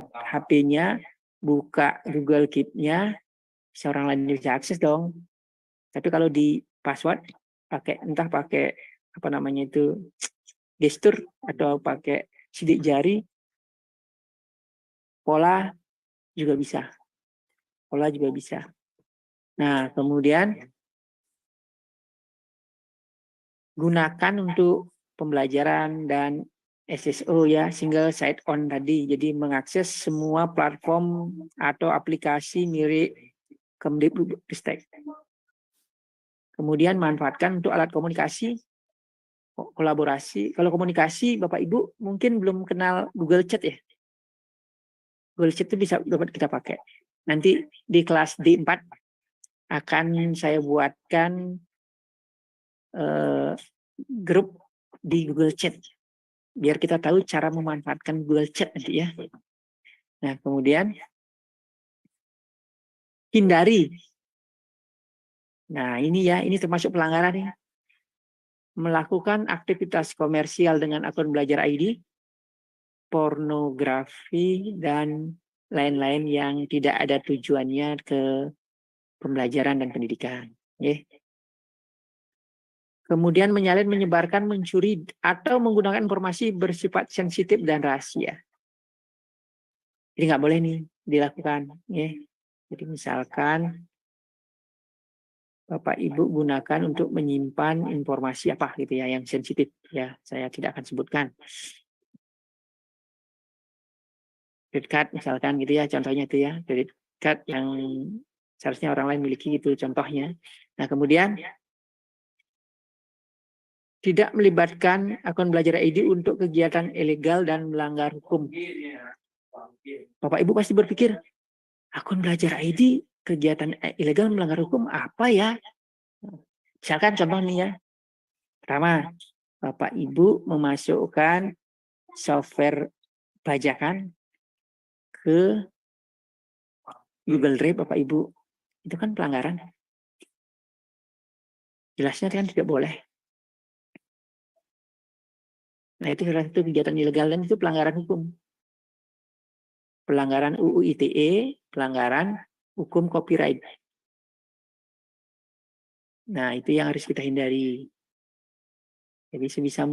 HP-nya, buka Google Keep-nya, seorang lain bisa akses dong. Tapi kalau di password pakai entah pakai apa namanya itu gestur atau pakai sidik jari, pola juga bisa. Pola juga bisa. Nah, kemudian gunakan untuk pembelajaran dan SSO ya, single site on tadi. Jadi mengakses semua platform atau aplikasi mirip Kemdikbudristek. Kemudian manfaatkan untuk alat komunikasi, kolaborasi. Kalau komunikasi, Bapak Ibu mungkin belum kenal Google Chat ya. Google Chat itu bisa dapat kita pakai. Nanti di kelas D4 akan saya buatkan grup di Google Chat. Biar kita tahu cara memanfaatkan Google Chat nanti ya. Nah, kemudian hindari. Nah, ini ya, ini termasuk pelanggaran ya. Melakukan aktivitas komersial dengan akun belajar ID, pornografi, dan lain-lain yang tidak ada tujuannya ke pembelajaran dan pendidikan. Ya. Kemudian menyalin, menyebarkan, mencuri, atau menggunakan informasi bersifat sensitif dan rahasia. Jadi nggak boleh nih dilakukan. Ya. Jadi misalkan Bapak Ibu gunakan untuk menyimpan informasi apa gitu ya yang sensitif ya, saya tidak akan sebutkan. Credit card misalkan gitu ya, contohnya itu ya, credit card yang seharusnya orang lain miliki itu contohnya. Nah, kemudian tidak melibatkan akun belajar ID untuk kegiatan ilegal dan melanggar hukum. Bapak Ibu pasti berpikir, akun belajar ID kegiatan ilegal melanggar hukum apa ya? Misalkan contoh nih ya. Pertama, Bapak Ibu memasukkan software bajakan ke Google Drive Bapak Ibu. Itu kan pelanggaran. Jelasnya kan tidak boleh. Nah, itu salah satu kegiatan ilegal dan itu pelanggaran hukum. Pelanggaran UU ITE, pelanggaran hukum copyright. Nah, itu yang harus kita hindari. Jadi sebisa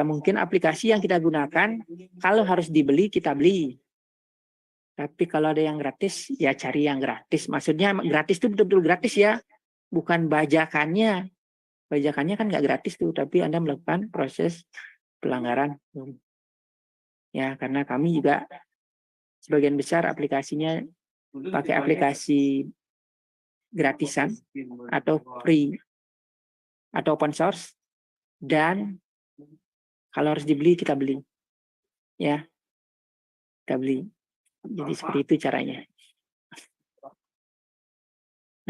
mungkin aplikasi yang kita gunakan, kalau harus dibeli, kita beli. Tapi kalau ada yang gratis, ya cari yang gratis. Maksudnya gratis itu betul-betul gratis ya. Bukan bajakannya. Bajakannya kan nggak gratis tuh, tapi Anda melakukan proses pelanggaran. Ya, karena kami juga sebagian besar aplikasinya pakai aplikasi gratisan atau free atau open source, dan kalau harus dibeli kita beli. Ya, kita beli. Jadi seperti itu caranya.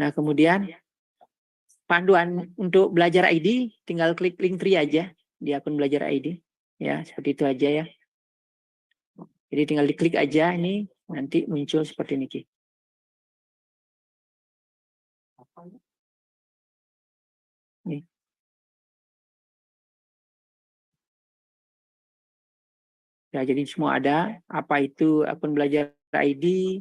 Nah, kemudian panduan untuk belajar ID, tinggal klik link free aja di akun belajar ID. Ya, seperti itu aja ya. Jadi tinggal diklik aja ini, nanti muncul seperti ini. Nih. Ya, jadi semua ada. Apa itu akun belajar ID,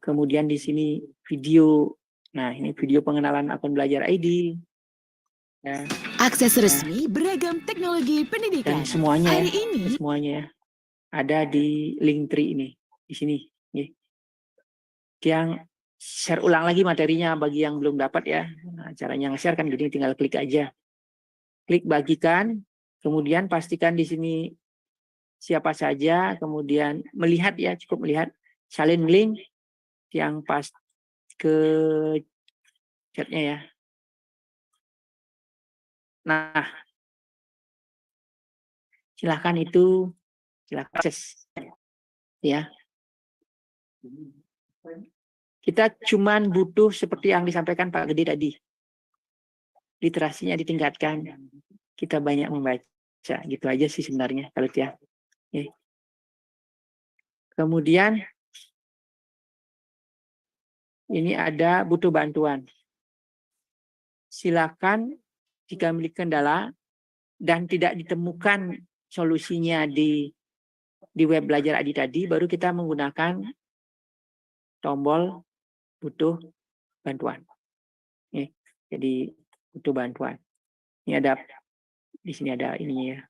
kemudian di sini video. Nah, ini video pengenalan akun belajar ID. Ya. Akses resmi beragam teknologi pendidikan. Dan semuanya, Hari ini semuanya ada di link tree ini, di sini. Yang share ulang lagi materinya bagi yang belum dapat ya. Nah, caranya nge-share kan gini, tinggal klik aja. Klik bagikan, kemudian pastikan di sini siapa saja, kemudian melihat ya, cukup melihat, salin link yang pas ke chatnya ya. Nah, silahkan itu, silahkan akses ya. Kita cuman butuh seperti yang disampaikan Pak Gede tadi. Literasinya ditingkatkan. Kita banyak membaca, gitu aja sih sebenarnya kalau ya. Kemudian ini ada butuh bantuan. Silakan jika memiliki kendala dan tidak ditemukan solusinya di di web belajar ID tadi, baru kita menggunakan tombol butuh bantuan. Jadi butuh bantuan. Ini ada di sini ada ini ya,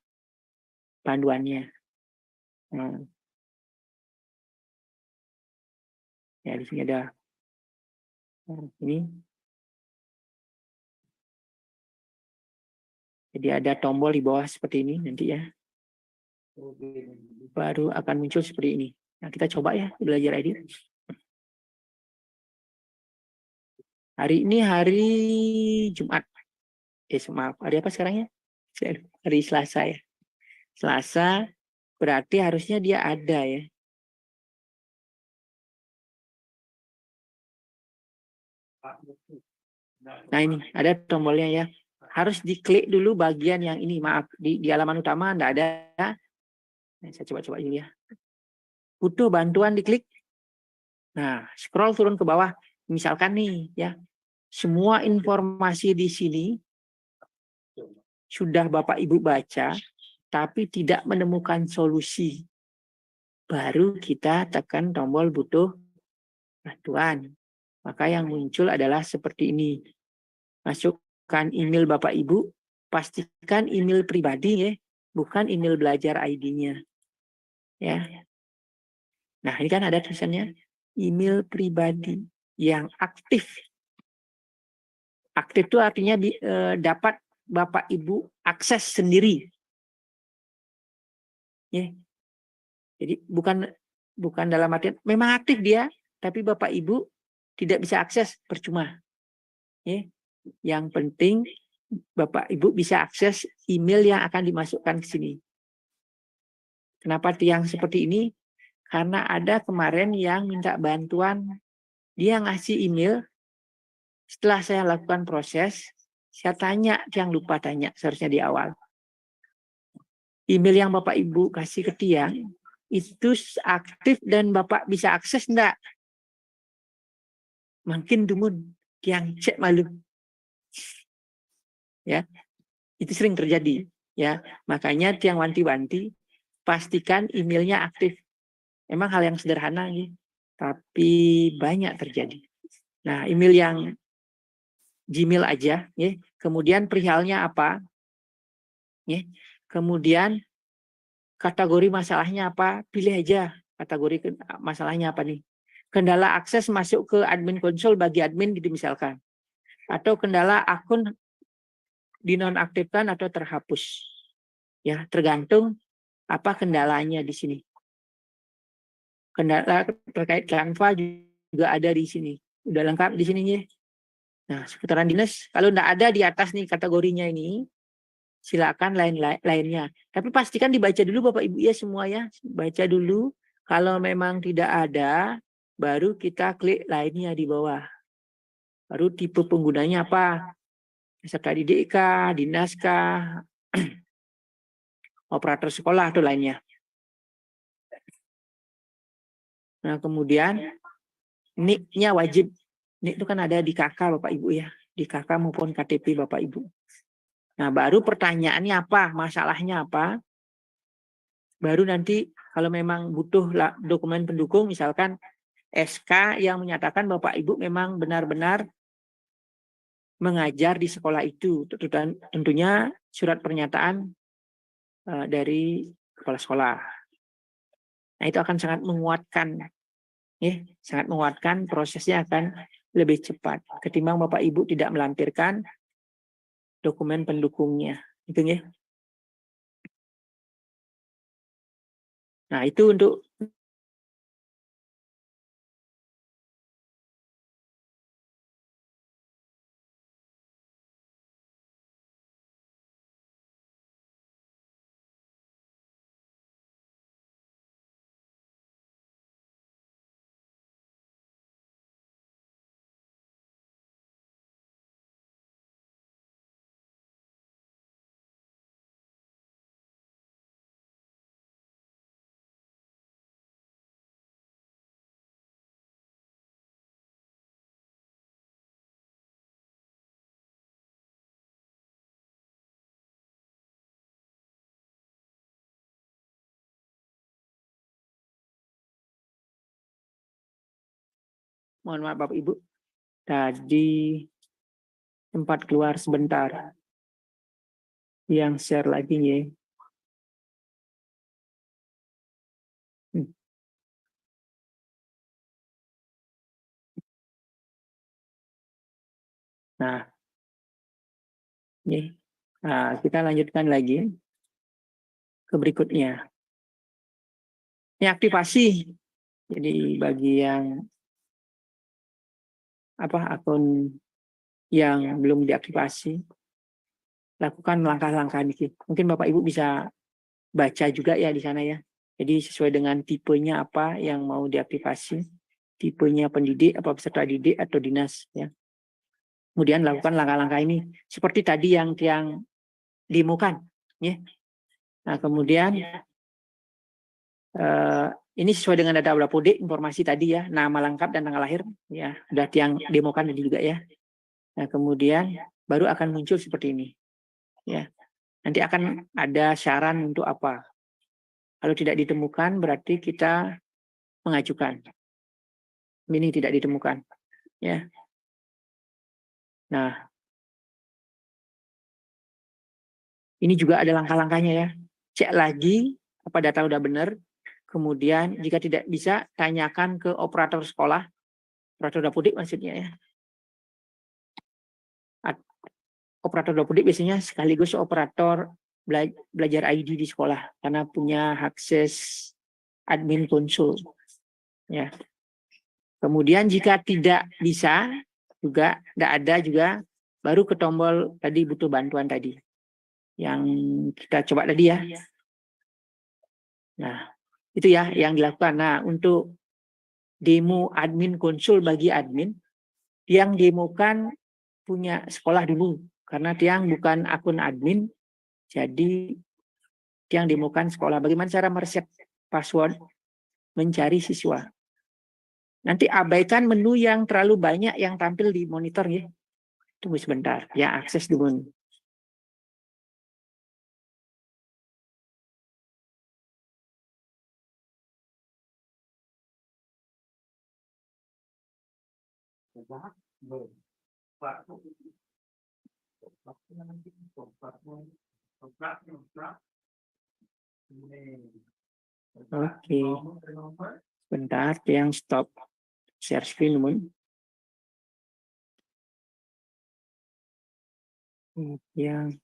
panduannya. Ya di sini ada ini. Jadi ada tombol di bawah seperti ini nanti ya. Baru akan muncul seperti ini. Nah, kita coba ya belajar ID. Hari ini hari Jumat. Maaf, hari apa sekarang ya? Hari Selasa ya. Selasa berarti harusnya dia ada ya. Nah ini ada tombolnya ya. Harus diklik dulu bagian yang ini. Maaf, di halaman utama enggak ada. Nah, saya coba-coba ini ya. Butuh bantuan diklik. Nah, scroll turun ke bawah. Misalkan nih ya, semua informasi di sini sudah Bapak Ibu baca, tapi tidak menemukan solusi. Baru kita tekan tombol butuh bantuan. Maka yang muncul adalah seperti ini. Masukkan email Bapak Ibu, pastikan email pribadi ya, bukan email belajar ID-nya. Ya. Nah, ini kan ada tulisannya email pribadi yang aktif. Aktif itu artinya dapat Bapak Ibu akses sendiri. Ya. Jadi bukan dalam artian memang aktif dia, tapi Bapak Ibu tidak bisa akses, percuma. Ya. Yang penting Bapak Ibu bisa akses email yang akan dimasukkan ke sini. Kenapa yang seperti ini? Karena ada kemarin yang minta bantuan, dia ngasih email, setelah saya lakukan proses, saya tanya, yang lupa tanya seharusnya di awal. Email yang Bapak Ibu kasih ke Tiang, itu aktif dan Bapak bisa akses enggak? Makin dumun, Tiang cek malu. Ya, itu sering terjadi. Ya, makanya Tiang wanti-wanti, pastikan emailnya aktif. Memang hal yang sederhana nih, tapi banyak terjadi. Nah, email yang Gmail aja, ya. Kemudian perihalnya apa, ya. Kemudian kategori masalahnya apa, pilih aja kategori masalahnya apa nih. Kendala akses masuk ke admin konsol bagi admin gitu misalkan. Atau kendala akun dinonaktifkan atau terhapus. Ya, tergantung apa kendalanya di sini. Kendala terkait Canva juga ada di sini. Udah lengkap di sini ya. Nah, seputaran dinas kalau enggak ada di atas nih kategorinya ini, silakan lainnya. Tapi pastikan dibaca dulu Bapak Ibu ya semua ya. Baca dulu. Kalau memang tidak ada, baru kita klik lainnya di bawah. Baru tipe penggunanya apa? Peserta didik kah, dinas kah, operator sekolah atau lainnya. Nah, kemudian NIK-nya wajib. NIK itu kan ada di KK Bapak Ibu ya. Di KK maupun KTP Bapak Ibu. Nah, baru pertanyaannya apa? Masalahnya apa? Baru nanti kalau memang butuh dokumen pendukung, misalkan SK yang menyatakan Bapak Ibu memang benar-benar mengajar di sekolah itu. Tentunya surat pernyataan dari kepala sekolah. Nah, itu akan sangat menguatkan. Ya, sangat menguatkan, prosesnya akan lebih cepat ketimbang Bapak Ibu tidak melampirkan dokumen pendukungnya. Gitu ya. Nah, itu untuk Mohon maaf Bapak Ibu. Tadi sempat keluar sebentar. Yang share lagi ya. Nah, ini. Nah, kita lanjutkan lagi ke berikutnya. Ini aktivasi. Jadi bagi yang akun yang belum diaktifasi, lakukan langkah-langkah dikit. Mungkin Bapak Ibu bisa baca juga ya di sana ya. Jadi sesuai dengan tipenya apa yang mau diaktifasi, tipenya pendidik, apa peserta didik atau dinas ya. Kemudian lakukan langkah-langkah ini seperti tadi yang dimukan ya. Nah, kemudian ini sesuai dengan data Bapode informasi tadi ya, nama lengkap dan tanggal lahir ya, sudah yang demokan tadi juga ya. Nah, kemudian baru akan muncul seperti ini. Ya. Nanti akan ada saran untuk apa? Kalau tidak ditemukan berarti kita mengajukan. Ini tidak ditemukan. Ya. Nah, ini juga ada langkah-langkahnya ya. Cek lagi apa data udah benar. Kemudian jika tidak bisa, tanyakan ke operator sekolah, operator dapodik maksudnya ya. Operator dapodik biasanya sekaligus operator belajar ID di sekolah karena punya akses admin konsul. Ya. Kemudian jika tidak bisa juga, tidak ada juga, baru ke tombol tadi butuh bantuan tadi yang kita coba tadi ya. Nah, itu ya yang dilakukan. Nah, untuk demo admin konsul bagi admin, yang demokan punya sekolah dulu. Karena Tiang bukan akun admin, jadi Tiang demokan sekolah. Bagaimana cara mereset password mencari siswa. Nanti abaikan menu yang terlalu banyak yang tampil di monitor ya. Tunggu sebentar, ya akses dulu. Oke, bentar, yang stop share screen dulu. Yang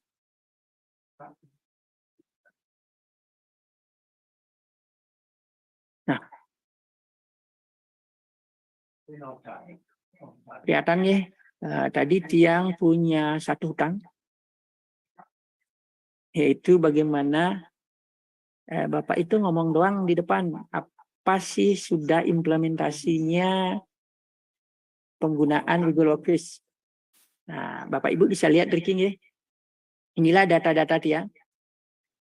nah, kelihatan ya, tadi Tiang punya satu hutang, yaitu bagaimana Bapak itu ngomong doang di depan, apa sih sudah implementasinya penggunaan Google Office. Nah, Bapak Ibu bisa lihat tracking ya. Inilah data-data Tiang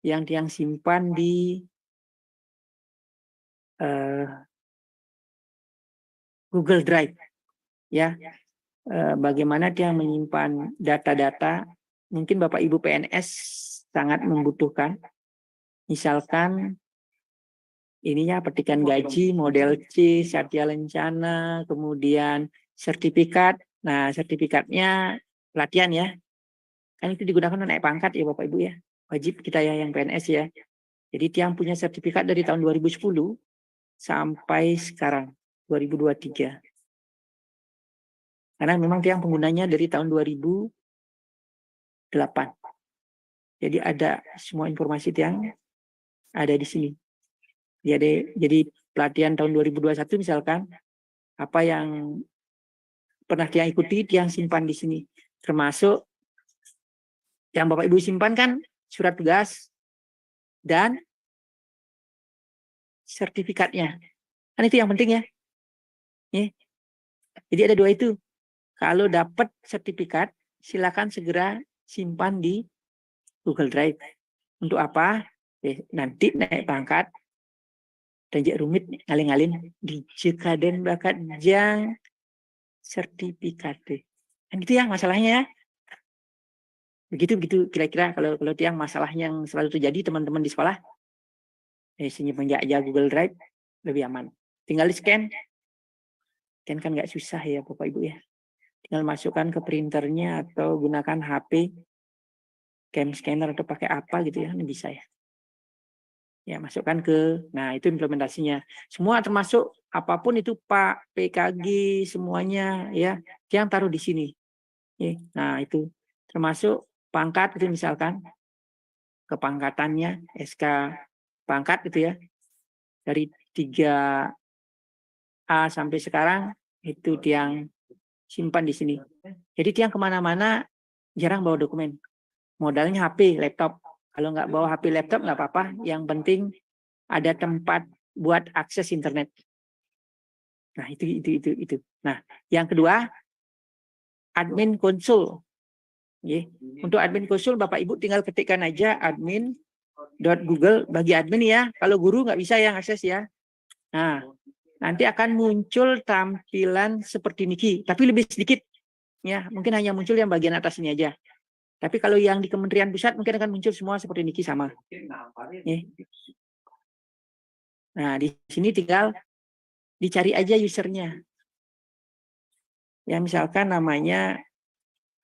yang Tiang simpan di Google Drive. Ya, bagaimana Tiang menyimpan data-data. Mungkin Bapak Ibu PNS sangat membutuhkan. Misalkan ininya petikan gaji, model C, satya lencana, kemudian sertifikat. Nah, sertifikatnya pelatihan ya. Kan itu digunakan untuk naik pangkat ya Bapak Ibu ya. Wajib kita ya yang PNS ya. Jadi Tiang punya sertifikat dari tahun 2010 sampai sekarang 2023. Karena memang Tiang penggunanya dari tahun 2008. Jadi ada semua informasi Tiang ada di sini. Jadi pelatihan tahun 2021 misalkan, apa yang pernah Tiang ikuti, Tiang simpan di sini. Termasuk yang Bapak Ibu simpan kan surat tugas dan sertifikatnya. Kan itu yang penting ya. Jadi ada dua itu. Kalau dapat sertifikat, silakan segera simpan di Google Drive. Untuk apa? Nanti naik pangkat, dan rumit ngalin-ngalin di Cekaden bakat jang sertifikat. Kan gitu ya masalahnya ya. Begitu kira-kira kalau tiang masalah yang selalu terjadi teman-teman di sekolah. Sini penjajah Google Drive lebih aman. Tinggal di scan, Kan nggak susah ya Bapak Ibu ya. Tinggal masukkan ke printernya atau gunakan HP, cam scanner atau pakai apa gitu ya, ini bisa ya. Ya, masukkan nah itu implementasinya. Semua termasuk apapun itu Pak, PKG, semuanya ya, yang taruh di sini. Nah itu termasuk pangkat itu misalkan, kepangkatannya, SK pangkat gitu ya, dari 3A sampai sekarang, itu tiang simpan di sini. Jadi tiang kemana-mana jarang bawa dokumen. Modalnya HP, laptop. Kalau nggak bawa HP, laptop nggak apa-apa. Yang penting ada tempat buat akses internet. Nah, itu. Nah, yang kedua, admin konsul. Untuk admin konsul, Bapak Ibu tinggal ketikkan aja admin.google bagi admin ya. Kalau guru nggak bisa yang akses ya. Nah, nanti akan muncul tampilan seperti Niki, tapi lebih sedikit. Ya, mungkin hanya muncul yang bagian atas ini aja. Tapi kalau yang di Kementerian Pusat mungkin akan muncul semua seperti Niki sama. Nah, di sini tinggal dicari aja usernya. Ya, misalkan namanya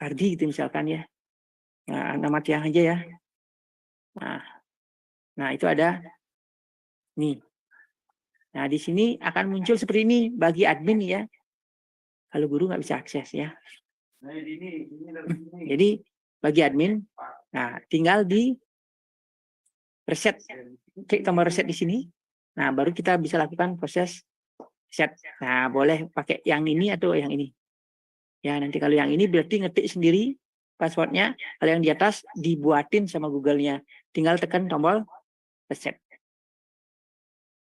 Ardi gitu misalkan ya. Nah, nama tiang aja ya. Nah, itu ada nih. Nah, di sini akan muncul seperti ini bagi admin ya. Kalau guru nggak bisa akses ya. Jadi bagi admin, nah tinggal di reset, klik tombol reset di sini. Nah, baru kita bisa lakukan proses reset. Nah, boleh pakai yang ini atau yang ini. Ya, nanti kalau yang ini berarti ngetik sendiri passwordnya. Kalau yang di atas dibuatin sama Google-nya. Tinggal tekan tombol reset.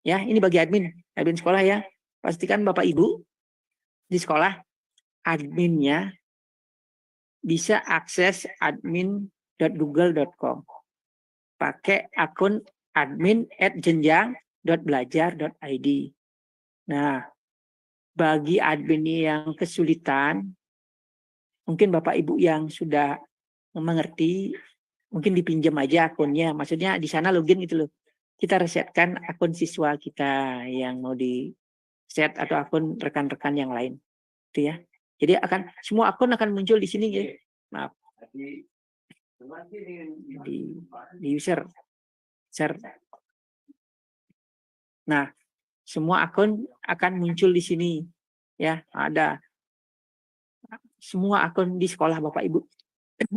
Ya, ini bagi admin sekolah ya. Pastikan Bapak Ibu di sekolah adminnya bisa akses admin.google.com. Pakai akun admin@jenjang.belajar.id. Nah, bagi admin yang kesulitan, mungkin Bapak Ibu yang sudah mengerti, mungkin dipinjam aja akunnya. Maksudnya di sana login gitu loh. Kita resetkan akun siswa kita yang mau di set atau akun rekan-rekan yang lain. Itu ya. Jadi semua akun akan muncul di sini ya. Maaf. Di user. Nah, semua akun akan muncul di sini. Ya, ada. Semua akun di sekolah Bapak Ibu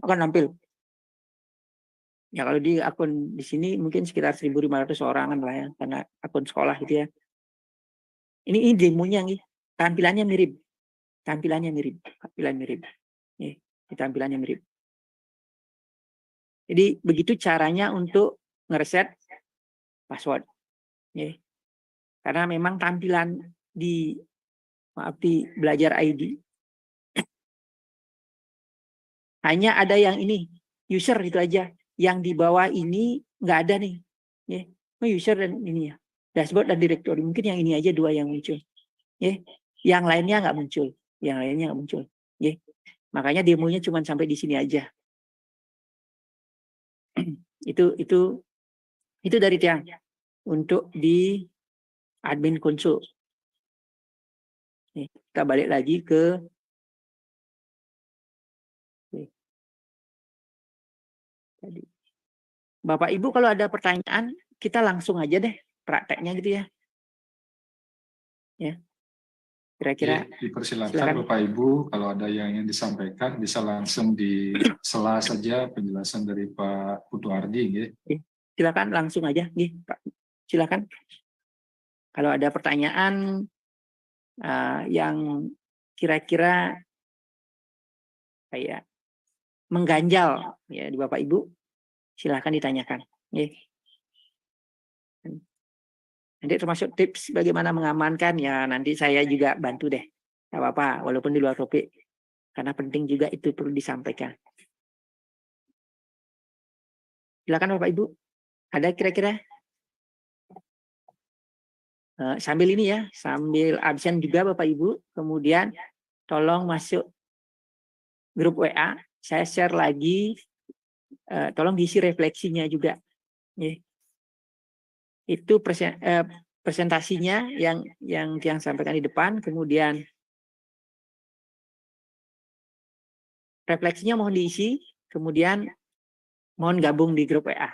akan tampil. Ya kalau di akun di sini mungkin sekitar 1.500 orangan lah ya, karena akun sekolah gitu ya. Ini demonya nih, tampilannya mirip. Tampilannya mirip. Tampilannya mirip. Jadi begitu caranya untuk ngereset password. Karena memang tampilan di Belajar ID hanya ada yang ini, user itu aja. Yang di bawah ini nggak ada nih. User dan ini ya. Dashboard dan directory. Mungkin yang ini aja dua yang muncul. Yang lainnya nggak muncul. Makanya demonya cuma sampai di sini aja. Itu dari tiang untuk di admin konsul. Kita balik lagi ke Bapak Ibu, kalau ada pertanyaan kita langsung aja deh prakteknya gitu ya. Kira-kira dipersilakan silakan. Bapak Ibu, kalau ada yang ingin disampaikan bisa langsung di sela saja penjelasan dari Pak Putu Ardi. Silakan langsung aja, Pak. Silakan. Kalau ada pertanyaan yang kira-kira kayak mengganjal ya di Bapak Ibu, silakan ditanyakan. Nanti termasuk tips bagaimana mengamankan ya, nanti saya juga bantu deh. Gak apa-apa, walaupun di luar topik. Karena penting juga itu perlu disampaikan. Silakan Bapak Ibu. Ada kira-kira? Sambil ini ya, sambil absen juga Bapak Ibu. Kemudian tolong masuk grup WA. Saya share lagi. Tolong diisi refleksinya juga. Itu presentasinya yang sampaikan di depan. Kemudian refleksinya mohon diisi, kemudian mohon gabung di grup WA.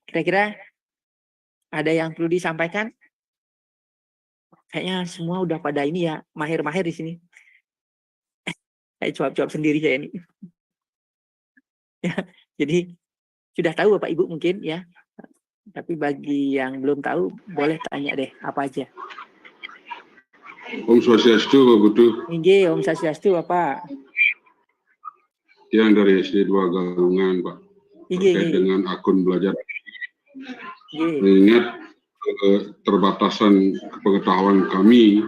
Kira-kira ada yang perlu disampaikan? Kayaknya semua udah pada ini ya, mahir-mahir di sini. Saya jawab-jawab sendiri saya ini. Ya, jadi sudah tahu Bapak Ibu mungkin ya. Tapi bagi yang belum tahu, boleh tanya deh apa aja. Om Swastiastu, Pak Putu. Inggih, Om Swastiastu, Bapak. Yang dari SD 2 Galungan, Pak. Inggih, Terkait dengan akun belajar. inggih. Mengingat keterbatasan pengetahuan kami,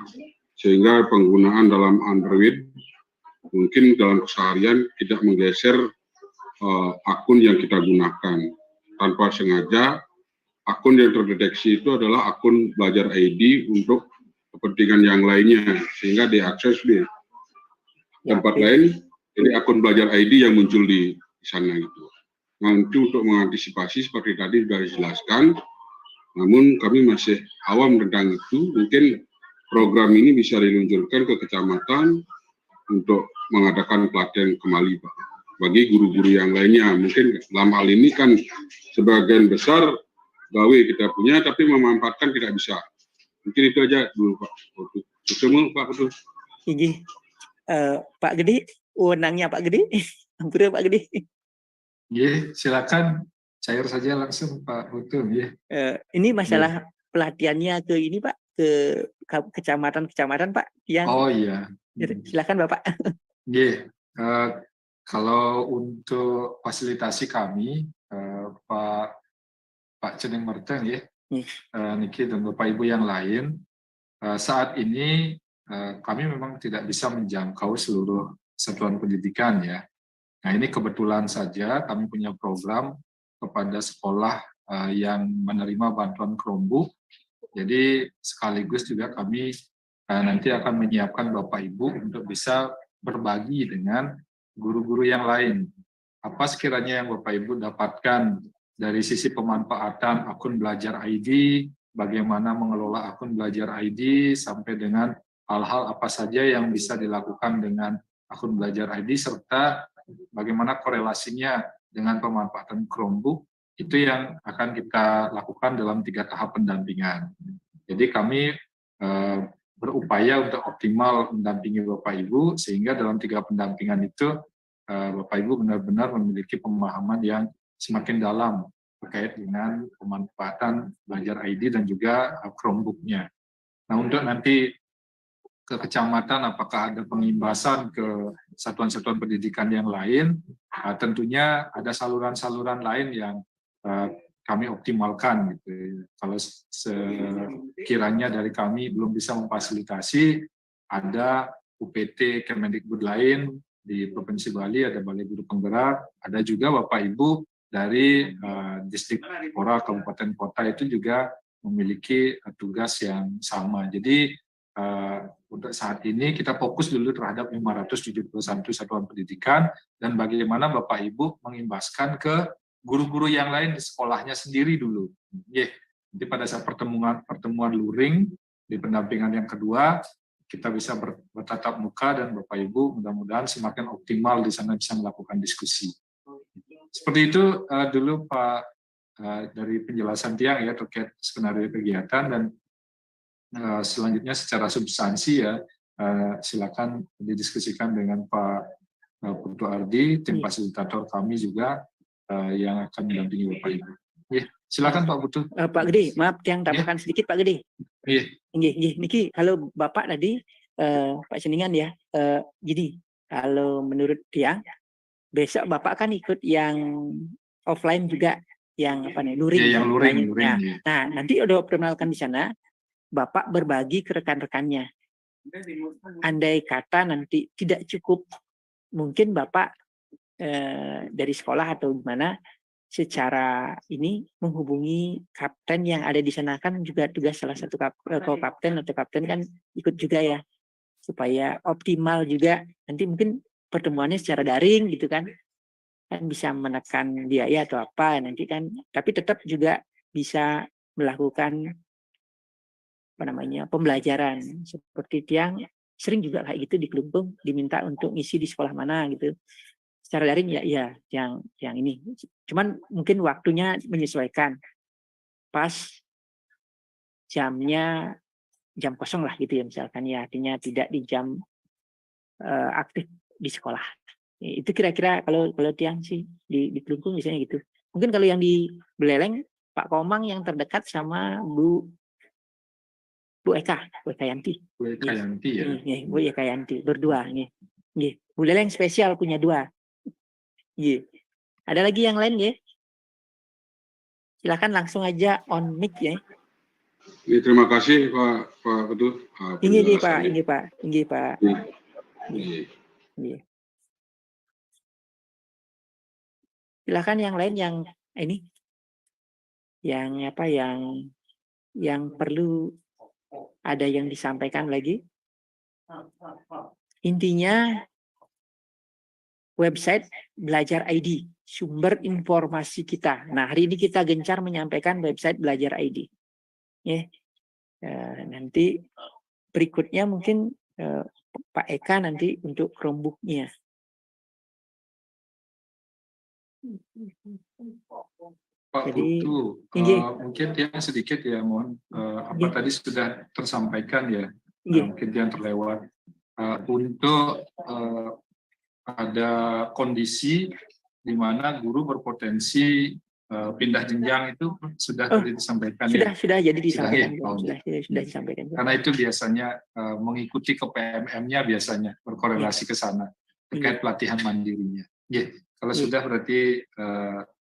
sehingga penggunaan dalam Android mungkin dalam keseharian tidak menggeser akun yang kita gunakan. Tanpa sengaja, akun yang terdeteksi itu adalah akun belajar ID untuk kepentingan yang lainnya, sehingga diakses di tempat lain. Jadi akun belajar ID yang muncul di sana gitu. Nanti untuk mengantisipasi seperti tadi sudah dijelaskan, namun kami masih awam tentang itu. Mungkin program ini bisa diluncurkan ke kecamatan untuk mengadakan pelatihan kembali, Pak, bagi guru-guru yang lainnya. Mungkin dalam hal ini kan sebagian besar gawe kita punya, tapi memanfaatkan tidak bisa. Mungkin itu aja dulu, Pak. Ketemu, Pak Putu. Inggih. Pak Gede, wewenangnya Pak Gede. Hampir Pak Gede. Iya, silakan cair saja langsung Pak Putu. Ya. Ini masalah pelatihannya ke ini Pak, ke kecamatan-kecamatan Pak. Yang Oh iya. Silakan Bapak. Iya. Kalau untuk fasilitasi kami, Pak Ceneng Merteng ya, Niki dan Bapak Ibu yang lain, saat ini kami memang tidak bisa menjangkau seluruh satuan pendidikan ya. Nah ini kebetulan saja kami punya program kepada sekolah yang menerima bantuan Chromebook. Jadi sekaligus juga kami nanti akan menyiapkan Bapak Ibu untuk bisa berbagi dengan guru-guru yang lain. Apa sekiranya yang Bapak Ibu dapatkan dari sisi pemanfaatan akun belajar ID, bagaimana mengelola akun belajar ID, sampai dengan hal-hal apa saja yang bisa dilakukan dengan akun belajar ID, serta bagaimana korelasinya dengan pemanfaatan Chromebook, itu yang akan kita lakukan dalam 3 tahap pendampingan. Jadi kami berupaya untuk optimal mendampingi Bapak Ibu, sehingga dalam 3 pendampingan itu Bapak Ibu benar-benar memiliki pemahaman yang semakin dalam terkait dengan pemanfaatan belajar ID dan juga Chromebook-nya. Nah, untuk nanti ke kecamatan apakah ada pengimbasan ke satuan-satuan pendidikan yang lain, tentunya ada saluran-saluran lain yang kami optimalkan gitu. Kalau sekiranya dari kami belum bisa memfasilitasi, ada UPT Kemendikbud lain di Provinsi Bali, ada Balai Guru Penggerak, ada juga Bapak Ibu dari distrik Pora, kabupaten kota itu juga memiliki tugas yang sama. Jadi untuk saat ini kita fokus dulu terhadap 571 satuan pendidikan dan bagaimana Bapak Ibu mengimbaskan ke guru-guru yang lain di sekolahnya sendiri dulu. Jadi pada saat pertemuan luring di pendampingan yang kedua, kita bisa bertatap muka dan Bapak Ibu mudah-mudahan semakin optimal di sana bisa melakukan diskusi. Seperti itu dulu Pak dari penjelasan Tiang ya terkait skenario kegiatan, dan selanjutnya secara substansi ya silakan didiskusikan dengan Pak Putu Ardi, tim fasilitator kami juga yang akan mendampingi Bapak Ibu. Ya, silakan Pak Putu. Pak Gede, maaf Tiang tambahkan sedikit Pak Gede. Iya. Niki kalau Bapak tadi Pak Ceningan ya, gini, kalau menurut Tiang besok Bapak kan ikut yang offline juga, yang apa nih, luring. Ya, yang luring. Nah, nanti udah optimalkan di sana, Bapak berbagi ke rekan-rekannya. Andai kata nanti tidak cukup, mungkin Bapak dari sekolah atau gimana, secara ini menghubungi kapten yang ada di sana, kan juga tugas salah satu kapten atau kapten kan ikut juga ya, supaya optimal juga. Nanti mungkin pertemuannya secara daring gitu kan bisa menekan biaya atau apa nanti kan, tapi tetap juga bisa melakukan apa namanya pembelajaran seperti Tiang sering juga kayak gitu di Kelungkung diminta untuk ngisi di sekolah mana gitu. Secara daring ya yang ini. Cuman mungkin waktunya menyesuaikan. Pas jamnya jam kosong lah gitu ya misalkan ya, artinya tidak di jam aktif di sekolah. Itu kira-kira kalau Tiang sih di Kelungkung misalnya gitu. Mungkin kalau yang di Beleleng Pak Komang yang terdekat sama Bu Eka Yanti. Bu Eka Yanti ya. Bu Eka Yanti berdua nih. Bu Beleleng spesial punya 2. Ada lagi yang lain ya? Silakan langsung aja on mic ya. Terima kasih Pak Ketut. Ini Pak. Silakan yang lain yang ini, yang apa yang perlu ada yang disampaikan lagi. Intinya website Belajar ID, sumber informasi kita. Nah, hari ini kita gencar menyampaikan website Belajar ID. Nanti berikutnya mungkin Pak Eka nanti untuk Chromebook-nya. Pak Putu, mungkin yang sedikit ya, mohon tadi sudah tersampaikan ya, mungkin yang terlewat. Untuk ada kondisi di mana guru berpotensi pindah jenjang itu sudah disampaikan ya? Sudah disampaikan. Karena itu biasanya mengikuti ke PMM-nya biasanya, berkorelasi ke sana, terkait pelatihan mandirinya. Kalau sudah berarti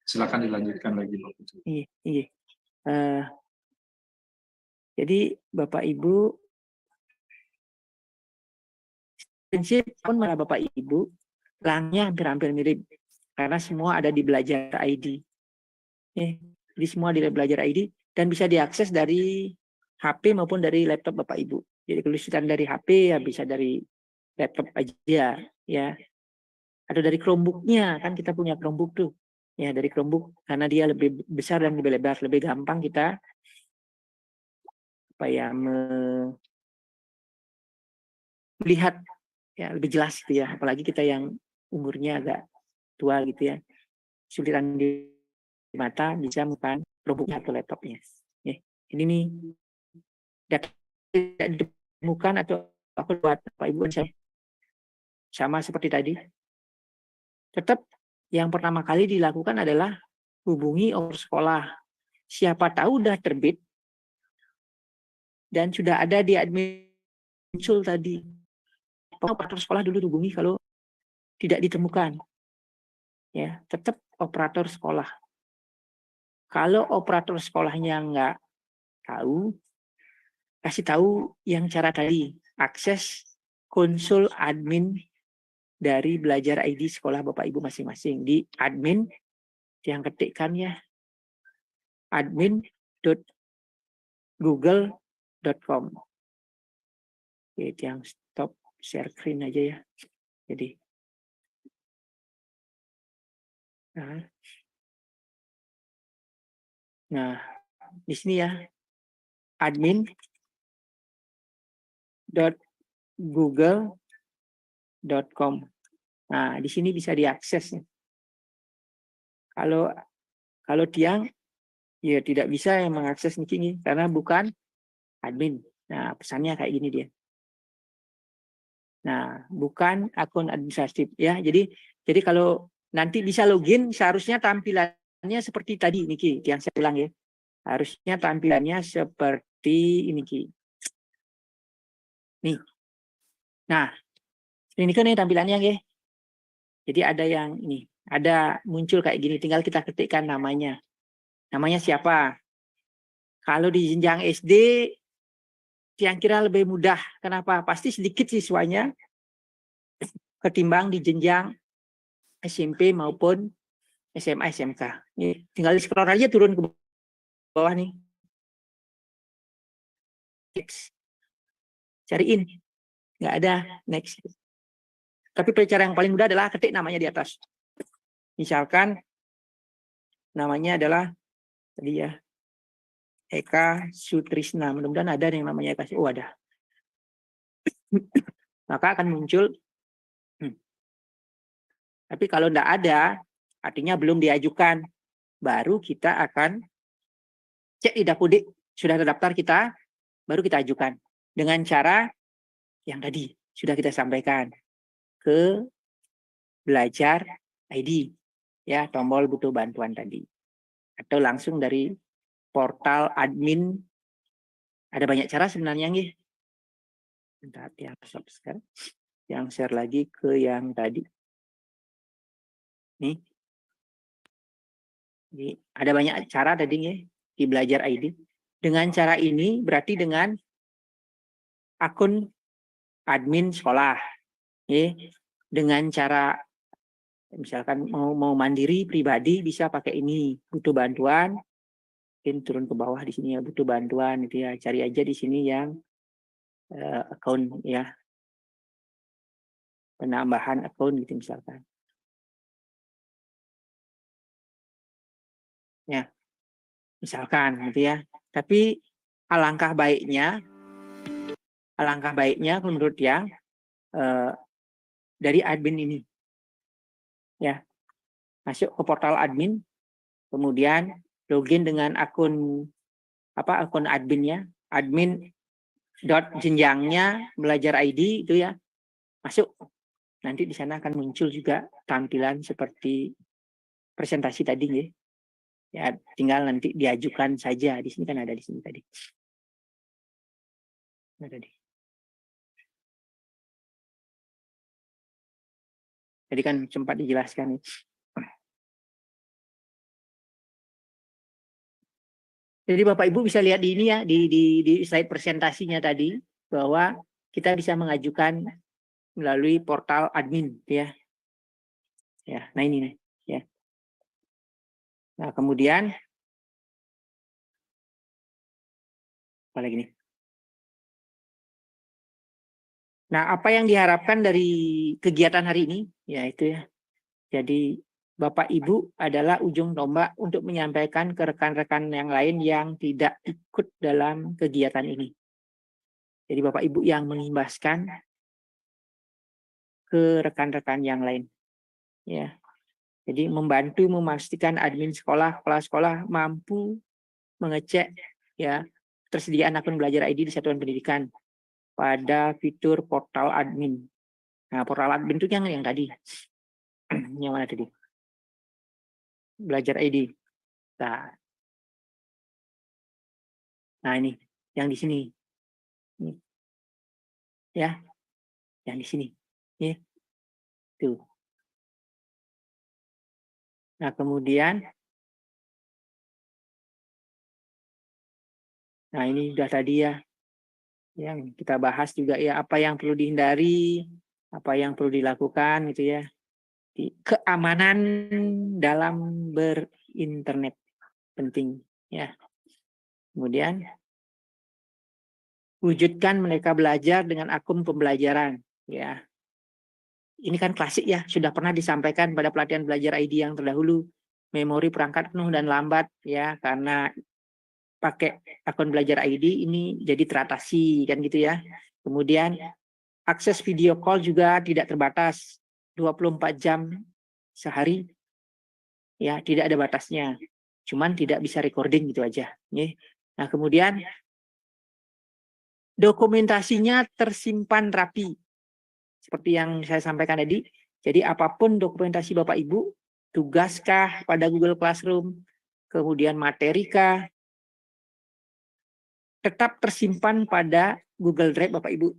silakan dilanjutkan lagi Pak Putu. Jadi Bapak Ibu, prinsip pun malah Bapak Ibu, langnya hampir mirip karena semua ada di Belajar ID. Jadi semua di Belajar ID dan bisa diakses dari HP maupun dari laptop Bapak Ibu. Jadi kalau sudah dari HP ya bisa dari laptop aja ya. Atau dari Chromebook-nya, kan kita punya Chromebook tuh. Ya, dari Chromebook karena dia lebih besar dan lebih lebar, lebih gampang kita melihat ya lebih jelas gitu ya, apalagi kita yang umurnya agak tua gitu ya, sulitan di mata bisa bukan Chromebook atau laptopnya. Ini nih data tidak ditemukan atau aku buat Pak Ibu saya sama seperti tadi. Tetap yang pertama kali dilakukan adalah hubungi operator sekolah. Siapa tahu udah terbit dan sudah ada di admin muncul tadi. Operator sekolah dulu hubungi kalau tidak ditemukan. Ya, tetap operator sekolah. Kalau operator sekolahnya nggak tahu, kasih tahu yang cara tadi, akses konsul admin dari Belajar ID sekolah Bapak Ibu masing-masing di admin, yang ketikkan ya admin.google.com. Oke, yang stop share screen aja ya. Jadi nah di sini ya admin.google.com. Nah, di sini bisa diakses. Kalau Tiang ya tidak bisa yang mengakses ini karena bukan admin. Nah, pesannya kayak gini dia. Nah, bukan akun administratif ya. Jadi kalau nanti bisa login, seharusnya tampilannya seperti tadi Niki, yang saya ulang ya. Harusnya tampilannya seperti ini Ki. Nih. Nah, ini kan nih tampilannya ya. Jadi ada yang ini, ada muncul kayak gini, tinggal kita ketikkan namanya. Namanya siapa? Kalau di jenjang SD yang kira lebih mudah. Kenapa? Pasti sedikit siswanya ketimbang di jenjang SMP maupun SMA, SMK. Ini tinggal di scroll aja turun ke bawah nih. Next. Cariin. Nggak ada. Next. Tapi cara yang paling mudah adalah ketik namanya di atas. Misalkan namanya adalah tadi ya Eka Sutrisna. Mudah-mudahan ada yang namanya Eka. Oh, ada. maka akan muncul. Tapi kalau tidak ada, artinya belum diajukan. Baru kita akan cek di Dapudik, sudah terdaftar kita, baru kita ajukan. Dengan cara yang tadi sudah kita sampaikan ke Belajar ID, ya, tombol butuh bantuan tadi. Atau langsung dari portal admin. Ada banyak cara sebenarnya, nggih. Bentar, yang share lagi ke yang tadi. Nih. Jadi, ada banyak cara tadi ya di Belajar ID. Dengan cara ini berarti dengan akun admin sekolah. Ya. Dengan cara misalkan mau mandiri pribadi bisa pakai ini, butuh bantuan. Mungkin turun ke bawah di sini ya, butuh bantuan itu ya, cari aja di sini yang akun ya. Penambahan akun gitu misalkan. Ya, misalkan gitu ya. Tapi alangkah baiknya menurut yang dari admin ini, ya, masuk ke portal admin, kemudian login dengan akun adminnya, admin jenjangnya Belajar ID itu ya, masuk. Nanti di sana akan muncul juga tampilan seperti presentasi tadi ya. Ya, tinggal nanti diajukan saja. Di sini kan ada di sini tadi. Ada di. Jadi kan sempat dijelaskan. Jadi Bapak Ibu bisa lihat di ini ya, di slide presentasinya tadi bahwa kita bisa mengajukan melalui portal admin ya. Ya, nah ini nih ya. Nah, kemudian apa lagi nih? Nah, apa yang diharapkan dari kegiatan hari ini? Ya itu ya. Jadi Bapak Ibu adalah ujung tombak untuk menyampaikan ke rekan-rekan yang lain yang tidak ikut dalam kegiatan ini. Jadi Bapak Ibu yang mengimbaskan ke rekan-rekan yang lain. Ya. Jadi membantu memastikan admin sekolah, kepala sekolah mampu mengecek ya ketersediaan akun Belajar ID di satuan pendidikan pada fitur portal admin. Nah, portal admin itu yang tadi. Yang mana tadi? Belajar ID. Nah, ini yang di sini. Ini. Ya. Yang di sini. Ya. Tuh. Nah, kemudian nah ini sudah tadi ya yang kita bahas juga ya, apa yang perlu dihindari, apa yang perlu dilakukan gitu ya. Keamanan dalam berinternet penting ya. Kemudian wujudkan mereka belajar dengan akun pembelajaran ya. Ini kan klasik ya, sudah pernah disampaikan pada pelatihan Belajar ID yang terdahulu. Memori perangkat penuh dan lambat ya, karena pakai akun Belajar ID ini jadi teratasi kan gitu ya. Kemudian akses video call juga tidak terbatas 24 jam sehari. Ya, tidak ada batasnya. Cuman tidak bisa recording gitu aja, ya. Nah, kemudian dokumentasinya tersimpan rapi. Seperti yang saya sampaikan tadi. Jadi apapun dokumentasi Bapak Ibu, tugaskah pada Google Classroom, kemudian materikah, tetap tersimpan pada Google Drive Bapak Ibu.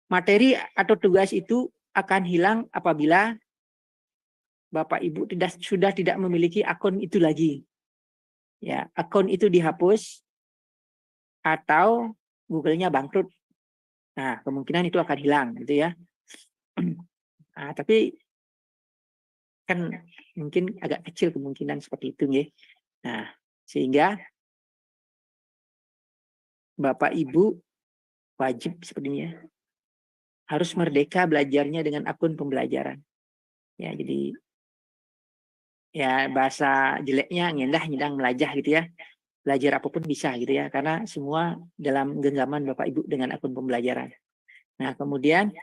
Materi atau tugas itu akan hilang apabila Bapak Ibu sudah tidak memiliki akun itu lagi. Ya, akun itu dihapus atau Google-nya bangkrut. Nah, kemungkinan itu akan hilang gitu ya. Nah, tapi kan mungkin agak kecil kemungkinan seperti itu ya. Nah, sehingga Bapak Ibu wajib sepertinya harus merdeka belajarnya dengan akun pembelajaran. Ya, jadi ya bahasa jeleknya ngendah nyedang melajah gitu ya. Belajar apapun bisa gitu ya, karena semua dalam genggaman Bapak Ibu dengan akun pembelajaran. Nah, kemudian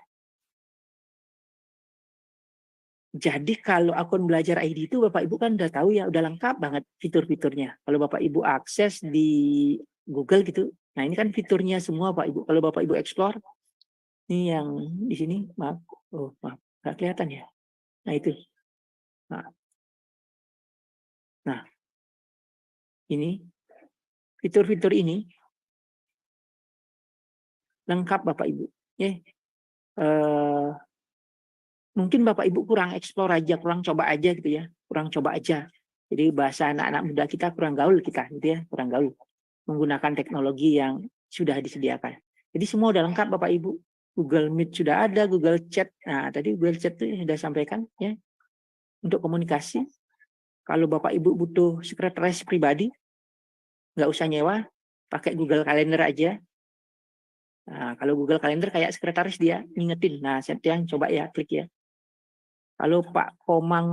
jadi kalau akun belajar ID itu Bapak Ibu kan udah tahu ya, udah lengkap banget fitur-fiturnya. Kalau Bapak Ibu akses di Google gitu, nah ini kan fiturnya semua Pak Ibu. Kalau Bapak Ibu explore, ini yang di sini, maaf, maaf, nggak kelihatan ya. Nah itu, nah ini fitur-fitur ini lengkap Bapak Ibu. Mungkin Bapak Ibu kurang explore aja, kurang coba aja gitu ya, kurang coba aja. Jadi bahasa anak-anak muda kita kurang gaul kita, gitu ya, kurang gaul menggunakan teknologi yang sudah disediakan. Jadi semua udah lengkap Bapak Ibu. Google Meet sudah ada, Google Chat. Nah tadi Google Chat itu sudah sampaikan ya, untuk komunikasi. Kalau Bapak Ibu butuh sekretaris pribadi, nggak usah nyewa, pakai Google Calendar aja. Nah, kalau Google Calendar kayak sekretaris dia ngingetin. Nah, yang coba ya, klik ya. Kalau Pak Komang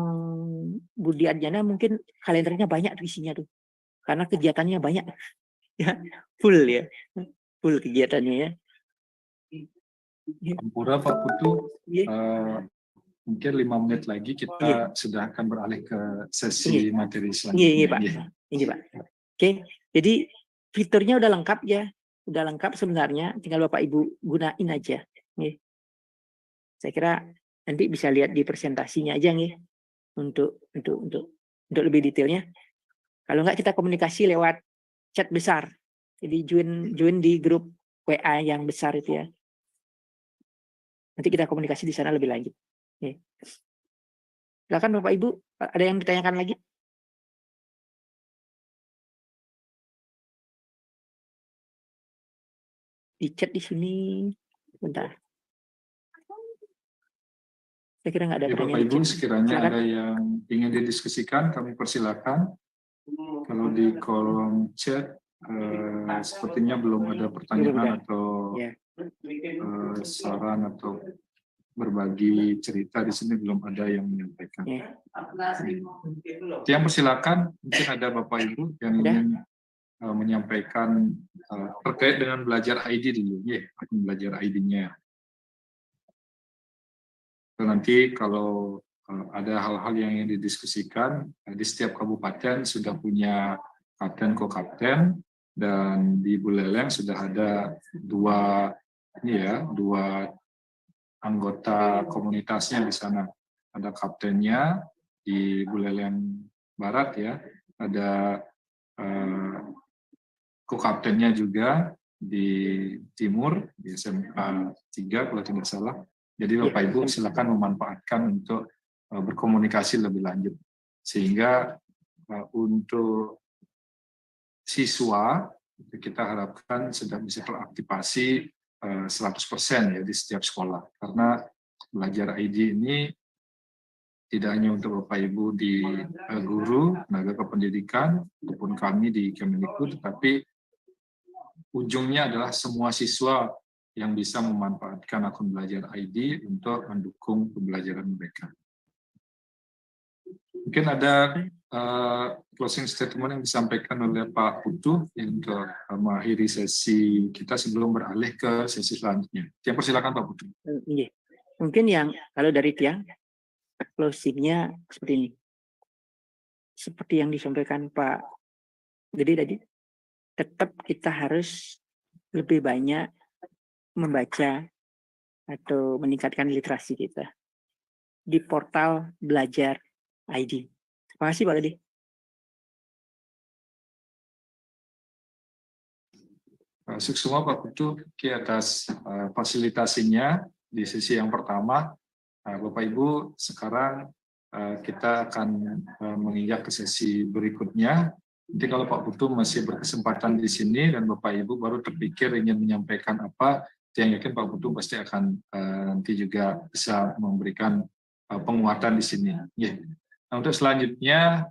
Budi Adjana mungkin kalendernya banyak isinya tuh. Karena kegiatannya banyak. Ya, full ya. Full kegiatannya ya. Ampura Pak Putu, mungkin 5 menit lagi kita sudah akan beralih ke sesi materi selanjutnya. Iya, Pak. Ini Pak. Oke, jadi fiturnya udah lengkap ya. Udah lengkap sebenarnya, tinggal Bapak Ibu gunain aja. Nih. Saya kira nanti bisa lihat di presentasinya aja nih untuk lebih detailnya. Kalau enggak kita komunikasi lewat chat besar. Jadi join di grup WA yang besar itu ya. Nanti kita komunikasi di sana lebih lanjut. Nih. Silakan Bapak Ibu, ada yang ditanyakan lagi? Di chat di sini, bentar. Saya kira nggak ada pertanyaan. Bapak Ibu, sekiranya ada yang ingin didiskusikan, kami persilakan. Kalau di kolom chat, sepertinya belum ada pertanyaan atau saran atau berbagi cerita di sini belum ada yang menyampaikan. Yang persilakan, mungkin ada Bapak Ibu yang ingin menyampaikan terkait dengan belajar ID dulu, akun belajar ID-nya. Nanti kalau ada hal-hal yang ingin didiskusikan, di setiap kabupaten sudah punya kapten ko-kapten, dan di Buleleng sudah ada dua anggota komunitasnya di sana. Ada kaptennya di Buleleng Barat ya, ada ko-kaptennya juga di Timur, di SMK 3 kalau tidak salah. Jadi Bapak Ibu silakan memanfaatkan untuk berkomunikasi lebih lanjut. Sehingga untuk siswa kita harapkan sudah bisa teraktivasi 100% ya di setiap sekolah. Karena belajar ID ini tidak hanya untuk Bapak Ibu di guru, tenaga kependidikan, ataupun kami di Kemendikbud, tetapi ujungnya adalah semua siswa yang bisa memanfaatkan akun belajar ID untuk mendukung pembelajaran mereka. Mungkin ada closing statement yang disampaikan oleh Pak Putu untuk mengakhiri sesi kita sebelum beralih ke sesi selanjutnya. Yang persilakan Pak Putu. Mungkin yang kalau dari Tiang, closingnya seperti ini. Seperti yang disampaikan Pak Gede tadi, tetap kita harus lebih banyak membaca atau meningkatkan literasi kita di portal belajar ID. Terima kasih Pak Gede. Sukses semua Pak Putu atas fasilitasinya di sesi yang pertama. Bapak Ibu, sekarang kita akan menginjak ke sesi berikutnya. Nanti kalau Pak Putu masih berkesempatan di sini dan Bapak Ibu baru terpikir ingin menyampaikan apa, yang yakin Pak Putu pasti akan nanti juga bisa memberikan penguatan di sini. Nah, untuk selanjutnya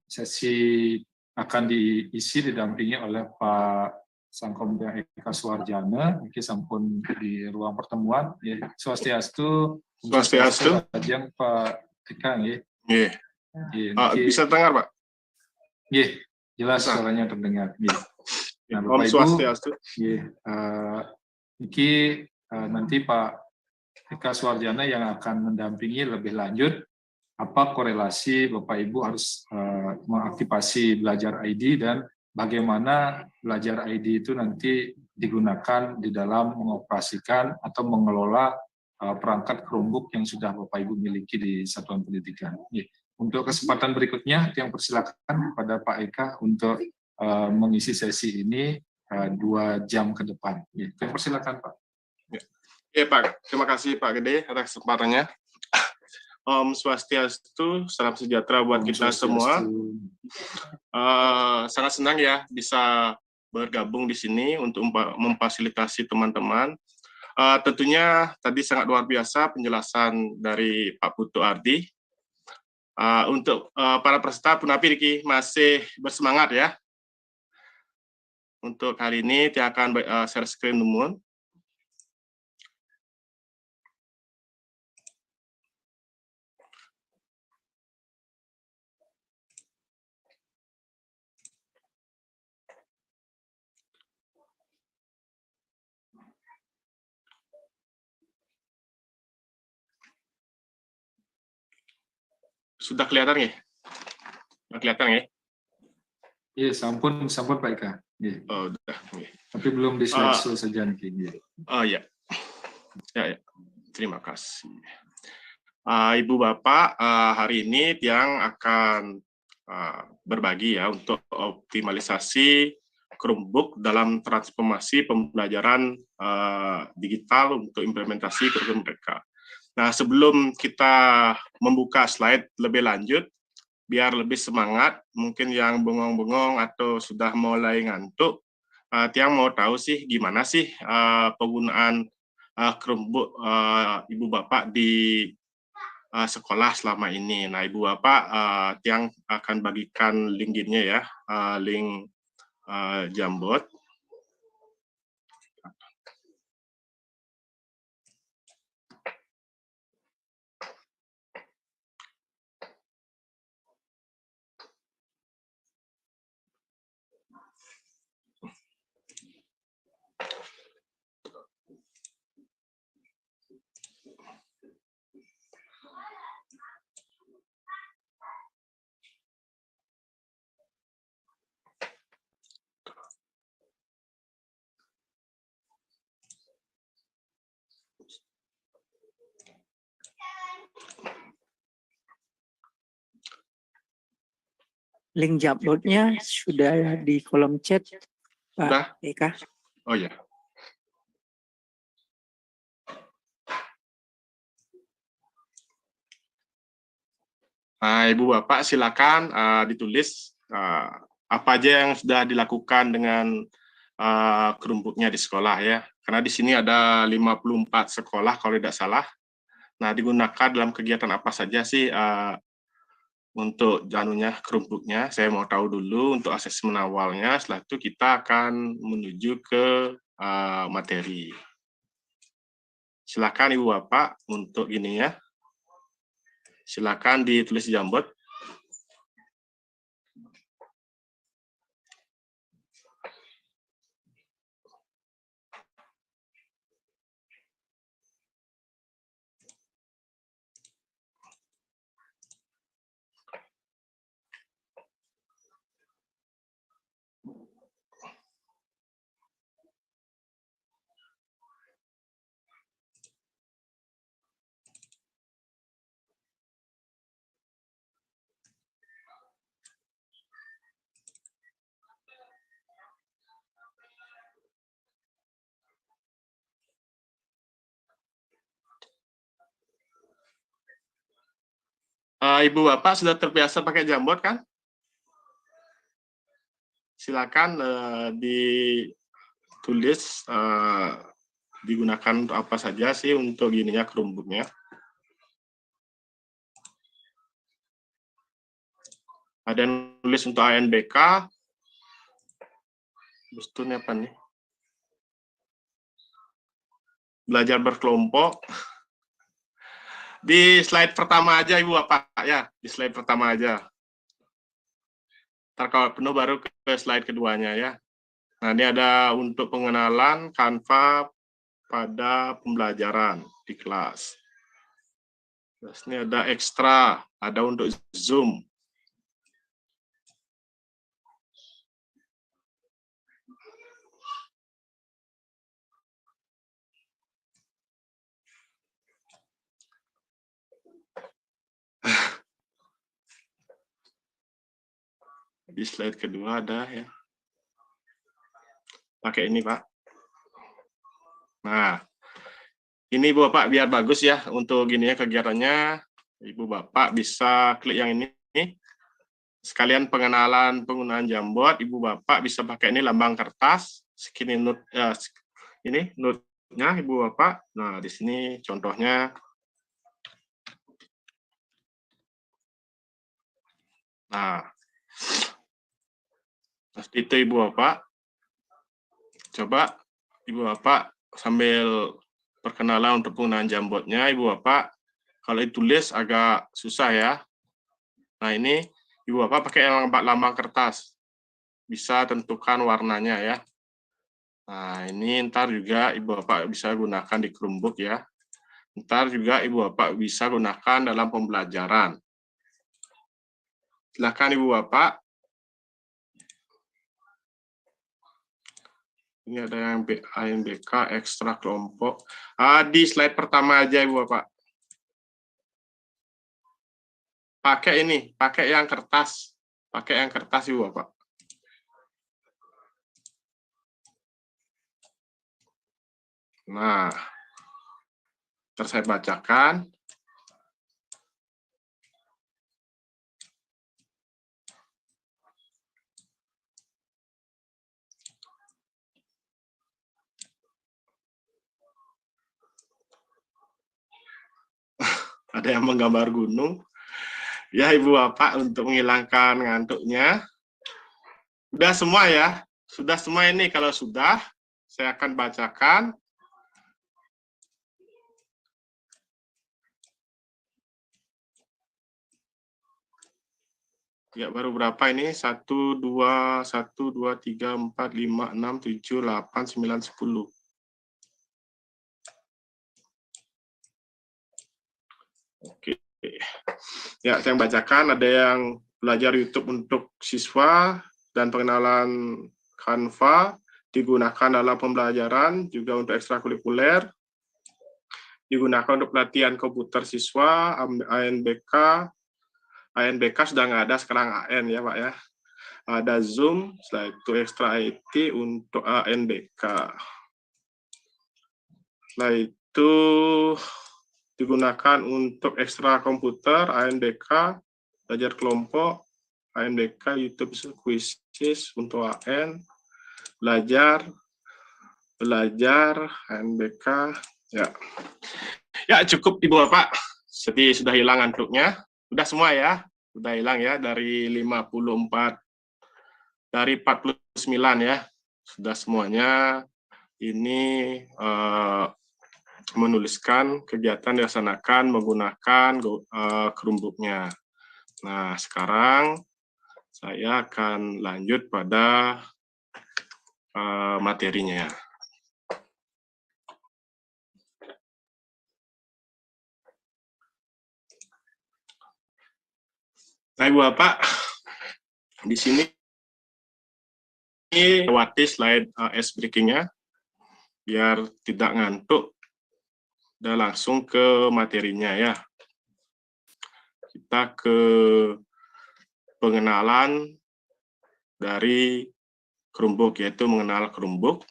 sesi akan diisi didampingi oleh Pak Sangkomda Eka Suwarjana, mungkin sampun di ruang pertemuan. Swastiastu. Swastiastu. Ajeng Pak Eka. Bisa dengar Pak? Jelas suaranya terdengar. Nah, Om Swastiastu. Niki nanti Pak Eka Suwarjana yang akan mendampingi lebih lanjut apa korelasi Bapak Ibu harus mengaktifasi belajar ID dan bagaimana belajar ID itu nanti digunakan di dalam mengoperasikan atau mengelola perangkat Chromebook yang sudah Bapak Ibu miliki di satuan pendidikan. Untuk kesempatan berikutnya, yang persilakan kepada Pak Eka untuk mengisi sesi ini 2 jam ke depan. Yang persilakan Pak. Ya Pak, terima kasih Pak Gede atas kesempatannya. Om Swastiastu, salam sejahtera buat kita semua. Sangat senang ya bisa bergabung di sini untuk memfasilitasi teman-teman. Tentunya tadi sangat luar biasa penjelasan dari Pak Putu Ardi. Untuk para peserta Punapiriki masih bersemangat ya. Untuk hari ini dia akan share screen dulu. Sudah kelihatan ya? Sudah kelihatan ya? Iya, sampun Pak Eka. Iya. Oh, udah. Tapi belum di slideshow saja nih. Oh ya. Ya. Terima kasih. Ibu Bapak, hari ini Tiang akan berbagi ya untuk optimalisasi Chromebook dalam transformasi pembelajaran digital untuk implementasi kurikulum mereka. Nah, sebelum kita membuka slide lebih lanjut, biar lebih semangat, mungkin yang bengong-bengong atau sudah mulai ngantuk, Tiang mau tahu sih gimana sih penggunaan Chromebook Ibu Bapak di sekolah selama ini. Nah, Ibu Bapak, Tiang akan bagikan link-nya ya, link Jamboard. Link Jamboardnya sudah di kolom chat, Pak Sudah? Eka. Oh ya. Nah, Ibu Bapak silakan ditulis apa aja yang sudah dilakukan dengan Chromebook-nya di sekolah ya. Karena di sini ada 54 sekolah kalau tidak salah. Nah, digunakan dalam kegiatan apa saja sih untuk Chromebook-nya? Saya mau tahu dulu untuk asesmen awalnya. Setelah itu kita akan menuju ke materi. Silakan Ibu Bapak untuk ini ya. Silakan ditulis di Jamboard. Ibu Bapak sudah terbiasa pakai Jamboard kan? Silakan ditulis digunakan untuk apa saja sih untuk gininya Chromebook-nya. Ada yang tulis untuk ANBK. Terus itu apa nih? Belajar berkelompok. Di slide pertama aja Ibu Bapak ya, di slide pertama aja. Ntar kalau penuh baru ke slide keduanya ya. Nah, ini ada untuk pengenalan Canva, pada pembelajaran di kelas. Terus ini ada ekstra, ada untuk Zoom. Di slide kedua ada ya. Pakai ini, Pak. Nah, ini Ibu Bapak biar bagus ya untuk gini ya kegiatannya. Ibu Bapak bisa klik yang ini. Sekalian pengenalan penggunaan Jamboard, Ibu Bapak bisa pakai ini lambang kertas, segini note ini note-nya Ibu Bapak. Nah, di sini contohnya. Nah, seperti itu Ibu Bapak. Coba Ibu Bapak sambil perkenalan untuk penggunaan Jamboard-nya, Ibu Bapak, kalau ditulis agak susah ya. Nah, ini Ibu Bapak pakai lambang kertas. Bisa tentukan warnanya ya. Nah, ini ntar juga Ibu Bapak bisa gunakan di Chromebook ya. Ntar juga Ibu Bapak bisa gunakan dalam pembelajaran. Silakan Ibu Bapak. Ini ada yang ANBK ekstra kelompok. Di slide pertama aja Ibu Bapak. Pakai ini, pakai yang kertas. Pakai yang kertas Ibu Bapak. Nah, terus saya bacakan. Ada yang menggambar gunung. Ya Ibu Bapak untuk menghilangkan ngantuknya. Sudah semua ya? Sudah semua ini. Kalau sudah, saya akan bacakan. Ya, baru berapa ini? 1, 2, 3, 4, 5, 6, 7, 8, 9, 10. Oke. Ya, saya bacakan. Ada yang belajar YouTube untuk siswa dan pengenalan Canva digunakan dalam pembelajaran, juga untuk ekstrakurikuler. Digunakan untuk pelatihan komputer siswa, ANBK. ANBK sudah nggak ada, sekarang AN ya Pak ya. Ada Zoom, setelah itu Extra IT untuk ANBK. Setelah itu digunakan untuk ekstra komputer, ANBK, belajar kelompok, ANBK, YouTube Quizzes untuk AN, belajar, ANBK, ya. Ya cukup Ibu Bapak, jadi sudah hilang ngantuknya. Sudah semua ya, sudah hilang ya dari 54, dari 49 ya, sudah semuanya. Ini menuliskan kegiatan dilaksanakan menggunakan Chromebook-nya. Nah, sekarang saya akan lanjut pada materinya. Nah, Ibu Bapak, di sini lewati slide ice breaking-nya, biar tidak ngantuk, dan langsung ke materinya ya. Kita ke pengenalan dari Chromebook, yaitu mengenal Chromebook.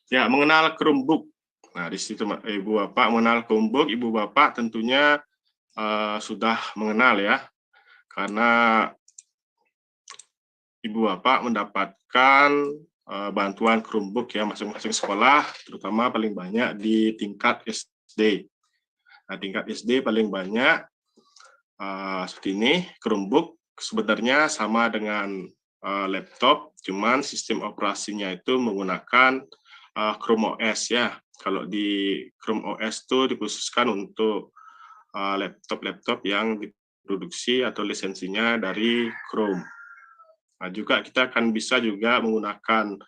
Ya, mengenal Chromebook. Nah, di situ Ibu Bapak mengenal Chromebook, Ibu Bapak tentunya sudah mengenal ya, karena Ibu Bapak mendapatkan bantuan Chromebook ya masing-masing sekolah, terutama paling banyak di tingkat SD. Nah, tingkat SD paling banyak seperti ini. Chromebook sebenarnya sama dengan laptop, cuman sistem operasinya itu menggunakan Chrome OS ya. Kalau di Chrome OS itu dikhususkan untuk laptop-laptop yang diproduksi atau lisensinya dari Chrome. Nah, juga kita akan bisa juga menggunakan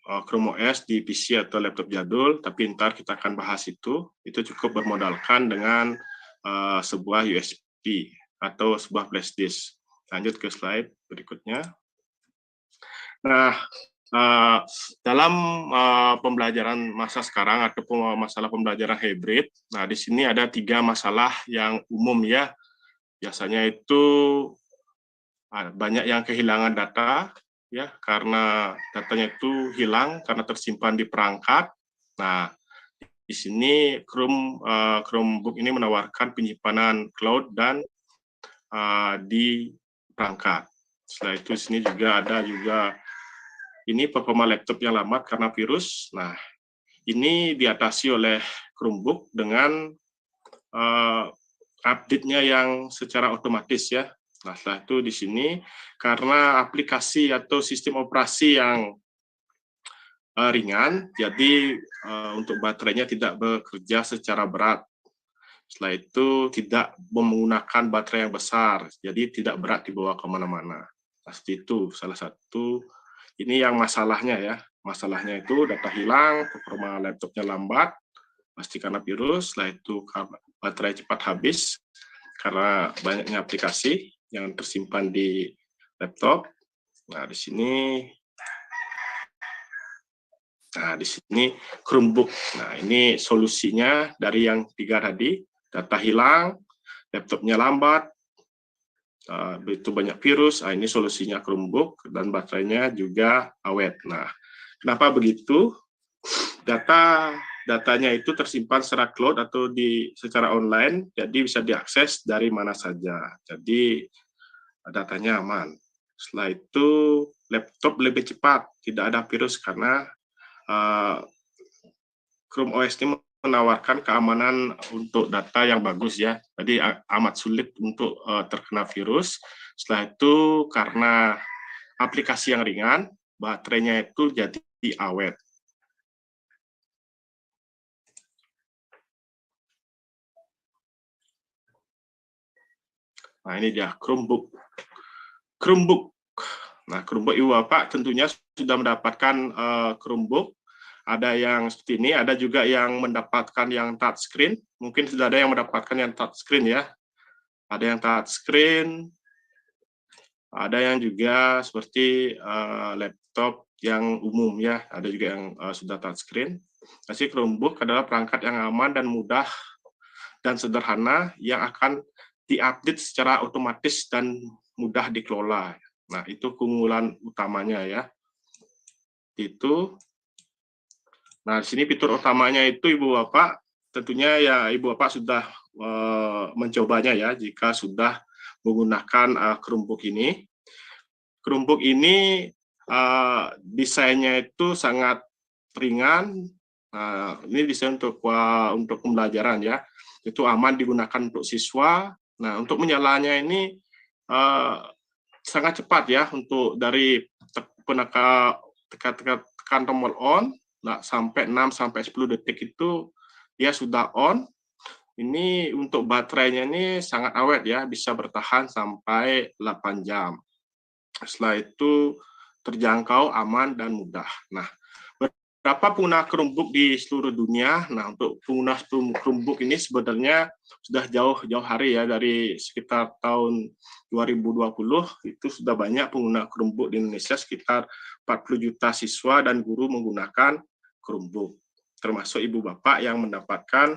Chrome OS di PC atau laptop jadul, tapi ntar kita akan bahas itu. Itu cukup bermodalkan dengan sebuah USB atau sebuah flash disk. Lanjut ke slide berikutnya. Nah, dalam pembelajaran masa sekarang atau masalah pembelajaran hybrid, nah di sini ada 3 masalah yang umum ya. Biasanya itu banyak yang kehilangan data ya karena datanya itu hilang karena tersimpan di perangkat. Nah, di sini Chromebook ini menawarkan penyimpanan cloud dan di perangkat. Setelah itu di sini juga ada ini performa laptop yang lambat karena virus. Nah, ini diatasi oleh Chromebook dengan update-nya yang secara otomatis ya. Nah, setelah itu di sini karena aplikasi atau sistem operasi yang ringan, jadi untuk baterainya tidak bekerja secara berat. Setelah itu tidak menggunakan baterai yang besar, jadi tidak berat dibawa kemana-mana. Pasti itu salah satu. Ini yang masalahnya ya. Masalahnya itu data hilang, performa laptopnya lambat, pasti karena virus. Setelah itu baterai cepat habis karena banyaknya aplikasi yang tersimpan di laptop. Nah, di sini Chromebook. Nah, ini solusinya dari yang 3 tadi. Data hilang, laptopnya lambat, begitu banyak virus. Nah, ini solusinya Chromebook dan baterainya juga awet. Nah, kenapa begitu? Datanya itu tersimpan secara cloud atau secara online, jadi bisa diakses dari mana saja. Jadi datanya aman. Setelah itu laptop lebih cepat, tidak ada virus karena Chrome OS ini menawarkan keamanan untuk data yang bagus ya. Jadi amat sulit untuk terkena virus. Setelah itu karena aplikasi yang ringan, baterainya itu jadi awet. Nah, ini dia Chromebook. Nah, Chromebook Ibu Bapak tentunya sudah mendapatkan Chromebook. Ada yang seperti ini, ada juga yang mendapatkan yang touchscreen. Mungkin sudah ada yang mendapatkan yang touchscreen ya. Ada yang touchscreen, ada yang juga seperti laptop yang umum ya. Ada juga yang sudah touchscreen. Jadi Chromebook adalah perangkat yang aman dan mudah dan sederhana yang akan diupdate secara otomatis dan mudah dikelola. Nah, itu keunggulan utamanya ya. Itu. Nah, di sini fitur utamanya itu Ibu Bapak, tentunya ya Ibu Bapak sudah mencobanya ya, jika sudah menggunakan Chromebook ini. Chromebook ini desainnya itu sangat ringan. Nah, ini desain untuk pembelajaran ya, itu aman digunakan untuk siswa. Nah, untuk menyalanya ini sangat cepat ya, untuk dari tekan tombol on. Nah, sampai 6-10 detik itu dia sudah on. Ini untuk baterainya ini sangat awet ya, bisa bertahan sampai 8 jam. Setelah itu terjangkau, aman, dan mudah. Nah, berapa pengguna Chromebook di seluruh dunia? Nah, untuk pengguna Chromebook ini sebenarnya sudah jauh hari ya, dari sekitar tahun 2020 itu sudah banyak pengguna Chromebook di Indonesia, sekitar 40 juta siswa dan guru menggunakan Chromebook, termasuk ibu bapak yang mendapatkan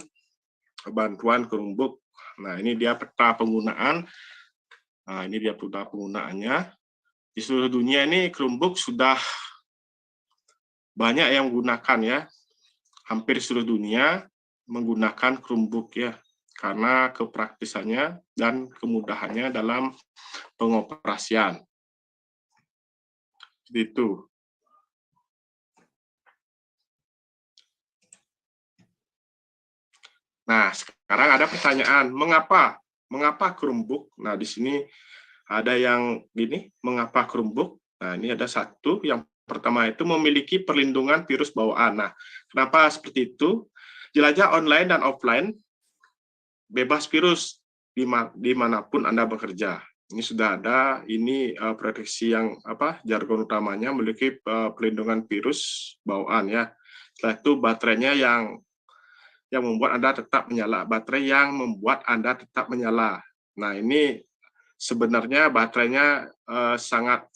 bantuan Chromebook. Nah, ini dia peta penggunaan. Nah, ini dia peta penggunaannya. Di seluruh dunia ini Chromebook sudah banyak yang menggunakan ya. Hampir seluruh dunia menggunakan Chromebook ya, karena kepraktisannya dan kemudahannya dalam pengoperasian. Itu. Nah, sekarang ada pertanyaan, mengapa Chromebook? Nah, di sini ada yang gini, mengapa Chromebook? Nah, ini ada satu, yang pertama itu memiliki perlindungan virus bawaan. Nah, kenapa seperti itu? Jelajah online dan offline bebas virus dimanapun Anda bekerja. Ini sudah ada, ini proteksi yang jargon utamanya memiliki perlindungan virus bawaan ya. Setelah itu baterainya yang membuat Anda tetap menyala, baterai yang membuat Anda tetap menyala. Nah, ini sebenarnya baterainya sangat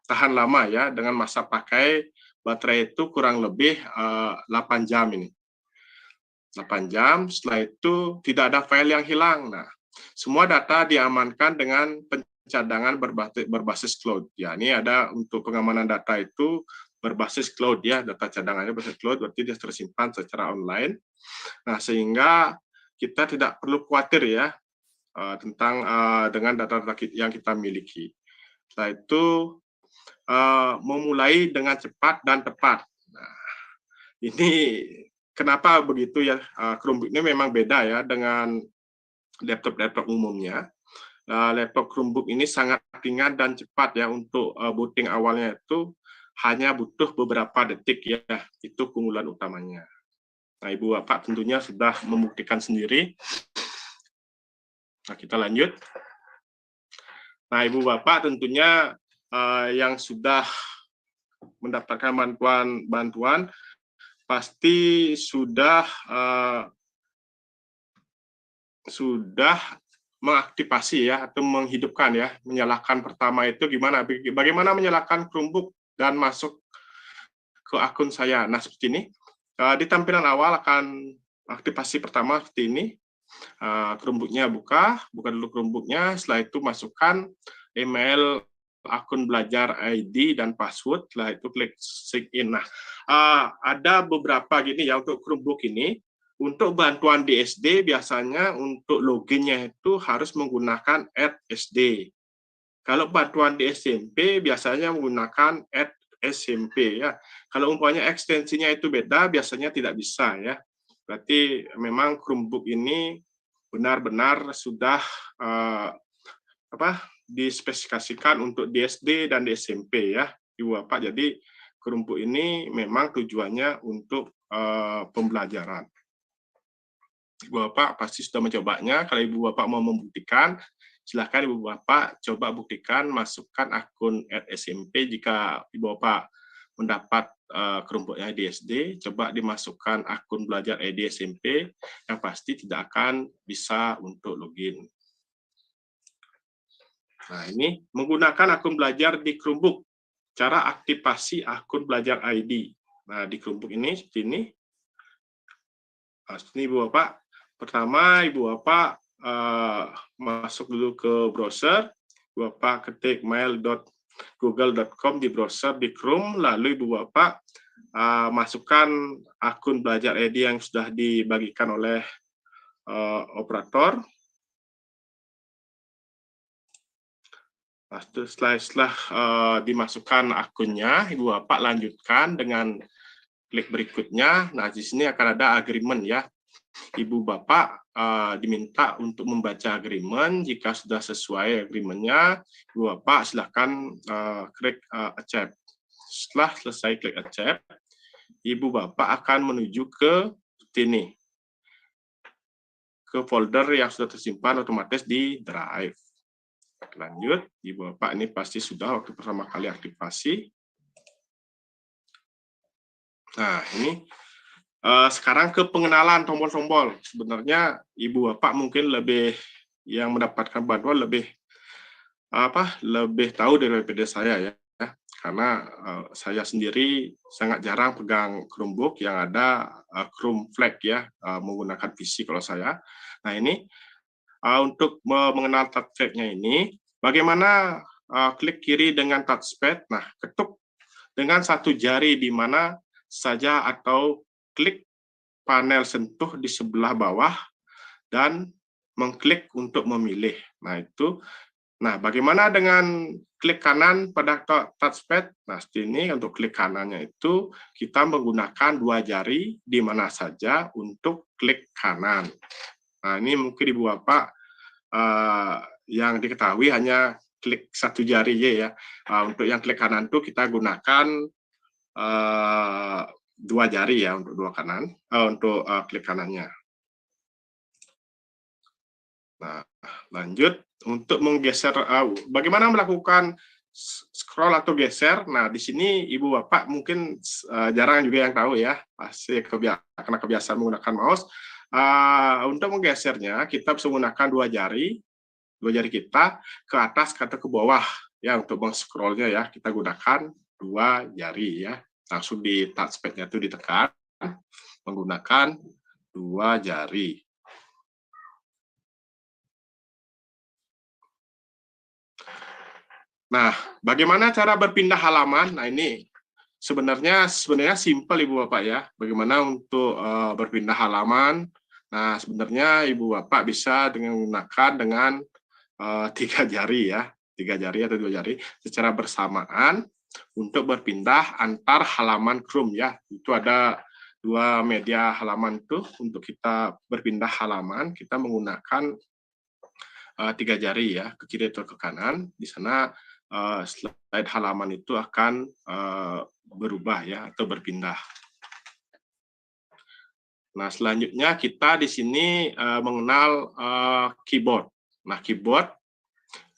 tahan lama ya, dengan masa pakai baterai itu kurang lebih 8 jam ini. 8 jam, setelah itu tidak ada file yang hilang. Nah, semua data diamankan dengan pencadangan berbasis cloud. Ya, ini ada untuk pengamanan data itu berbasis cloud ya, data cadangannya berbasis cloud, berarti dia tersimpan secara online. Nah, sehingga kita tidak perlu khawatir ya tentang dengan data yang kita miliki. Setelah itu memulai dengan cepat dan tepat. Nah, ini kenapa begitu ya? Chromebook ini memang beda ya dengan laptop umumnya. Laptop Chromebook ini sangat ringan dan cepat ya, untuk booting awalnya itu hanya butuh beberapa detik ya. Itu keunggulan utamanya. Nah, Ibu Bapak tentunya sudah membuktikan sendiri. Nah, kita lanjut. Nah, Ibu Bapak tentunya yang sudah mendapatkan bantuan pasti sudah mengaktifasi ya, atau menghidupkan ya, menyalakan pertama itu bagaimana menyalakan Chromebook dan masuk ke akun saya. Nah, seperti ini. Di tampilan awal akan aktivasi pertama seperti ini. Chromebook-nya buka dulu Chromebook-nya, setelah itu masukkan email akun belajar ID dan password, setelah itu klik sign in. Nah, ada beberapa gini ya untuk Chromebook ini. Untuk bantuan di SD biasanya untuk loginnya itu harus menggunakan @sd. Kalau bantuan di SMP biasanya menggunakan @smp ya. Kalau umpamanya ekstensinya itu beda, biasanya tidak bisa ya. Berarti memang Chromebook ini benar-benar sudah dispesifikasikan untuk di SD dan di SMP ya, Ibu Bapak. Jadi Chromebook ini memang tujuannya untuk pembelajaran. Ibu Bapak pasti sudah mencobanya. Kalau Ibu Bapak mau membuktikan, silakan Ibu Bapak coba buktikan, masukkan akun @smp. Jika Ibu Bapak mendapat Chromebook-nya di SD, coba dimasukkan akun belajar ID SMP, yang pasti tidak akan bisa untuk login. Nah, ini menggunakan akun belajar di Chromebook. Cara aktivasi akun belajar ID. Nah, di Chromebook ini seperti ini. Nah, ini Ibu Bapak. Pertama, Ibu Bapak masuk dulu ke browser. Ibu Bapak ketik mail.google.com di browser di Chrome, lalu Ibu Bapak masukkan akun belajar ID yang sudah dibagikan oleh operator. Nah, setelah dimasukkan akunnya, Ibu Bapak lanjutkan dengan klik berikutnya. Nah, di sini akan ada agreement ya. Ibu Bapak diminta untuk membaca agreement. Jika sudah sesuai agreement-nya, Ibu Bapak silakan klik accept. Setelah selesai klik accept, Ibu Bapak akan menuju ke sini, ke folder yang sudah tersimpan otomatis di Drive. Lanjut, Ibu Bapak ini pasti sudah waktu pertama kali aktivasi. Nah, ini sekarang ke pengenalan tombol-tombol. Sebenarnya Ibu Bapak mungkin lebih yang mendapatkan bantuan lebih tahu daripada saya ya. Karena saya sendiri sangat jarang pegang Chromebook, yang ada Chrome Flag ya, menggunakan PC kalau saya. Nah, ini untuk mengenal touchpad-nya ini, bagaimana klik kiri dengan touchpad. Nah, ketuk dengan satu jari di mana saja atau klik panel sentuh di sebelah bawah dan mengklik untuk memilih. Nah, itu. Nah, bagaimana dengan klik kanan pada touchpad? Nah, seperti ini. Untuk klik kanannya itu kita menggunakan dua jari di mana saja untuk klik kanan. Nah, ini mungkin Ibu Bapak yang diketahui hanya klik satu jari ya. Untuk yang klik kanan tuh kita gunakan dua jari ya untuk untuk klik kanannya. Nah, lanjut untuk menggeser. Bagaimana melakukan scroll atau geser? Nah, di sini Ibu Bapak mungkin jarang juga yang tahu ya, pasti karena kebiasaan menggunakan mouse. Untuk menggesernya kita bisa menggunakan dua jari kita ke atas atau ke bawah ya. Untuk meng-scrollnya ya kita gunakan dua jari ya, langsung di touchpad-nya itu ditekan menggunakan dua jari. Nah, bagaimana cara berpindah halaman? Nah, ini sebenarnya simpel Ibu Bapak ya. Bagaimana untuk berpindah halaman? Nah, sebenarnya Ibu Bapak bisa menggunakan dengan tiga jari ya, tiga jari atau dua jari secara bersamaan untuk berpindah antar halaman Chrome ya. Itu ada dua media halaman tuh. Untuk kita berpindah halaman, kita menggunakan tiga jari ya, ke kiri atau ke kanan. Di sana slide halaman itu akan berubah ya atau berpindah. Nah, selanjutnya kita di sini mengenal keyboard. Nah,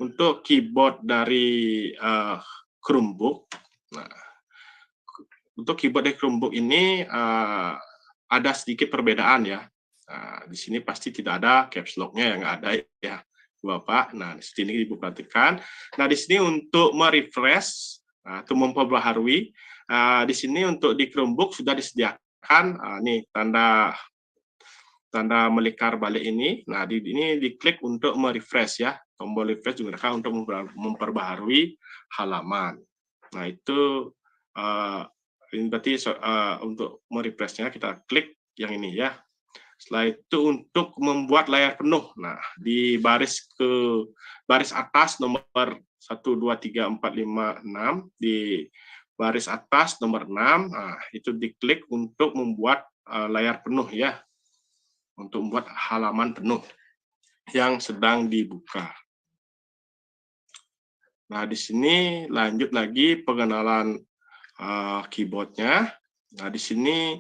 untuk keyboard dari Chromebook. Nah, untuk keyboard dari Chromebook ini ada sedikit perbedaan ya. Nah, di sini pasti tidak ada caps lock-nya, yang ada ya Bapak. Nah, di sini Ibu perhatikan. Nah, di sini untuk merefresh atau memperbaharui, di sini untuk di Chromebook sudah disediakan nih tanda melingkar balik ini. Nah, ini diklik untuk merefresh ya. Tombol refresh digunakan untuk memperbaharui halaman. Nah, itu ini berarti untuk merefreshnya kita klik yang ini ya. Setelah itu untuk membuat layar penuh. Nah, di baris atas nomor 1, 2, 3, 4, 5, 6, di baris atas nomor 6, nah, itu diklik untuk membuat layar penuh ya. Untuk membuat halaman penuh yang sedang dibuka. Nah, di sini lanjut lagi pengenalan keyboardnya. Nah, di sini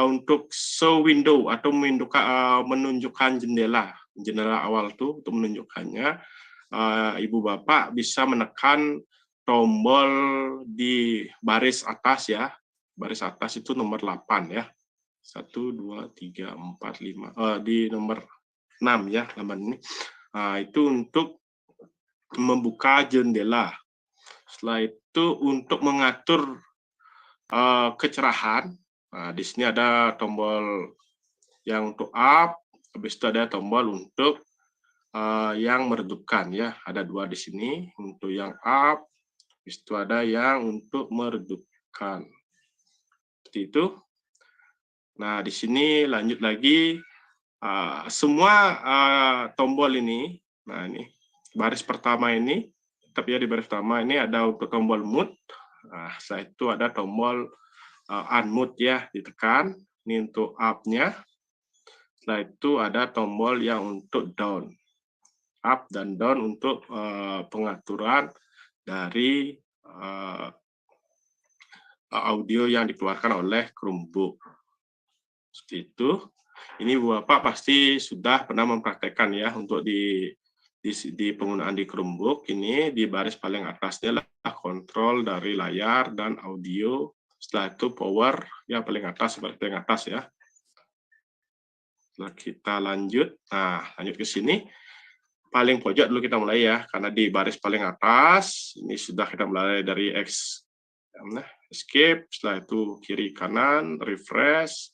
untuk show window atau menunjukkan jendela awal tuh, untuk menunjukkannya Ibu Bapak bisa menekan tombol di baris atas ya. Baris atas itu nomor 8 ya. 1, 2, 3, 4, 5. Di nomor 6 ya, lamban ini. Itu untuk membuka jendela. Setelah itu untuk mengatur kecerahan. Nah, di sini ada tombol yang untuk up, habis itu ada tombol untuk yang meredupkan ya. Ada dua di sini untuk yang up, habis itu ada yang untuk meredupkan. Seperti itu. Nah, di sini lanjut lagi semua tombol ini. Nah, ini baris pertama ini, tapi ya di baris pertama ini ada untuk tombol mute. Nah, setelah itu ada tombol unmute ya, ditekan. Ini untuk up-nya. Setelah itu ada tombol yang untuk down. Up dan down untuk pengaturan dari audio yang dikeluarkan oleh Chromebook. Seperti itu. Ini Bapak pasti sudah pernah mempraktekkan ya untuk di penggunaan di Chromebook. Ini di baris paling atasnya adalah kontrol dari layar dan audio. Setelah itu power ya paling atas, baris paling atas ya. Setelah kita lanjut, nah lanjut ke sini. Paling pojok dulu kita mulai ya, karena di baris paling atas ini sudah kita mulai dari escape. Setelah itu kiri kanan refresh.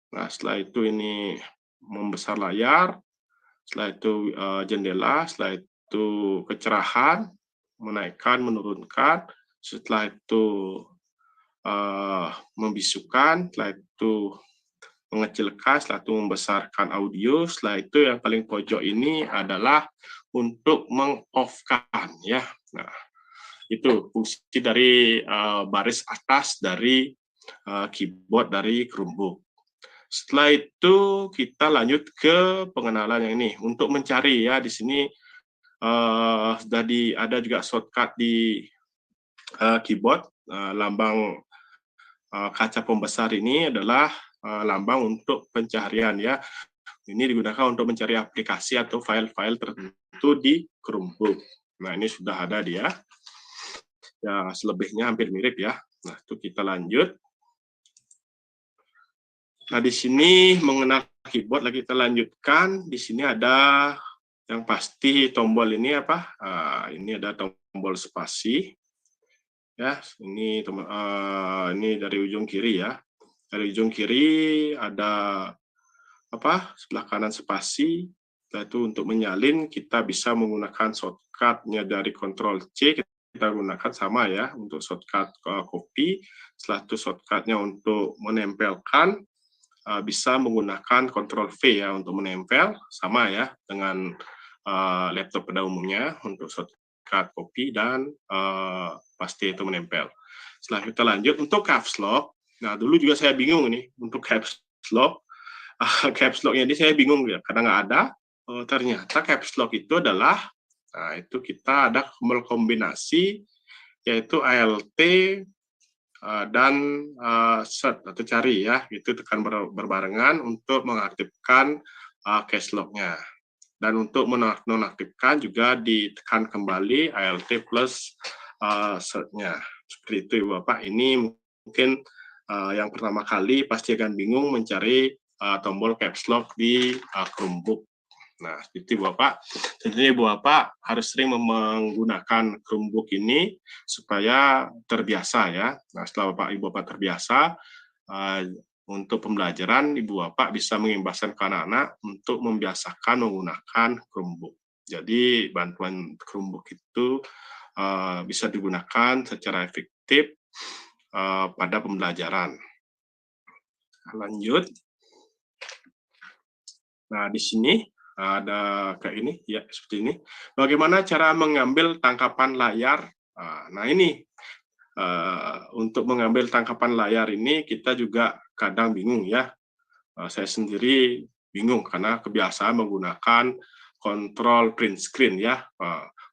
Nah, setelah itu ini membesar layar. Setelah itu jendela. Setelah itu kecerahan, menaikkan, menurunkan. Setelah itu membisukan. Setelah itu mengecilkan. Setelah itu membesarkan audio. Setelah itu yang paling pojok ini adalah untuk meng-off-kan ya. Nah, itu fungsi dari baris atas dari keyboard dari Chromebook. Setelah itu kita lanjut ke pengenalan yang ini. Untuk mencari ya, di sini ada juga shortcut di keyboard. Lambang kaca pembesar ini adalah lambang untuk pencarian ya. Ini digunakan untuk mencari aplikasi atau file-file tertentu di Chromebook. Nah, ini sudah ada dia. Ya, selebihnya hampir mirip ya. Nah, itu kita lanjut. Nah, di sini mengenal keyboard lagi kita lanjutkan. Di sini ada yang pasti tombol ini apa? Ini ada tombol spasi. Ya, ini dari ujung kiri ya. Dari ujung kiri ada apa? Sebelah kanan spasi. Itu untuk menyalin kita bisa menggunakan shortcut-nya dari Ctrl C, kita gunakan sama ya untuk shortcut copy. Setelah itu shortcut-nya untuk menempelkan bisa menggunakan Ctrl V ya untuk menempel, sama ya dengan laptop pada umumnya untuk shortcut copy dan pasti itu menempel. Setelah kita lanjut untuk caps lock. Nah, dulu juga saya bingung nih untuk caps lock. Caps lock-nya ini saya bingung ya karena nggak ada. Ternyata caps lock itu adalah, nah itu kita ada kombinasi yaitu ALT dan search atau cari ya, itu tekan berbarengan untuk mengaktifkan caps lock-nya. Dan untuk menonaktifkan juga ditekan kembali ALT plus search-nya. Seperti itu Bapak. Ini mungkin yang pertama kali pasti akan bingung mencari tombol caps lock di Chromebook. Nah, itu Bapak. Tentunya Bapak harus sering menggunakan Chromebook ini supaya terbiasa ya. Nah, setelah Ibu Bapak terbiasa, untuk pembelajaran Ibu Bapak bisa mengimbaskan ke anak-anak untuk membiasakan menggunakan Chromebook. Jadi bantuan Chromebook itu bisa digunakan secara efektif pada pembelajaran. Lanjut. Nah, di sini ada kayak ini, ya seperti ini. Bagaimana cara mengambil tangkapan layar? Nah ini, untuk mengambil tangkapan layar ini kita juga kadang bingung ya. Saya sendiri bingung karena kebiasaan menggunakan kontrol print screen ya.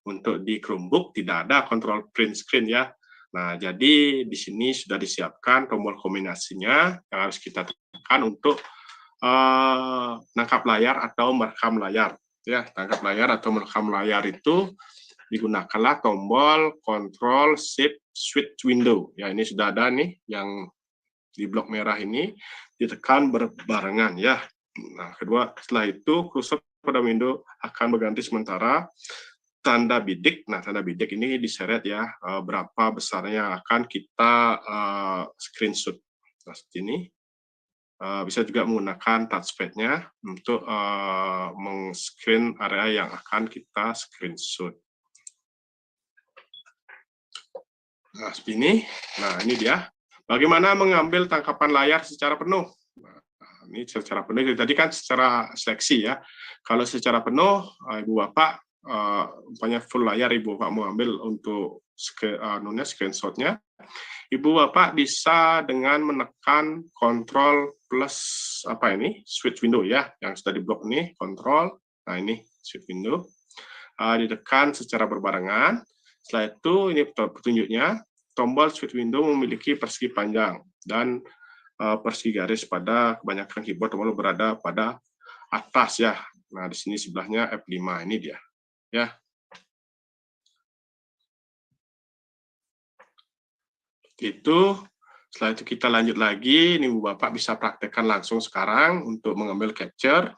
Untuk di Chromebook tidak ada kontrol print screen ya. Nah jadi di sini sudah disiapkan tombol kombinasinya yang harus kita tekan untuk nangkap layar atau merekam layar ya. Tangkap layar atau merekam layar itu digunakanlah tombol Control Shift Switch Window ya. Ini sudah ada nih yang di blok merah ini, ditekan berbarengan ya. Nah kedua, setelah itu kursor pada window akan berganti sementara tanda bidik. Nah tanda bidik ini diseret ya, berapa besarnya yang akan kita screenshot. Nah seperti ini. Bisa juga menggunakan touchpad-nya untuk meng-screen area yang akan kita screenshot. Nah, seperti ini. Nah, ini dia. Bagaimana mengambil tangkapan layar secara penuh? Nah, ini secara penuh. Tadi kan secara seleksi ya. Kalau secara penuh, Ibu Bapak, umpamanya full layar Ibu Bapak mau ambil untuk screenshot-nya, Ibu Bapak bisa dengan menekan Ctrl plus switch window ya, yang sudah diblok ini, Ctrl. Nah ini switch window, ditekan secara berbarengan. Setelah itu ini petunjuknya, tombol switch window memiliki persegi panjang dan persegi garis pada kebanyakan keyboard tombol berada pada atas ya. Nah di sini sebelahnya F5 ini dia ya. Itu. Setelah itu kita lanjut lagi, ini Ibu Bapak bisa praktekkan langsung sekarang untuk mengambil capture.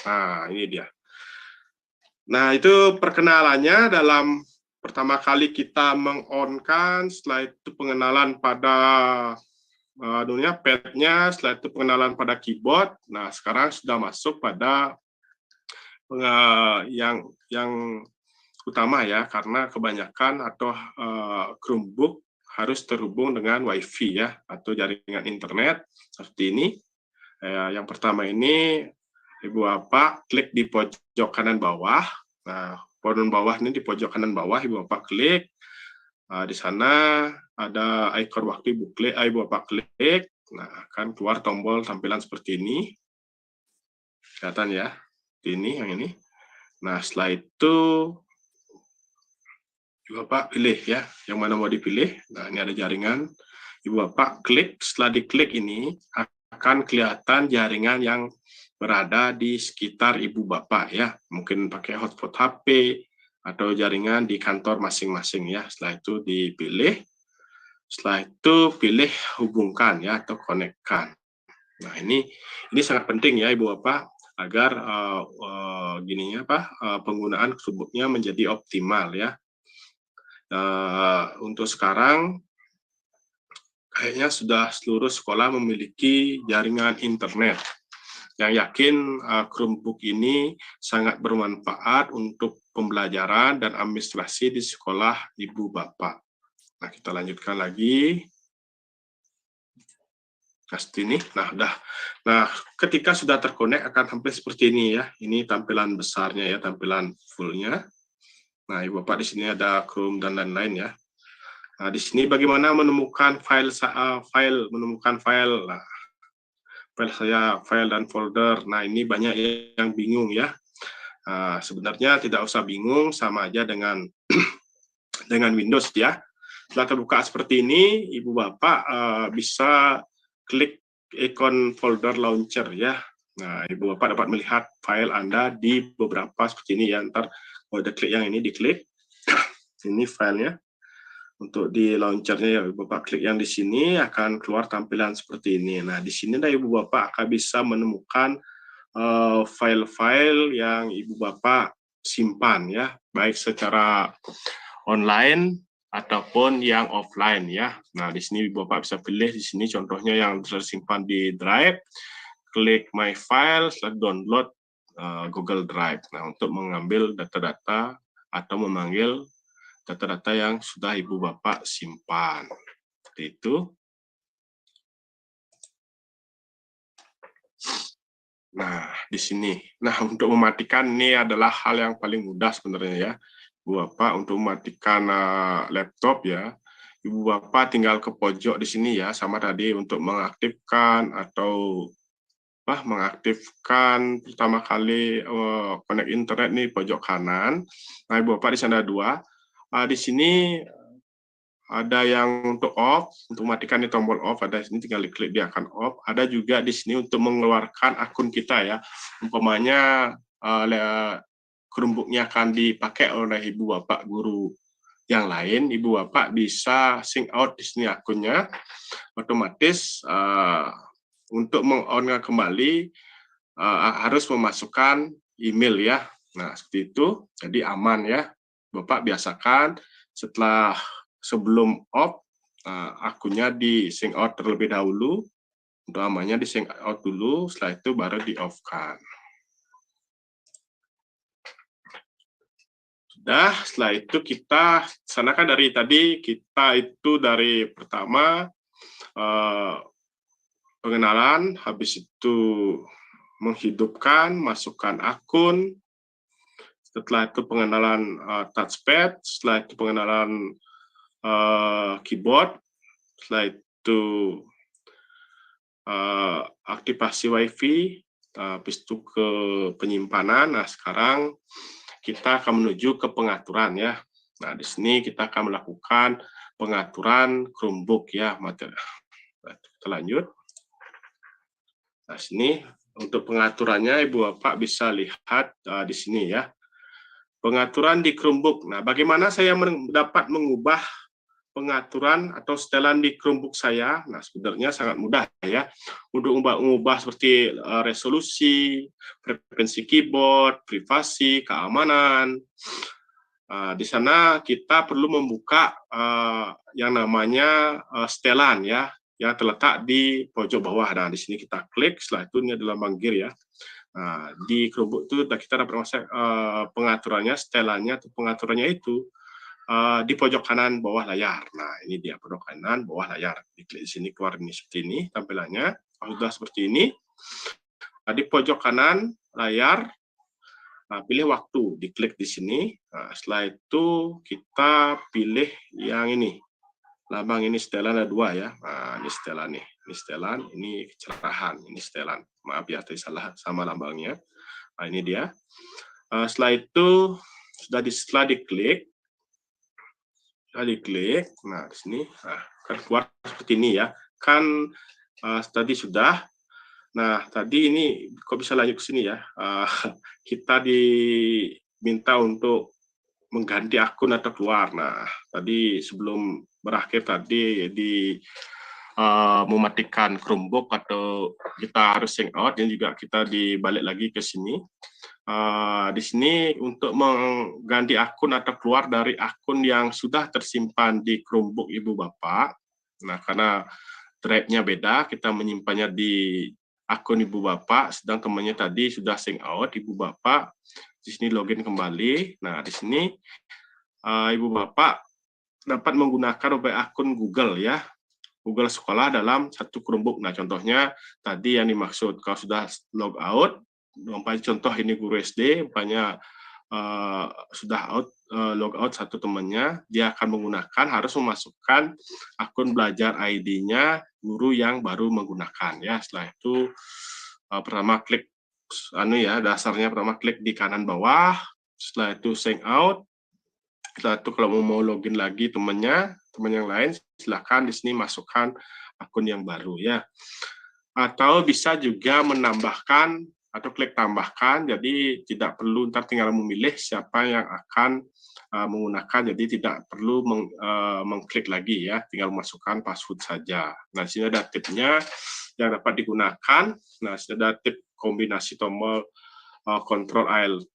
Nah, ini dia. Nah, itu perkenalannya dalam pertama kali kita meng-on-kan, setelah itu pengenalan pada pad-nya, setelah itu pengenalan pada keyboard. Nah, sekarang sudah masuk pada yang utama ya, karena kebanyakan atau Chromebook harus terhubung dengan WiFi ya, atau jaringan internet seperti ini. Yang pertama ini Ibu Bapak klik di pojok kanan bawah. Nah, pojok bawah ini di pojok kanan bawah Ibu Bapak klik. Di sana ada ikon waktu Ibu Bapak klik. Nah, akan keluar tombol tampilan seperti ini. Kelihatan ya, ini yang ini. Nah, setelah itu Ibu Bapak pilih ya, yang mana mau dipilih. Nah, ini ada jaringan. Ibu Bapak klik, setelah diklik ini akan kelihatan jaringan yang berada di sekitar Ibu Bapak ya. Mungkin pakai hotspot HP atau jaringan di kantor masing-masing ya. Setelah itu dipilih. Setelah itu pilih hubungkan ya atau konekkan. Nah, ini sangat penting ya Ibu Bapak agar penggunaan Chromebook-nya menjadi optimal ya. Untuk sekarang kayaknya sudah seluruh sekolah memiliki jaringan internet. Yang yakin Chromebook ini sangat bermanfaat untuk pembelajaran dan administrasi di sekolah Ibu Bapak. Nah, kita lanjutkan lagi. Ini, nah, ketika sudah terkonek akan tampil seperti ini ya. Ini tampilan besarnya ya, tampilan fullnya. Nah, Ibu Bapak di sini ada Chrome dan lain-lain ya. Nah, di sini bagaimana menemukan file Nah, file dan folder. Nah, ini banyak yang bingung ya. Nah, sebenarnya tidak usah bingung, sama aja dengan dengan Windows ya. Setelah terbuka seperti ini, Ibu Bapak bisa klik ikon folder launcher ya. Nah, Ibu Bapak dapat melihat file Anda di beberapa seperti ini ya. Ntar kalau udah klik yang ini, diklik. Ini filenya. Untuk di launchernya ya, Ibu Bapak klik yang di sini akan keluar tampilan seperti ini. Nah, di sini Ibu Bapak akan bisa menemukan file-file yang Ibu Bapak simpan ya, baik secara online ataupun yang offline ya. Nah, di sini Ibu Bapak bisa pilih di sini contohnya yang tersimpan di Drive. Klik My Files, download Google Drive. Nah, untuk mengambil data-data atau memanggil data-data yang sudah Ibu Bapak simpan. Seperti itu. Nah, di sini. Nah, untuk mematikan ini adalah hal yang paling mudah sebenarnya ya. Ibu Bapak untuk mematikan laptop ya. Ibu Bapak tinggal ke pojok di sini ya, sama tadi untuk mengaktifkan atau mengaktifkan pertama kali connect internet nih pojok kanan. Nah, Ibu Bapak di sana ada dua. Di sini ada yang untuk off, untuk mematikan di tombol off, ada di sini tinggal diklik dia akan off. Ada juga di sini untuk mengeluarkan akun kita ya. Umpamanya Chromebook-nya akan dipakai oleh Ibu Bapak guru yang lain, Ibu Bapak bisa sync out di sini akunnya. Otomatis untuk meng-on kembali harus memasukkan email ya. Nah, seperti itu. Jadi aman ya. Bapak biasakan sebelum off akunnya di sync out terlebih dahulu. Untuk amannya di sync out dulu, setelah itu baru di off-kan. Sudah, setelah itu kita sanakan dari tadi, kita itu dari pertama pengenalan, habis itu menghidupkan, masukkan akun, setelah itu pengenalan touchpad, setelah itu pengenalan keyboard, setelah itu aktivasi WiFi, habis itu ke penyimpanan. Nah, sekarang kita akan menuju ke pengaturan ya. Nah, di sini kita akan melakukan pengaturan Chromebook ya. Kita lanjut. Nah, sini untuk pengaturannya Ibu Bapak bisa lihat di sini ya. Pengaturan di Chromebook. Nah, bagaimana saya dapat mengubah pengaturan atau setelan di Chromebook saya? Nah, sebenarnya sangat mudah ya. Untuk mengubah seperti resolusi, frekuensi keyboard, privasi, keamanan. Di sana kita perlu membuka yang namanya setelan ya, yang terletak di pojok bawah. Nah, di sini kita klik, setelah itu ini adalah lambang gear ya. Nah, di Chromebook itu kita dapat pengaturannya, setelannya atau pengaturannya itu di pojok kanan bawah layar. Nah, ini dia pojok kanan bawah layar. Diklik di sini keluar ini seperti ini tampilannya. Sudah seperti ini. Nah, di pojok kanan layar pilih waktu, diklik di sini. Nah, setelah itu kita pilih yang ini. lambang ini setelan ada 2 ya. Nah, ini setelan nih. Ini setelan, ini kecerahan, ini setelan. Maaf ya, tadi salah sama lambangnya. Nah, ini dia. Setelah itu setelah diklik, nah di sini kan keluar seperti ini ya. Kan tadi sudah. Nah, tadi ini kok bisa lanjut ke sini ya? Kita diminta untuk mengganti akun atau keluar. Nah, tadi sebelum berakhir tadi mematikan Chromebook atau kita harus sign out, dan juga kita dibalik lagi ke sini. Di sini untuk mengganti akun atau keluar dari akun yang sudah tersimpan di Chromebook Ibu Bapak. Nah, karena drive-nya beda, kita menyimpannya di akun Ibu Bapak, sedang temannya tadi sudah sign out, Ibu Bapak di sini login kembali. Nah, di sini Ibu Bapak dapat menggunakan akun Google ya, Google Sekolah dalam satu Chromebook. Nah, contohnya tadi yang dimaksud, kalau sudah log out, contoh ini guru SD, umpamanya sudah log out satu temannya, dia akan menggunakan, harus memasukkan akun belajar ID-nya guru yang baru menggunakan ya. Setelah itu pertama klik dasarnya, pertama klik di kanan bawah, setelah itu sign out. Setelah itu kalau mau login lagi teman yang lain, silakan di sini masukkan akun yang baru ya. Atau bisa juga menambahkan atau klik tambahkan, jadi tidak perlu ntar tinggal memilih siapa yang akan menggunakan, jadi tidak perlu mengklik lagi ya, tinggal masukkan password saja. Nah, di sini ada tipnya yang dapat digunakan. Nah, sini ada tip kombinasi tombol Ctrl Alt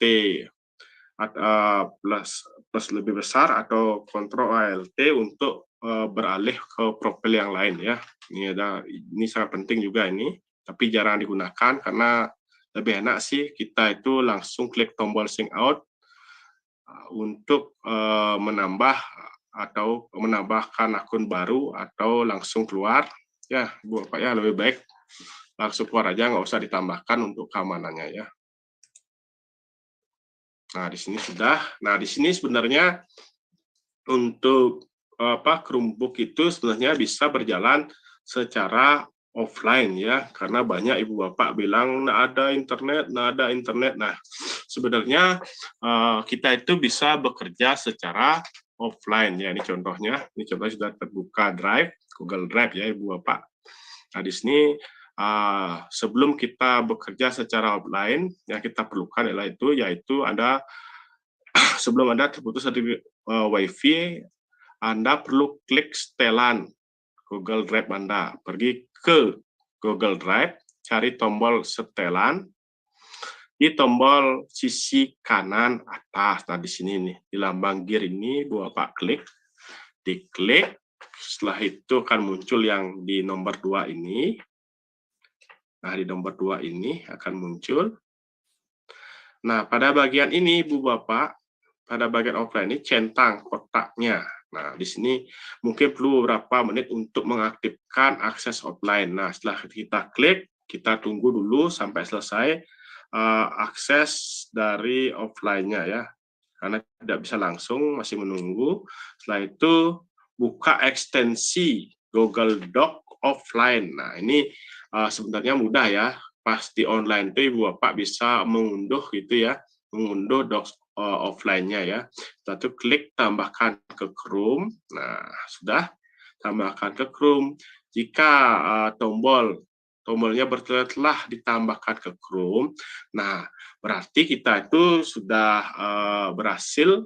plus lebih besar atau Ctrl Alt untuk beralih ke profil yang lain ya. Ini sangat penting juga ini, tapi jarang digunakan karena lebih enak sih kita itu langsung klik tombol sign out untuk menambah atau menambahkan akun baru atau langsung keluar ya, Bu Bapak ya, lebih baik langsung keluar aja, nggak usah ditambahkan untuk keamanannya ya. Nah, di sini sudah. Nah, di sini sebenarnya untuk Chromebook itu sebenarnya bisa berjalan secara offline ya, karena banyak ibu bapak bilang nggak ada internet. Nah, sebenarnya kita itu bisa bekerja secara offline ya. Ini contohnya sudah terbuka Drive, Google Drive ya ibu bapak. Nah, di sini sebelum kita bekerja secara offline, yang kita perlukan yaitu ada sebelum Anda terputus dari WiFi, Anda perlu klik setelan Google Drive Anda. Pergi ke Google Drive, cari tombol setelan, di tombol sisi kanan atas. Nah, di sini nih, di lambang gear ini, Bu Bapak klik, diklik, setelah itu akan muncul yang di nomor 2 ini. Nah, di nomor 2 ini akan muncul. Nah, pada bagian ini, Bu Bapak, pada bagian offline ini centang kotaknya. Nah, di sini mungkin perlu beberapa menit untuk mengaktifkan akses offline. Nah, setelah kita klik, kita tunggu dulu sampai selesai akses dari offline-nya ya. Karena tidak bisa langsung, masih menunggu. Setelah itu, buka ekstensi Google Doc offline. Nah, ini sebenarnya mudah ya. Pas di online itu Ibu Bapak bisa mengunduh gitu ya, mengunduh docs offline-nya ya. Setelah itu klik tambahkan ke Chrome. Nah, sudah tambahkan ke Chrome. Jika tombolnya telah ditambahkan ke Chrome, nah berarti kita itu sudah berhasil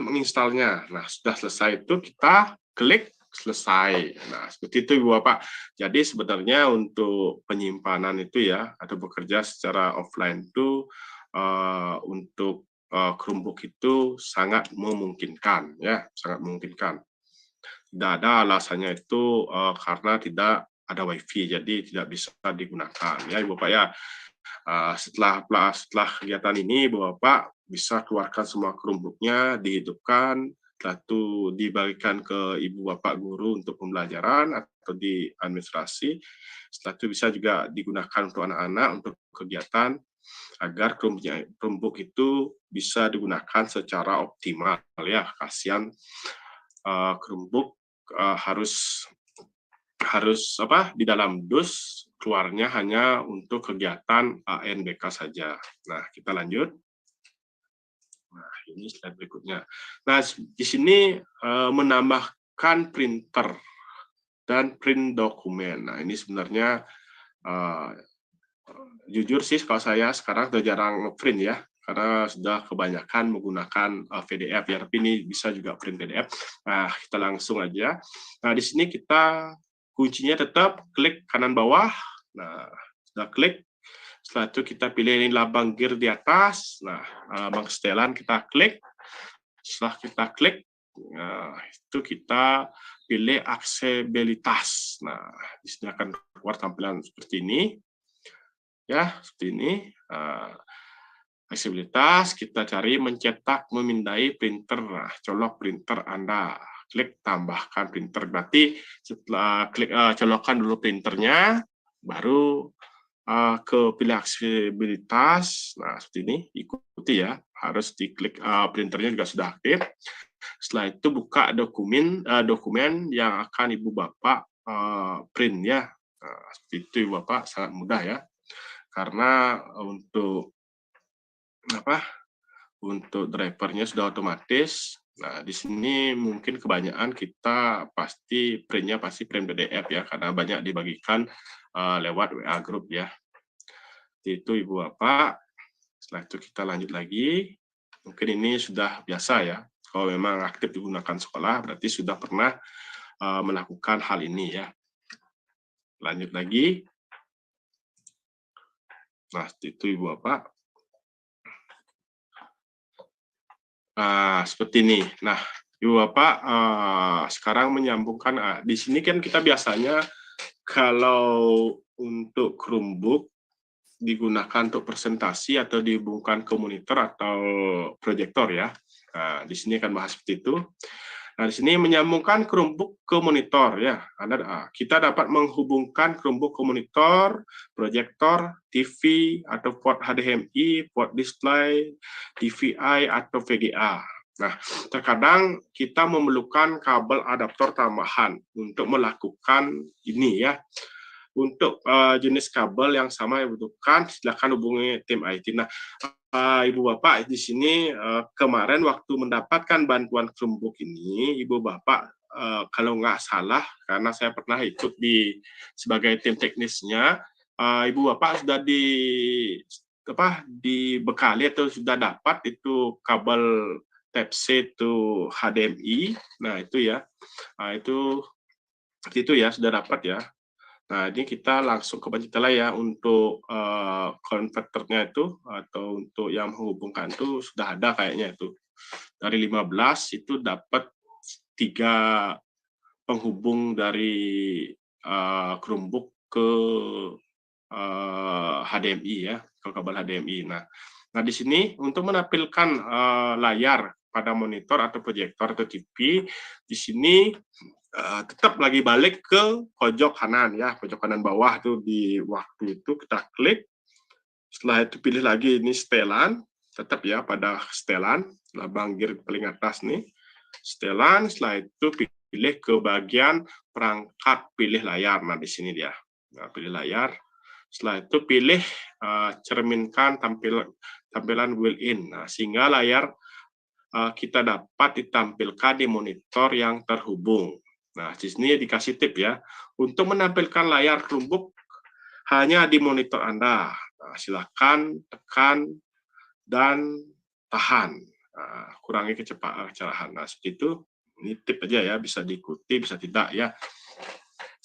menginstalnya. Nah, sudah selesai itu kita klik selesai. Nah, seperti itu Ibu Bapak. Jadi sebenarnya untuk penyimpanan itu ya, atau bekerja secara offline itu untuk Chromebook itu sangat memungkinkan ya, sangat memungkinkan. Tidak ada alasannya itu karena tidak ada WiFi, jadi tidak bisa digunakan ya Ibu Bapak ya. Setelah kegiatan ini, Bapak bisa keluarkan semua Chromebook-nya, dihidupkan, lalu dibagikan ke Ibu Bapak guru untuk pembelajaran atau di administrasi. Setelah itu bisa juga digunakan untuk anak-anak untuk kegiatan. agar Chromebook itu bisa digunakan secara optimal ya. Kasihan Chromebook harus di dalam dus, keluarnya hanya untuk kegiatan ANBK saja. Nah, kita lanjut. Nah, ini slide berikutnya. Nah, di sini menambahkan printer dan print dokumen. Nah, ini sebenarnya jujur sih kalau saya sekarang udah jarang print ya, karena sudah kebanyakan menggunakan PDF ya, tapi ini bisa juga print PDF. Nah, kita langsung aja. Nah, di sini kita kuncinya tetap klik kanan bawah. Nah, sudah klik. Setelah itu kita pilih ini lambang gear di atas. Nah, lambang setelan kita klik. Setelah kita klik, nah, itu kita pilih aksesibilitas. Nah, di sini akan keluar tampilan seperti ini. Ya, seperti ini. Aksesibilitas, kita cari mencetak, memindai printer. Nah, colok printer Anda. Klik tambahkan printer. Berarti setelah klik colokkan dulu printernya, baru ke pilih aksesibilitas. Nah, seperti ini, ikuti ya. Harus diklik printernya juga sudah aktif. Setelah itu buka dokumen yang akan Ibu Bapak print ya. Nah, seperti itu Ibu Bapak, sangat mudah ya. Karena untuk drivernya sudah otomatis. Nah, di sini mungkin kebanyakan kita pasti print PDF ya, karena banyak dibagikan lewat WA Group ya. Itu Ibu Bapak. Setelah itu kita lanjut lagi. Mungkin ini sudah biasa ya. Kalau memang aktif digunakan sekolah, berarti sudah pernah melakukan hal ini ya. Lanjut lagi. Nah, itu Ibu Bapak. Nah, seperti ini. Nah, Ibu Bapak sekarang menyambungkan. Di sini kan kita biasanya kalau untuk Chromebook digunakan untuk presentasi atau dihubungkan ke monitor atau proyektor ya. Nah, di sini akan bahas seperti itu. Nah, di sini menyambungkan Chromebook ke monitor ya. Kita dapat menghubungkan Chromebook ke monitor, proyektor, TV atau port HDMI, port display, DVI atau VGA. Nah, terkadang kita memerlukan kabel adaptor tambahan untuk melakukan ini ya. Untuk jenis kabel yang sama yang dibutuhkan, silakan hubungi tim IT. Nah, Ibu Bapak di sini kemarin waktu mendapatkan bantuan Chromebook ini, Ibu Bapak kalau nggak salah, karena saya pernah ikut sebagai tim teknisnya, Ibu Bapak sudah dibekali atau sudah dapat itu kabel Type-C to HDMI. Nah, itu ya. Nah, itu ya sudah dapat ya. Nah, ini kita langsung ke Pancitala ya, untuk konverternya itu, atau untuk yang menghubungkan itu sudah ada kayaknya itu. Dari 15 itu dapat 3 penghubung dari Chromebook ke HDMI ya, ke kabel HDMI. Nah, di sini untuk menampilkan layar pada monitor atau proyektor atau TV, di sini tetap lagi balik ke pojok kanan ya, pojok kanan bawah tuh di waktu itu kita klik. Setelah itu pilih lagi ini setelan, tetap ya pada setelan, lambang gear paling atas nih, setelan. Setelah itu pilih ke bagian perangkat pilih layar. Nah, di sini dia. Nah, pilih layar. Setelah itu pilih cerminkan tampilan built-in. Nah, sehingga layar kita dapat ditampilkan di monitor yang terhubung. Nah, di sini dikasih tip ya, untuk menampilkan layar Chromebook hanya di monitor Anda. Nah, silakan tekan dan tahan. Nah, kurangi kecerahan. Nah, seperti itu. Ini tip aja ya, bisa diikuti, bisa tidak ya.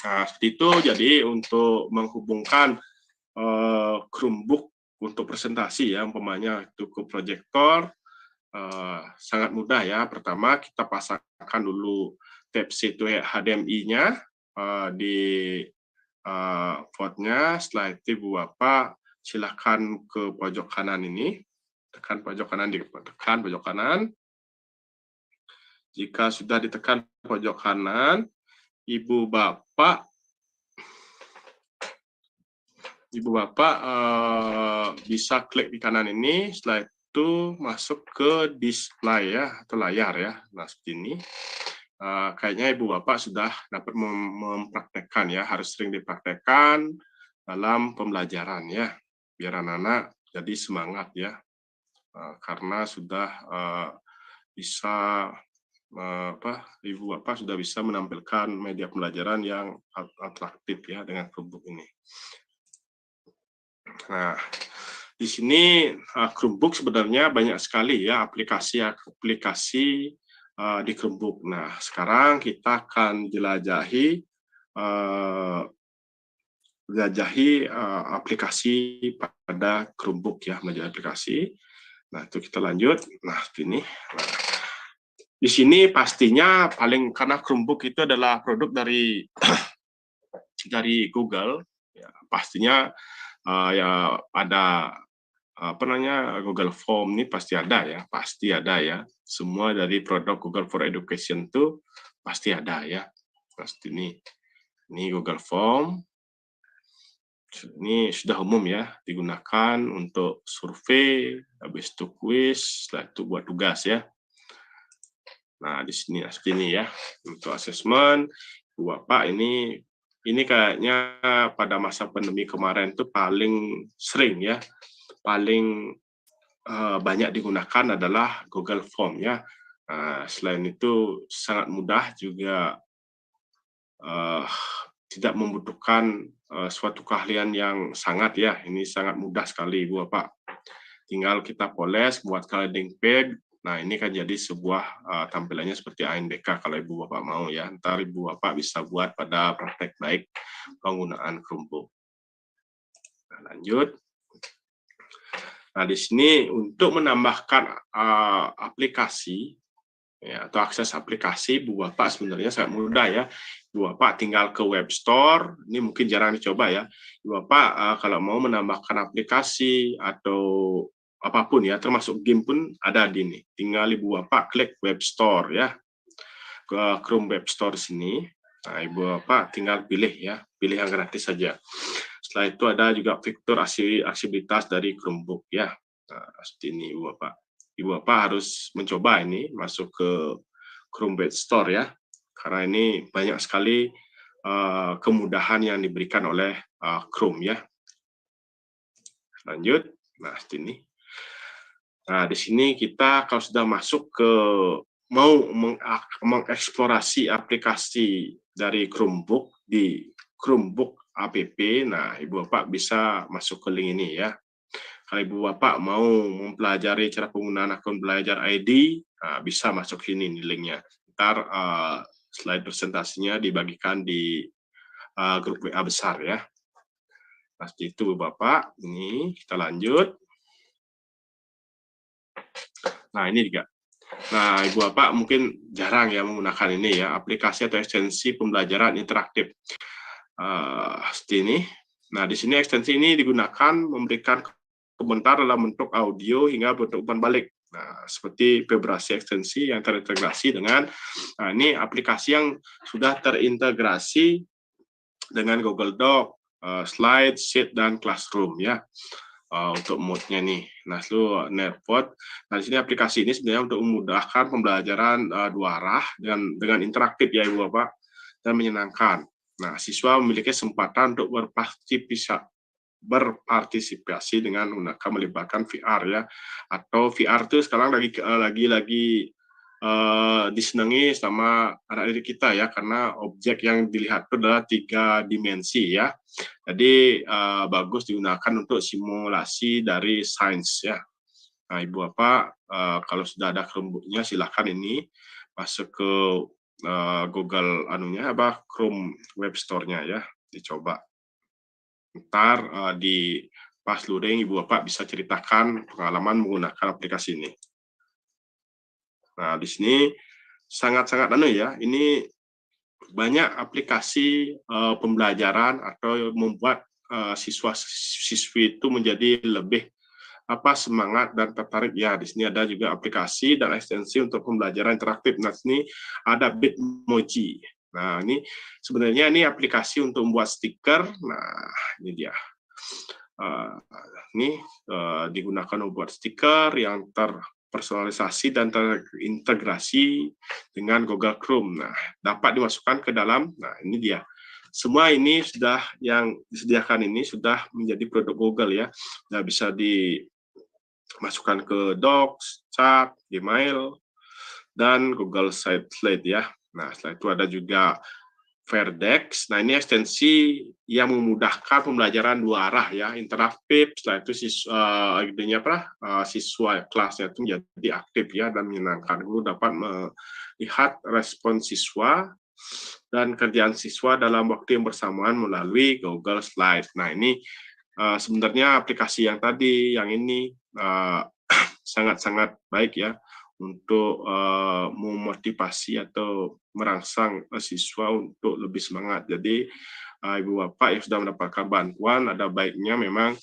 Nah, seperti itu. Jadi untuk menghubungkan Chromebook untuk presentasi ya, umpamanya itu ke proyektor, sangat mudah ya. Pertama kita pasangkan dulu Type-C to HDMI-nya di portnya. Setelah itu Ibu Bapak silakan ke pojok kanan ini, tekan pojok kanan, ditekan pojok kanan. Jika sudah ditekan pojok kanan, Ibu Bapak Ibu Bapak bisa klik di kanan ini, setelah itu masuk ke display ya, atau layar ya. Nah, seperti ini. Kayaknya Ibu Bapak sudah dapat mempraktekkan ya, harus sering dipraktekkan dalam pembelajaran ya, biar anak-anak jadi semangat ya, karena sudah bisa Ibu Bapak sudah bisa menampilkan media pembelajaran yang atraktif ya dengan Chromebook ini. Nah, di sini Chromebook sebenarnya banyak sekali ya aplikasi-aplikasi di Chromebook. Nah, sekarang kita akan jelajahi aplikasi pada Chromebook ya, menjadi aplikasi. Nah, itu kita lanjut. Nah, ini. Nah, di sini pastinya karena Chromebook itu adalah produk dari dari Google, ya, pastinya ya ada Google Form ini pasti ada ya, semua dari produk Google for Education itu pasti ada ya, pasti ini Google Form, ini sudah umum ya, digunakan untuk survei, habis itu kuis, setelah itu buat tugas ya. Nah, di sini seperti ini ya, untuk asesmen. Bapak ini kayaknya pada masa pandemi kemarin itu paling sering ya, paling banyak digunakan adalah Google Form ya. Selain itu sangat mudah juga, tidak membutuhkan suatu keahlian yang sangat ya. Ini sangat mudah sekali Ibu Bapak. Tinggal kita poles, buat landing page. Nah, ini kan jadi sebuah tampilannya seperti ANBK kalau Ibu Bapak mau ya. Ntar Ibu Bapak bisa buat pada praktek baik penggunaan Chromebook. Nah, lanjut. Nah, di sini untuk menambahkan aplikasi ya, atau akses aplikasi, Ibu Bapak sebenarnya sangat mudah ya. Ibu Bapak tinggal ke web store, ini mungkin jarang dicoba ya. Ibu Bapak kalau mau menambahkan aplikasi atau apapun ya, termasuk game pun ada di ini. Tinggal Ibu Bapak klik web store ya, ke Chrome Web Store sini. Nah, Ibu Bapak tinggal pilih ya, pilih yang gratis saja. Setelah itu ada juga fitur aksesibilitas dari Chromebook ya. Nah, seperti ini Ibu Bapak. Ibu Bapak harus mencoba ini masuk ke Chrome Web Store ya, karena ini banyak sekali kemudahan yang diberikan oleh Chrome ya. Lanjut, nah seperti ini. Nah, di sini kita kalau sudah masuk ke mau mengeksplorasi aplikasi dari Chromebook di Chromebook app, nah Ibu Bapak bisa masuk ke link ini ya. Kalau Ibu Bapak mau mempelajari cara penggunaan akun belajar ID, nah, bisa masuk sini nih linknya. Ntar slide presentasinya dibagikan di grup WA besar ya. Nah, seperti itu Bapak. Ini kita lanjut. Nah, ini juga. Nah, Ibu Bapak mungkin jarang ya menggunakan ini ya, aplikasi atau ekstensi pembelajaran interaktif. Seperti ini. Nah, di sini ekstensi ini digunakan memberikan komentar dalam bentuk audio hingga bentuk umpan balik. Nah, seperti vibrasi ekstensi yang terintegrasi dengan, nah ini aplikasi yang sudah terintegrasi dengan Google Doc, Slide, Sheet, dan Classroom ya. Untuk mode-nya nih. Nah, lalu Netpod. Nah, di sini aplikasi ini sebenarnya untuk memudahkan pembelajaran dua arah dengan interaktif ya Ibu Bapak, dan menyenangkan. Nah, siswa memiliki kesempatan untuk berpartisipasi dengan menggunakan melibatkan VR ya, atau VR itu sekarang lagi disenangi sama anak didik kita ya, karena objek yang dilihat itu adalah 3 dimensi ya. Jadi bagus digunakan untuk simulasi dari sains ya. Nah, Ibu Bapak kalau sudah ada Chromebook-nya silahkan ini masuk ke Google Chrome Web Store-nya ya, dicoba. Ntar di pas luring Ibu Bapak bisa ceritakan pengalaman menggunakan aplikasi ini. Nah, di sini sangat-sangat ya, ini banyak aplikasi pembelajaran atau membuat siswa-siswi itu menjadi lebih semangat dan tertarik ya. Di sini ada juga aplikasi dan ekstensi untuk pembelajaran interaktif. Nah, sini ada Bitmoji. Nah, ini sebenarnya ini aplikasi untuk membuat stiker. Nah, ini dia. Ini digunakan membuat stiker yang terpersonalisasi dan terintegrasi dengan Google Chrome. Nah, dapat dimasukkan ke dalam. Nah, ini dia. Semua ini sudah yang disediakan ini sudah menjadi produk Google ya. Sudah bisa dimasukkan ke Docs, Chat, Gmail, dan Google Slide ya. Nah, setelah itu ada juga Verdex. Nah, ini ekstensi yang memudahkan pembelajaran dua arah ya, interaktif. Setelah itu siswa kelasnya itu menjadi aktif ya dan menyenangkan. Guru dapat melihat respons siswa dan kerjaan siswa dalam waktu yang bersamaan melalui Google Slide. Nah, ini sebenarnya aplikasi yang tadi, yang ini sangat-sangat baik ya untuk memotivasi atau merangsang siswa untuk lebih semangat. Jadi Ibu Bapak yang sudah mendapatkan bantuan, ada baiknya memang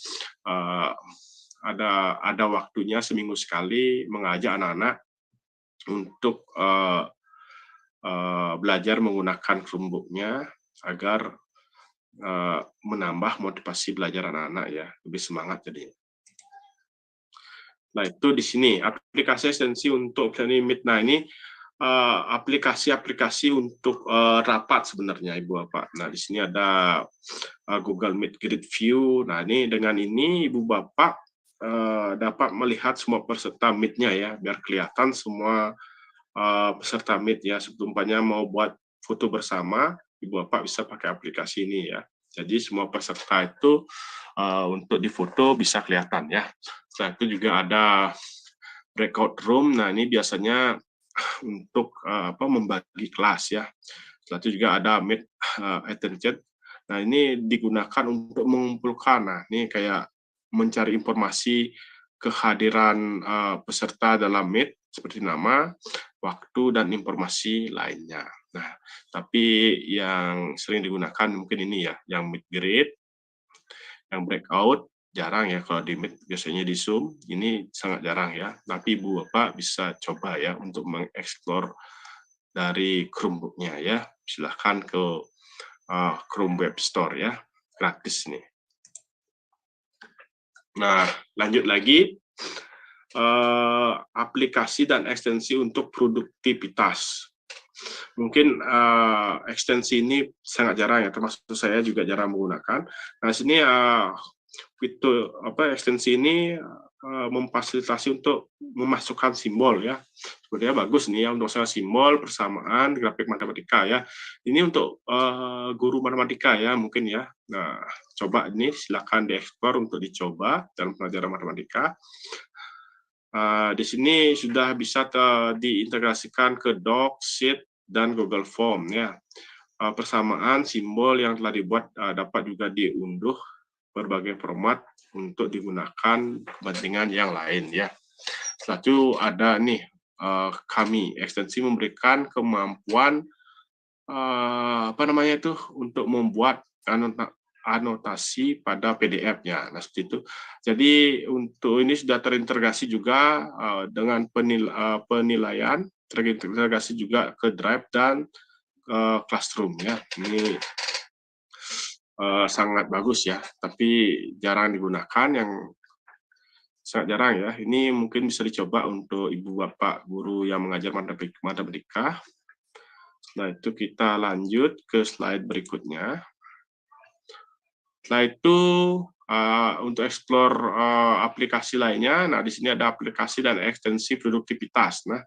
ada waktunya seminggu sekali mengajak anak-anak untuk belajar menggunakan Chromebook-nya agar menambah motivasi belajar anak-anak ya, lebih semangat jadi. Nah, itu di sini aplikasi ekstensi untuk Meet. Nah, ini aplikasi-aplikasi untuk rapat sebenarnya Ibu Bapak. Nah, di sini ada Google Meet Grid View. Nah, ini dengan ini Ibu Bapak dapat melihat semua peserta Meet-nya ya, biar kelihatan semua peserta Meet ya. Umpamanya mau buat foto bersama, Ibu Bapak bisa pakai aplikasi ini ya. Jadi semua peserta itu untuk difoto bisa kelihatan ya. Setelah itu juga ada breakout room. Nah, ini biasanya untuk membagi kelas ya. Setelah itu juga ada Meet Attention. Nah, ini digunakan untuk mengumpulkan. Nah, ini kayak mencari informasi kehadiran peserta dalam Meet seperti nama, waktu, dan informasi lainnya. Nah, tapi yang sering digunakan mungkin ini ya, yang Meet Grid, yang breakout, jarang ya kalau di Meet, biasanya di Zoom, ini sangat jarang ya. Tapi Ibu Bapak bisa coba ya untuk mengeksplor dari Chromebook-nya ya. Silahkan ke Chrome Web Store ya, gratis nih. Nah, lanjut lagi. Aplikasi dan ekstensi untuk produktivitas. Mungkin ekstensi ini sangat jarang ya, termasuk saya juga jarang menggunakan. Nah, sini fitur ekstensi ini memfasilitasi untuk memasukkan simbol ya. Sebenarnya bagus nih ya untuk saya, simbol, persamaan, grafik matematika ya. Ini untuk guru matematika ya mungkin ya. Nah, coba ini silakan dieksplor untuk dicoba dalam pelajaran matematika. Di sini sudah bisa diintegrasikan ke Docs, Sheet, dan Google Form ya. Persamaan simbol yang telah dibuat dapat juga diunduh berbagai format untuk digunakan kepentingan yang lain ya. Setelah itu ada nih kami ekstensi memberikan kemampuan untuk membuat anotasi pada PDF-nya. Nah, seperti itu. Jadi untuk ini sudah terintegrasi juga dengan penilaian, terintegrasi juga ke Drive dan Classroom ya. Ini sangat bagus ya, tapi jarang digunakan, yang sangat jarang ya. Ini mungkin bisa dicoba untuk Ibu Bapak guru yang mengajar matematika. Setelah itu kita lanjut ke slide berikutnya. Setelah itu untuk explore aplikasi lainnya, nah di sini ada aplikasi dan ekstensi produktivitas. Nah,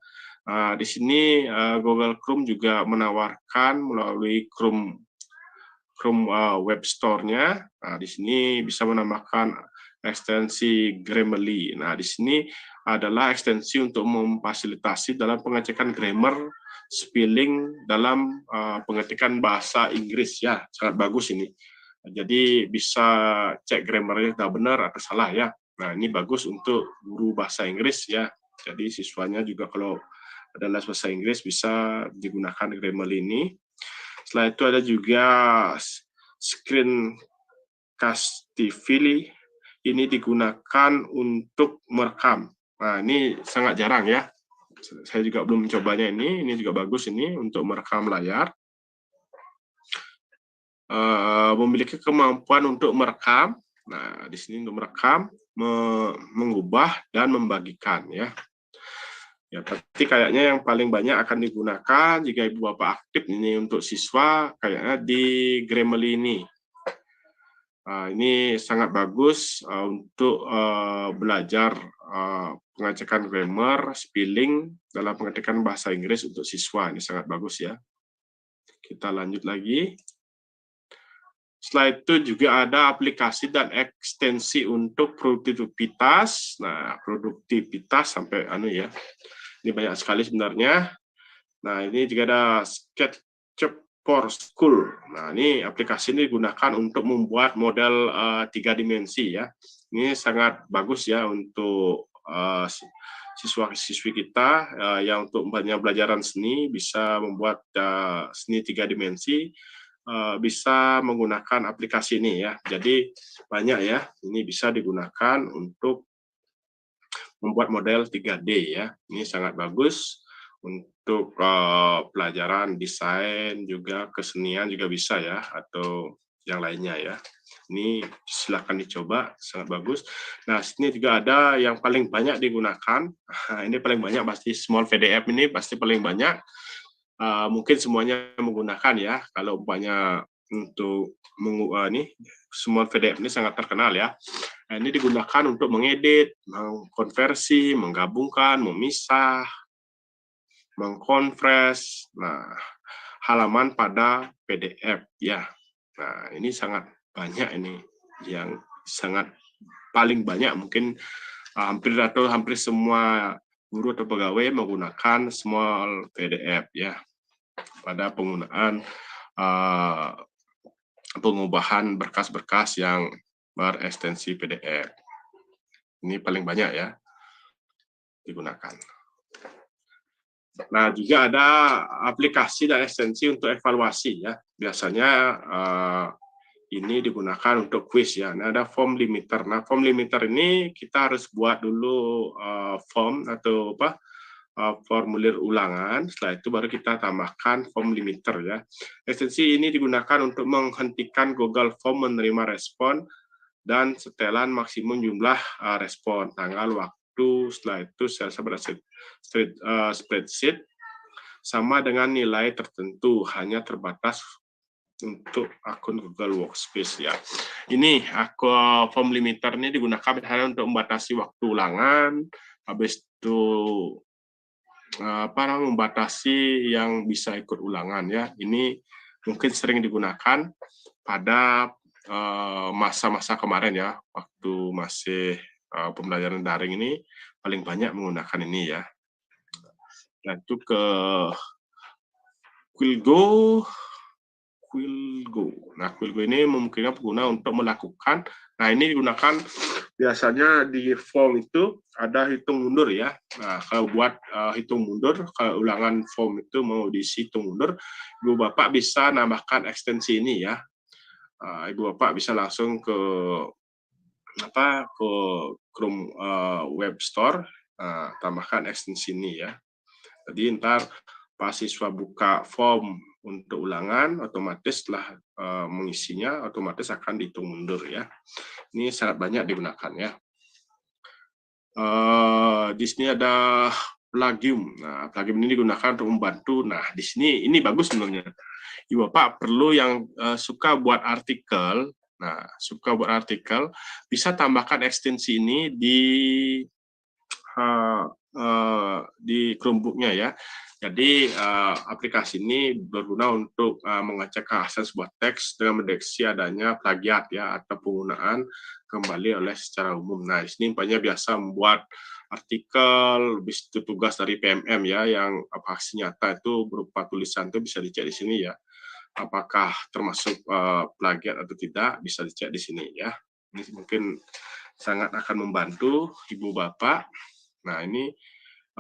di sini Google Chrome juga menawarkan melalui Chrome Web Store-nya. Nah, di sini bisa menambahkan ekstensi Grammarly. Nah, di sini adalah ekstensi untuk memfasilitasi dalam pengecekan grammar, spelling dalam pengetikan bahasa Inggris ya. Sangat bagus ini. Jadi bisa cek grammarnya sudah benar atau salah ya. Nah, ini bagus untuk guru bahasa Inggris ya. Jadi siswanya juga kalau ada les bahasa Inggris bisa digunakan Grammarly ini. Setelah itu ada juga Screencastify. Ini digunakan untuk merekam. Nah, ini sangat jarang ya. Saya juga belum mencobanya ini. Ini juga bagus ini untuk merekam layar. Memiliki kemampuan untuk merekam Nah, di sini untuk merekam, mengubah, dan membagikan ya. Ya, tapi kayaknya yang paling banyak akan digunakan jika ibu bapak aktif ini untuk siswa kayaknya di Grammarly ini. Ini sangat bagus untuk belajar pengecekan grammar, spelling dalam pengecekan bahasa Inggris untuk siswa. Ini sangat bagus ya. Kita lanjut lagi. Setelah itu juga ada aplikasi dan ekstensi untuk produktivitas. Nah, produktivitas sampai ya. Ini banyak sekali sebenarnya. Nah, ini juga ada SketchUp for School. Nah, ini aplikasi ini digunakan untuk membuat model 3 dimensi ya. Ini sangat bagus ya untuk siswa-siswi kita yang untuk pelajaran seni bisa membuat seni 3 dimensi. Bisa menggunakan aplikasi ini ya. Jadi banyak ya, ini bisa digunakan untuk membuat model 3D ya. Ini sangat bagus untuk pelajaran desain juga kesenian juga bisa ya, atau yang lainnya ya. Ini silakan dicoba, sangat bagus. Nah, sini juga ada yang paling banyak digunakan. Ini paling banyak pasti small PDF ini pasti paling banyak. Mungkin semuanya menggunakan ya. Kalau umpamanya untuk ini semua PDF ini sangat terkenal ya. Nah, ini digunakan untuk mengedit, mengkonversi, menggabungkan, memisah, mengkonvers. Nah, halaman pada PDF ya. Nah, ini sangat banyak ini yang sangat paling banyak mungkin hampir semua guru atau pegawai menggunakan small PDF ya pada penggunaan pengubahan berkas-berkas yang berekstensi PDF. Ini paling banyak ya digunakan. Nah, juga ada aplikasi dan ekstensi untuk evaluasi ya. Biasanya ini digunakan untuk quiz ya. Nah, ada form limiter. Nah, form limiter ini kita harus buat dulu form atau formulir ulangan, setelah itu baru kita tambahkan form limiter ya. Ekstensi ini digunakan untuk menghentikan Google Form menerima respon dan setelan maksimum jumlah respon, tanggal, waktu, setelah itu spreadsheet sama dengan nilai tertentu, hanya terbatas untuk akun Google Workspace ya. Ini form limiter ini digunakan misalnya untuk membatasi waktu ulangan, habis itu membatasi yang bisa ikut ulangan ya. Ini mungkin sering digunakan pada masa-masa kemarin ya, waktu masih pembelajaran daring ini paling banyak menggunakan ini ya. Dan itu ke Quillgo. Nah, Quillgo ini memungkinkan pengguna untuk melakukan. Nah, ini digunakan biasanya di form itu ada hitung mundur ya. Nah, kalau buat hitung mundur, kalau ulangan form itu mau diisi hitung mundur, Ibu Bapak bisa nambahkan ekstensi ini ya. Ibu Bapak bisa langsung ke Chrome Web Store, tambahkan ekstensi ini ya. Jadi ntar pas siswa buka form untuk ulangan, otomatis setelah mengisinya, otomatis akan dihitung mundur ya. Ini sangat banyak digunakan ya. Di sini ada Plagium. Nah, Plagium ini digunakan untuk membantu. Nah, di sini ini bagus sebenarnya. Ibu Bapak perlu yang suka buat artikel. Nah, suka buat artikel, bisa tambahkan ekstensi ini di Chromebook-nya ya. Jadi aplikasi ini berguna untuk mengecek keaslian sebuah teks dengan mendeteksi adanya plagiat ya atau penggunaan kembali oleh secara umum. Nah, di sini biasa membuat artikel, habis itu tugas dari PMM ya yang aksi nyata itu berupa tulisan itu bisa dicek di sini ya. Apakah termasuk plagiat atau tidak bisa dicek di sini ya. Ini mungkin sangat akan membantu Ibu Bapak. Nah, ini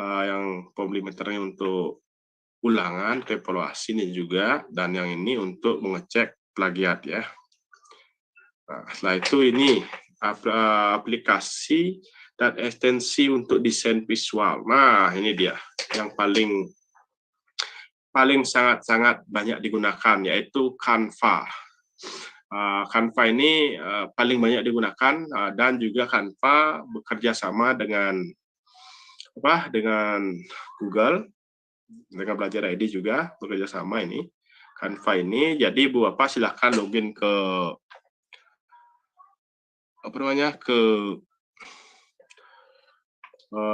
yang form limiternya untuk ulangan, evaluasi ini juga, dan yang ini untuk mengecek plagiat ya. Nah, setelah itu ini aplikasi dan ekstensi untuk desain visual. Nah, ini dia yang paling sangat-sangat banyak digunakan, yaitu Canva. Canva ini paling banyak digunakan dan juga Canva bekerja sama dengan Google, dengan Belajar ID juga bekerja sama ini. Canva ini, jadi Bu Bapak silakan login ke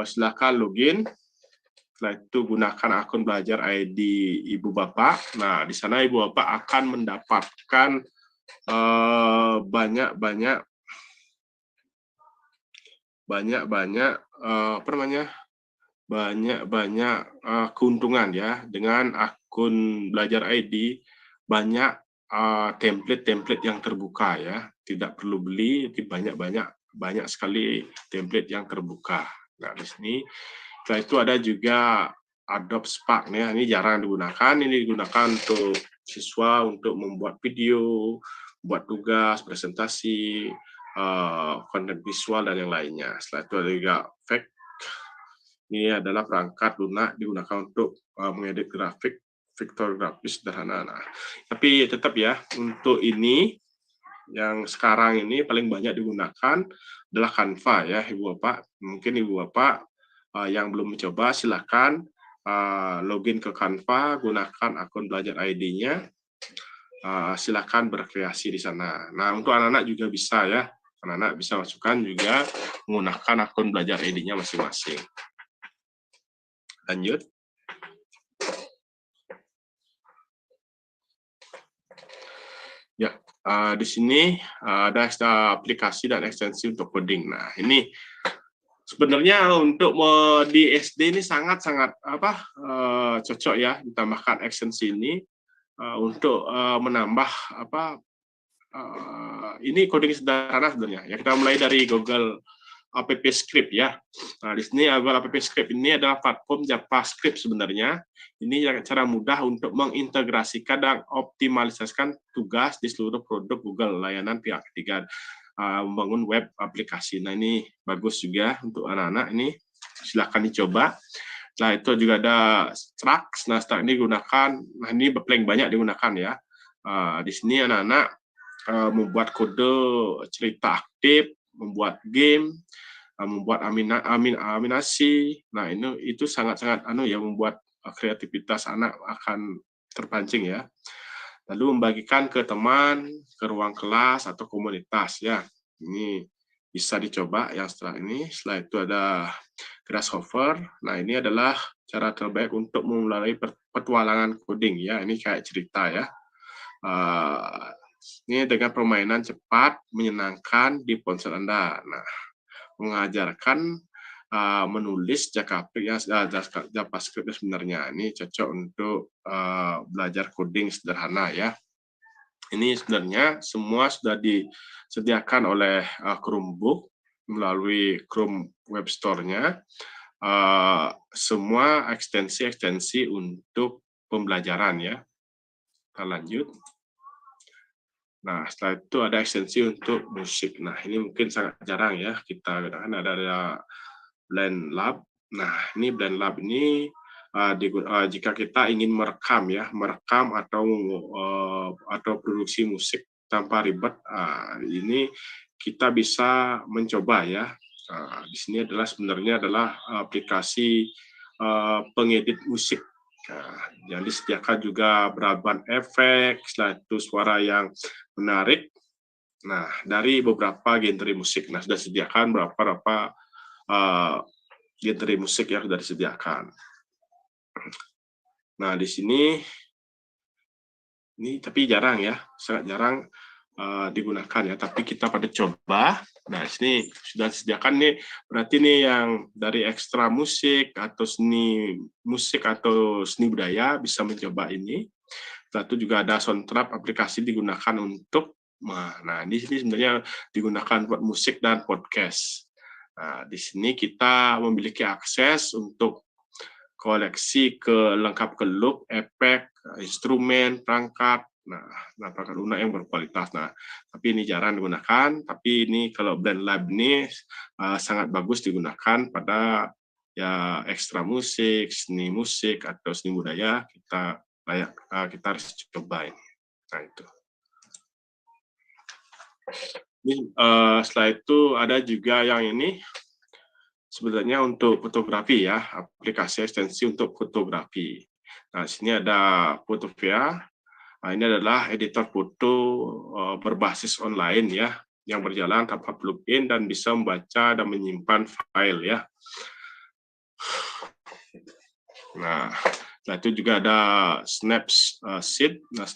silakan login. Setelah itu gunakan akun Belajar ID Ibu Bapak. Nah, di sana Ibu Bapak akan mendapatkan banyak keuntungan ya dengan akun Belajar ID. Banyak template-template yang terbuka ya, tidak perlu beli, banyak sekali template yang terbuka. Nah, di sini setelah itu ada juga Adobe Spark ya, ini jarang digunakan, ini digunakan untuk siswa untuk membuat video, buat tugas, presentasi, konten visual dan yang lainnya. Setelah itu ada juga Vex. Ini adalah perangkat lunak digunakan untuk mengedit grafik, vektor grafis sederhana. Nah, tapi tetap ya, untuk ini yang sekarang ini paling banyak digunakan adalah Canva ya, Ibu Bapak. Mungkin Ibu Bapak yang belum mencoba, silakan login ke Canva, gunakan akun Belajar ID-nya, silakan berkreasi di sana. Nah, untuk anak-anak juga bisa ya, anak-anak bisa masukkan juga menggunakan akun Belajar ID-nya masing-masing. Lanjut. Ya, di sini ada aplikasi dan ekstensi untuk coding. Nah, ini sebenarnya untuk di SD ini sangat-sangat cocok ya ditambahkan ekstensi ini untuk menambah ini coding sederhana sebenarnya. Ya, kita mulai dari Google App Script ya. Nah, di sini Google App Script ini adalah platform JavaScript sebenarnya. Ini cara mudah untuk mengintegrasikan dan optimalisasikan tugas di seluruh produk Google, layanan pihak ketiga, membangun web aplikasi. Nah, ini bagus juga untuk anak-anak ini. Silakan dicoba. Nah, itu juga ada Struct. Nah, Struct ini digunakan, nah ini paling banyak digunakan ya. Di sini anak-anak membuat kode cerita aktif, membuat game, membuat aminasi. Nah, itu sangat-sangat membuat kreativitas anak akan terpancing ya. Lalu membagikan ke teman, ke ruang kelas atau komunitas ya. Ini bisa dicoba yang setelah ini. Setelah itu ada Grasshopper. Nah, ini adalah cara terbaik untuk memulai petualangan coding ya. Ini kayak cerita ya. Ini dengan permainan cepat, menyenangkan di ponsel Anda. Nah, mengajarkan menulis JavaScript sebenarnya. Ini cocok untuk belajar coding sederhana ya. Ini sebenarnya semua sudah disediakan oleh Chromebook melalui Chrome Web Store-nya. Semua ekstensi untuk pembelajaran ya. Kita lanjut. Nah, setelah itu ada ekstensi untuk musik. Nah, ini mungkin sangat jarang ya kita gunakan. Ada Blend Lab. Nah, ini Blend Lab ini jika kita ingin merekam atau produksi musik tanpa ribet, ini kita bisa mencoba ya. Di sini sebenarnya adalah aplikasi pengedit musik. Nah, yang disediakan juga beragam efek, setelah itu suara yang menarik. Nah, dari beberapa genre musik. Nah, sudah disediakan beberapa genre musik yang sudah disediakan. Nah, di sini ini tapi jarang ya, sangat jarang digunakan ya. Tapi kita pada coba. Nah, di sini sudah disediakan nih. Berarti nih yang dari ekstra musik atau seni musik atau seni budaya bisa mencoba ini. Satu juga ada soundtrack, aplikasi digunakan untuk. Nah, di sini sebenarnya digunakan buat musik dan podcast. Nah, di sini kita memiliki akses untuk koleksi lengkap keluk, efek, instrumen, perangkat. Nah, perangkat lunak yang berkualitas. Nah, tapi ini jarang digunakan. Tapi ini kalau Blend Lab ini sangat bagus digunakan pada ya ekstra musik, seni musik atau seni budaya. Kita harus coba ini. Nah, itu. Ini, setelah itu ada juga yang ini sebenarnya untuk fotografi ya, aplikasi ekstensi untuk fotografi. Nah, sini ada Photopea. Nah, ini adalah editor foto berbasis online ya, yang berjalan tanpa plugin dan bisa membaca dan menyimpan file ya. Nah, setelah itu juga ada Snapseed. Nah,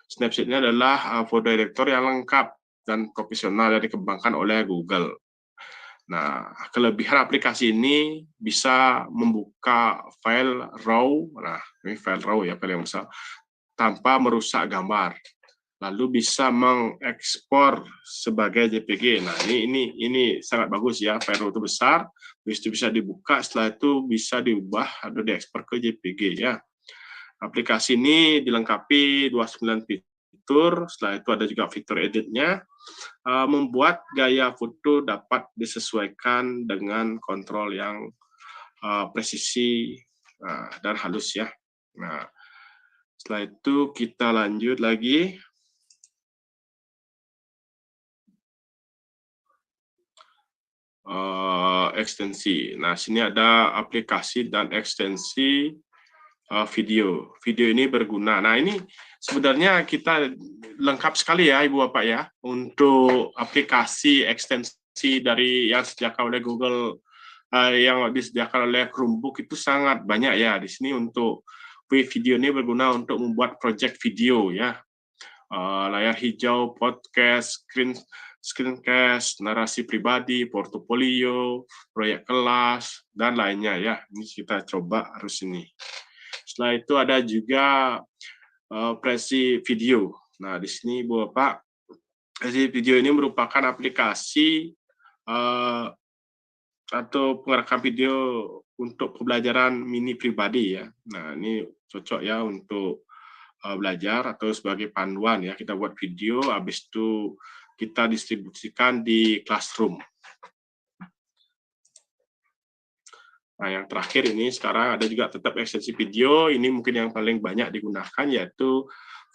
Snapseed ini adalah foto editor yang lengkap dan profesional yang dikembangkan oleh Google. Nah, kelebihan aplikasi ini bisa membuka file RAW. Nah, ini file RAW ya, file yang besar, tanpa merusak gambar. Lalu bisa mengekspor sebagai JPG. Nah, ini sangat bagus ya, file RAW itu besar, itu bisa dibuka, setelah itu bisa diubah atau diekspor ke JPG ya. Aplikasi ini dilengkapi 29 fitur, setelah itu ada juga fitur editnya, membuat gaya foto dapat disesuaikan dengan kontrol yang presisi dan halus ya. Nah, setelah itu kita lanjut lagi. Ekstensi. Nah, sini ada aplikasi dan ekstensi video. Video ini berguna. Nah, ini sebenarnya kita lengkap sekali ya, Ibu Bapak ya, untuk aplikasi ekstensi dari yang disediakan oleh Google, yang disediakan oleh Chromebook itu sangat banyak ya. Di sini untuk video ini berguna untuk membuat project video ya. Layar hijau, podcast, screencast, narasi pribadi, portofolio, proyek kelas, dan lainnya ya. Ini kita coba harus ini. Setelah itu ada juga Prezi Video. Nah, di sini Bu Bapak, Prezi Video ini merupakan aplikasi atau pengerekam video untuk pembelajaran mini pribadi ya. Nah, ini cocok ya untuk belajar atau sebagai panduan ya. Kita buat video, habis itu kita distribusikan di classroom. Nah, yang terakhir ini sekarang ada juga tetap ekstensi video. Ini mungkin yang paling banyak digunakan yaitu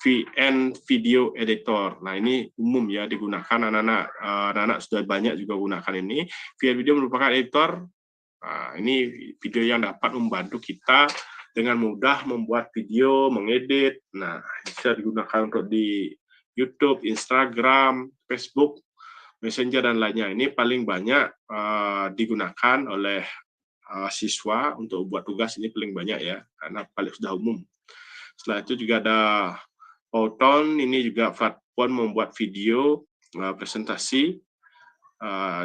VN Video Editor. Nah, ini umum ya digunakan anak-anak sudah banyak juga gunakan ini. VN Video merupakan editor. Nah, ini video yang dapat membantu kita dengan mudah membuat video, mengedit. Nah, bisa digunakan untuk di YouTube, Instagram, Facebook, Messenger, dan lainnya. Ini paling banyak digunakan oleh siswa untuk buat tugas, ini paling banyak ya, karena paling sudah umum. Setelah itu juga ada Powtoon, ini juga platform membuat video presentasi.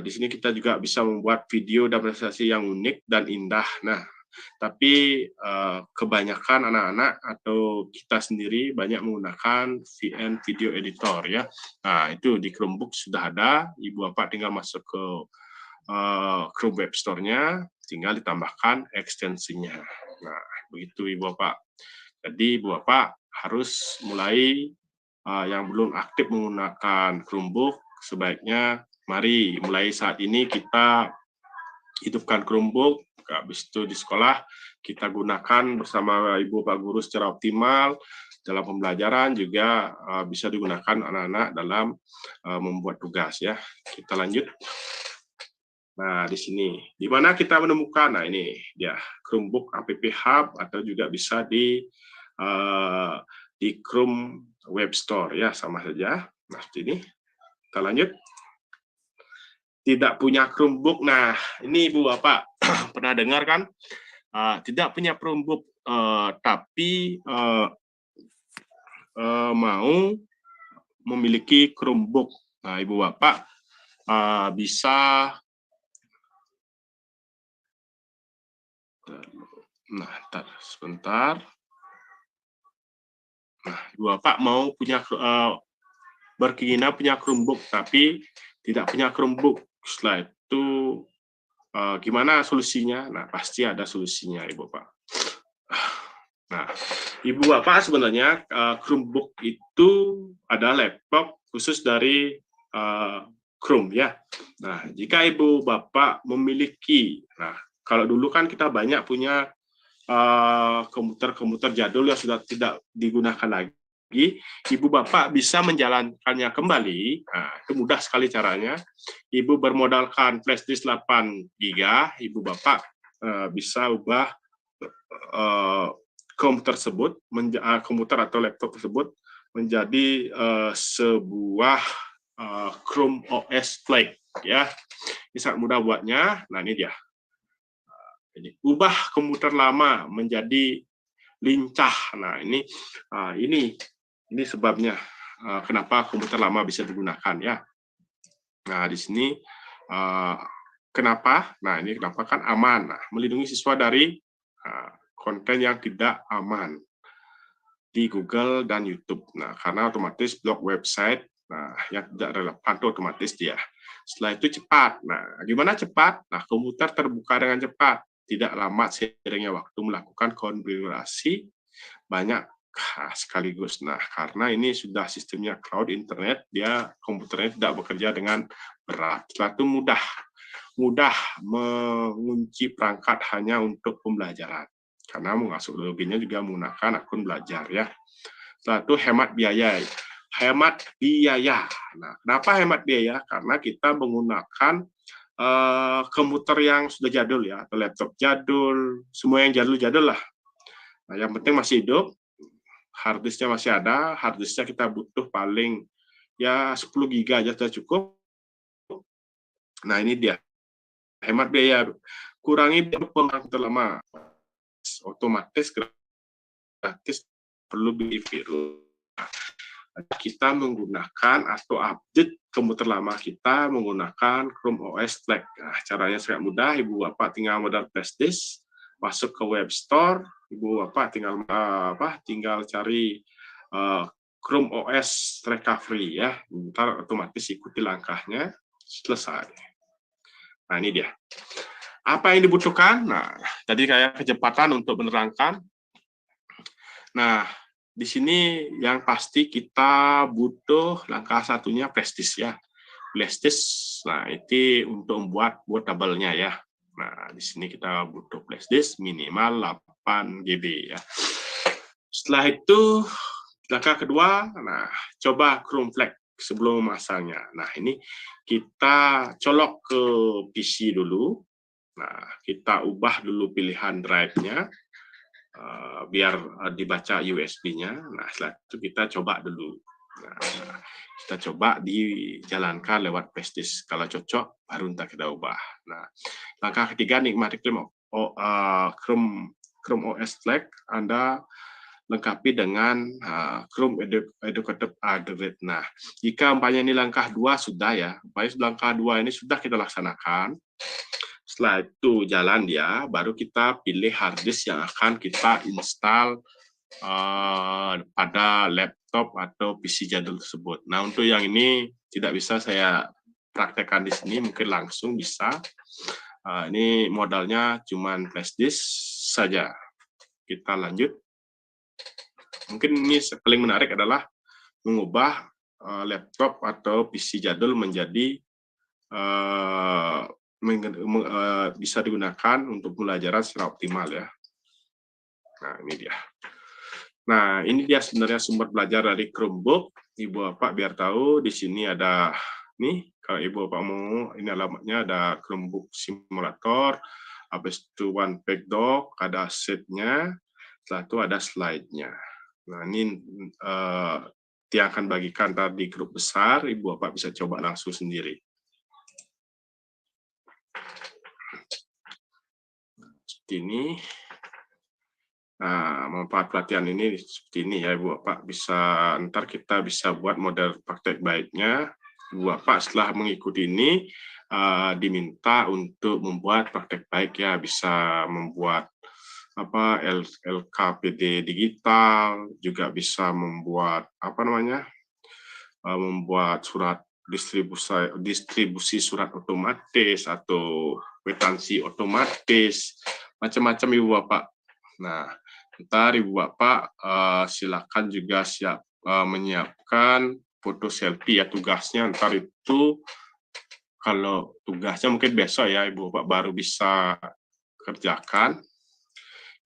Di sini kita juga bisa membuat video dan presentasi yang unik dan indah. Nah, tapi kebanyakan anak-anak atau kita sendiri banyak menggunakan VN Video Editor ya. Nah, itu di Chromebook sudah ada, Ibu Bapak tinggal masuk ke Chrome Web Store-nya, tinggal ditambahkan ekstensinya. Nah, begitu Ibu Bapak. Jadi Ibu Bapak harus mulai, yang belum aktif menggunakan Chromebook, sebaiknya mari mulai saat ini kita hidupkan Chromebook. Habis itu di sekolah kita gunakan bersama Ibu Pak Guru secara optimal. Dalam pembelajaran juga bisa digunakan anak-anak dalam membuat tugas ya. Kita lanjut. Nah, di sini di mana kita menemukan, nah ini dia Chromebook App Hub, atau juga bisa di Chrome Web Store ya, sama saja. Nah, seperti ini. Kita lanjut. Tidak punya Chromebook. Nah, ini Ibu Bapak pernah dengar kan? Tidak punya Chromebook, tapi mau memiliki Chromebook. Nah, Ibu Bapak bisa. Nah, sebentar. Nah, Ibu Bapak mau punya berkeinginan punya Chromebook, tapi tidak punya Chromebook. Setelah itu gimana solusinya? Nah, pasti ada solusinya, Ibu Bapak. Nah, Ibu Bapak sebenarnya Chromebook itu ada laptop khusus dari Chrome ya. Nah, jika Ibu Bapak memiliki, nah kalau dulu kan kita banyak punya komputer-komputer jadul yang sudah tidak digunakan lagi. Ibu Bapak bisa menjalankannya kembali. Nah, itu mudah sekali caranya. Ibu bermodalkan flash disk 8 GB, Ibu Bapak bisa ubah komputer atau laptop tersebut menjadi sebuah Chrome OS Flight, ya. Ini sangat mudah buatnya. Nah, ini dia. Jadi, ubah komputer lama menjadi lincah. Nah, ini sebabnya kenapa komputer lama bisa digunakan, ya. Nah, di sini kenapa? Nah, ini kenapa kan aman. Nah, melindungi siswa dari konten yang tidak aman di Google dan YouTube. Nah, karena otomatis blok website yang tidak relevan itu otomatis dia. Setelah itu cepat. Nah, gimana cepat? Nah, komputer terbuka dengan cepat. Tidak lama seiringnya waktu melakukan konfigurasi banyak sekaligus. Nah, karena ini sudah sistemnya cloud internet, dia komputernya tidak bekerja dengan berat. Setelah itu mudah mengunci perangkat hanya untuk pembelajaran. Karena mengasuh loginnya juga menggunakan akun belajar, ya. Setelah itu hemat biaya. Nah, kenapa hemat biaya? Karena kita menggunakan komputer yang sudah jadul, ya, atau laptop jadul, semua yang jadul-jadul lah. Nah, yang penting masih hidup, harddisknya masih ada, harddisknya kita butuh paling ya 10 GB aja sudah cukup. Nah, ini dia. Hemat biaya, kurangi komputer lama, otomatis gratis, perlu beli virus. Kita menggunakan atau update komputer lama kita menggunakan Chrome OS Flight. Nah, caranya sangat mudah. Ibu Bapak tinggal modal flash disk, masuk ke web store, Ibu Bapak tinggal cari Chrome OS Recovery, ya. Ntar otomatis ikuti langkahnya, selesai. Nah, ini dia. Apa yang dibutuhkan? Nah, tadi kayak kecepatan untuk menerangkan. Nah, di sini yang pasti kita butuh langkah satunya flash disk, ya. Flash disk, nah itu untuk membuat bootable-nya, ya. Nah, di sini kita butuh flash disk minimal 8 GB, ya. Setelah itu, langkah kedua, nah coba Chrome Flex sebelum memasangnya. Nah, ini kita colok ke PC dulu. Nah, kita ubah dulu pilihan drive-nya. Biar dibaca USB-nya. Nah, setelah itu kita coba dulu. Nah, kita coba dijalankan lewat flash disk. Kalau cocok, baru ntar kita ubah. Nah, langkah ketiga, nikmati Chrome OS Flex. Anda lengkapi dengan Chrome Educative Android. Nah, jika umpamanya ini langkah 2 sudah, ya. Langkah 2 ini sudah kita laksanakan. Setelah itu jalan dia, baru kita pilih harddisk yang akan kita install pada laptop atau PC jadul tersebut. Nah, untuk yang ini tidak bisa saya praktekkan di sini, mungkin langsung bisa. Ini modalnya cuman flash disk saja. Kita lanjut. Mungkin ini paling menarik adalah mengubah laptop atau PC jadul menjadi bisa digunakan untuk pembelajaran secara optimal, ya. Nah, ini dia. Nah, ini dia sebenarnya sumber belajar dari Chromebook. Ibu Bapak biar tahu di sini ada nih, kalau Ibu Bapak mau, ini alamatnya ada Chromebook Simulator, habis itu One Page Doc, ada setnya, setelah itu ada slide-nya. Nah, ini yang akan bagikan tadi grup besar, Ibu Bapak bisa coba langsung sendiri. Ini, nah, manfaat pelatihan ini seperti ini, ya, Ibu Bapak. Bisa, ntar kita bisa buat model praktek baiknya. Ibu Bapak setelah mengikuti ini diminta untuk membuat praktek baik, ya. Bisa membuat LKPD digital, juga bisa membuat membuat surat distribusi surat otomatis atau kwitansi otomatis, macam-macam, Ibu Bapak. Nah, ntar Ibu Bapak silakan juga menyiapkan foto selfie, ya, tugasnya. Ntar itu kalau tugasnya mungkin besok, ya, Ibu Bapak baru bisa kerjakan.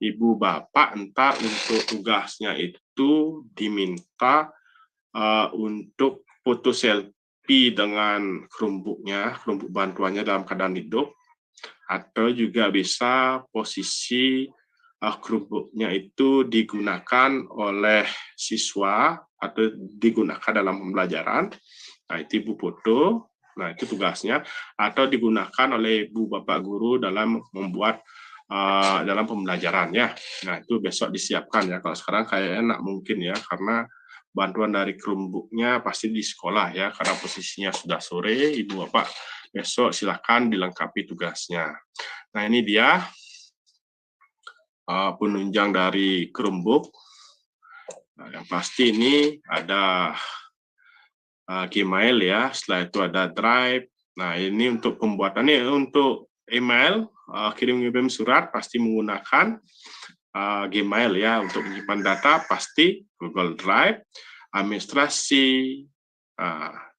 Ibu Bapak entar untuk tugasnya itu diminta untuk foto selfie dengan Chromebooknya, Chromebook bantuannya dalam keadaan hidup, atau juga bisa posisi Chromebooknya itu digunakan oleh siswa atau digunakan dalam pembelajaran. Nah, itu Ibu foto. Nah, itu tugasnya. Atau digunakan oleh Ibu Bapak Guru dalam membuat dalam pembelajarannya. Nah, itu besok disiapkan ya. Kalau sekarang kayaknya nggak mungkin ya, karena bantuan dari Chromebook-nya pasti di sekolah ya, karena posisinya sudah sore. Ibu Bapak besok silakan dilengkapi tugasnya. Nah, ini dia penunjang dari Chromebook. Nah, yang pasti ini ada Gmail ya, setelah itu ada Drive. Nah, ini untuk pembuatannya, untuk email, kirim-kirim surat pasti menggunakan Gmail ya, untuk menyimpan data pasti Google Drive, administrasi,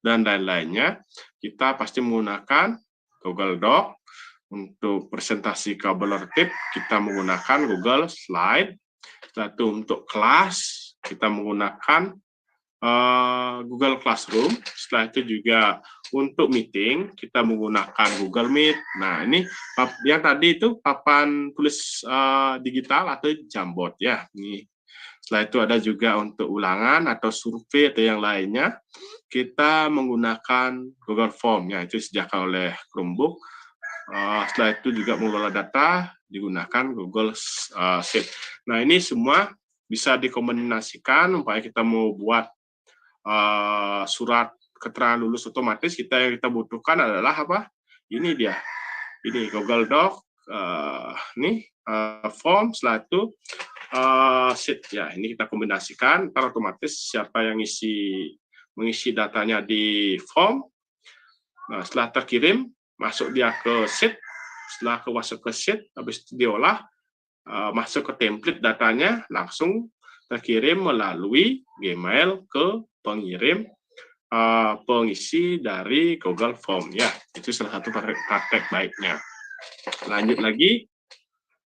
dan lain-lainnya kita pasti menggunakan Google Doc. Untuk presentasi kolaboratif kita menggunakan Google Slide. Setelah itu untuk kelas kita menggunakan Google Classroom. Setelah itu juga untuk meeting kita menggunakan Google Meet. Nah, ini yang tadi itu papan tulis digital atau Jamboard ya. Ini. Setelah itu ada juga untuk ulangan atau survei atau yang lainnya kita menggunakan Google Form ya, itu disediakan oleh Chromebook. Setelah itu juga mengelola data digunakan Google Sheet. Nah, ini semua bisa dikombinasikan supaya kita mau buat surat keterangan lulus otomatis. Yang kita butuhkan adalah apa? Ini dia. Ini Google Doc, form, setelah itu sheet ya. Ini kita kombinasikan, ntar otomatis siapa yang mengisi datanya di form. Nah, setelah terkirim masuk dia ke sheet, setelah masuk ke sheet, habis itu diolah, masuk ke template datanya, langsung terkirim melalui Gmail ke pengirim pengisi dari Google Form ya. Itu salah satu praktek baiknya. Lanjut lagi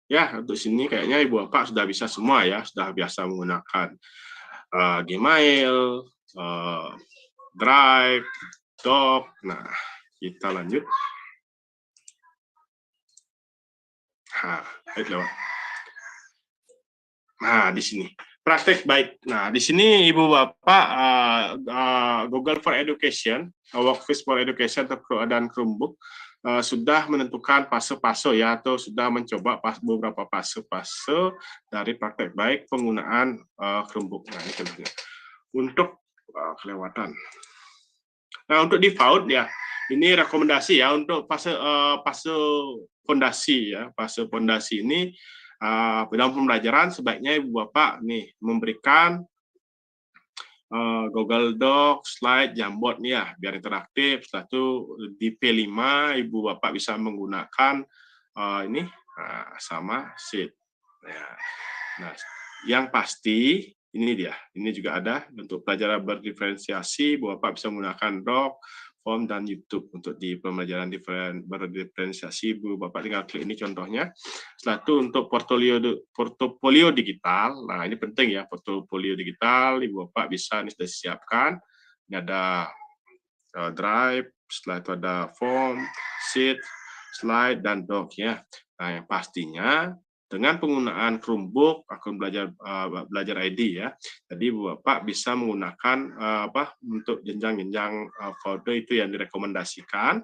ya, untuk sini kayaknya Ibu Bapak sudah bisa semua ya, sudah biasa menggunakan Gmail, Drive, Doc. Nah, kita lanjut. Nah, di sini praktek baik. Nah, di sini Ibu Bapak Google for Education, Workspace for Education dan Chromebook sudah menentukan fase-fase ya, atau sudah mencoba beberapa fase-fase dari praktek baik penggunaan Chromebook. Nah, ini contohnya. Untuk kelewatan. Nah, untuk default ya, ini rekomendasi ya untuk fase fondasi ya. Fase fondasi ini dalam pembelajaran sebaiknya Ibu Bapak nih memberikan Google Doc, Slide, Jamboard nih ya, biar interaktif. Setelah itu di P5 Ibu Bapak bisa menggunakan ini sama sheet. Nah, yang pasti ini dia. Ini juga ada untuk pelajaran berdiferensiasi, Ibu Bapak bisa menggunakan Doc, Form, dan YouTube untuk di pembelajaran berdiferensiasi. Ibu Bapak tinggal klik ini contohnya. Setelah itu untuk portofolio digital. Nah, ini penting ya, portofolio digital. Ibu Bapak bisa, ini sudah disiapkan. Ini ada Drive, setelah itu ada Form, Sheet, Slide, dan Doc ya. Nah, yang pastinya dengan penggunaan Chromebook, akun belajar ID ya. Jadi Ibu Bapak bisa menggunakan untuk jenjang-jenjang folder itu yang direkomendasikan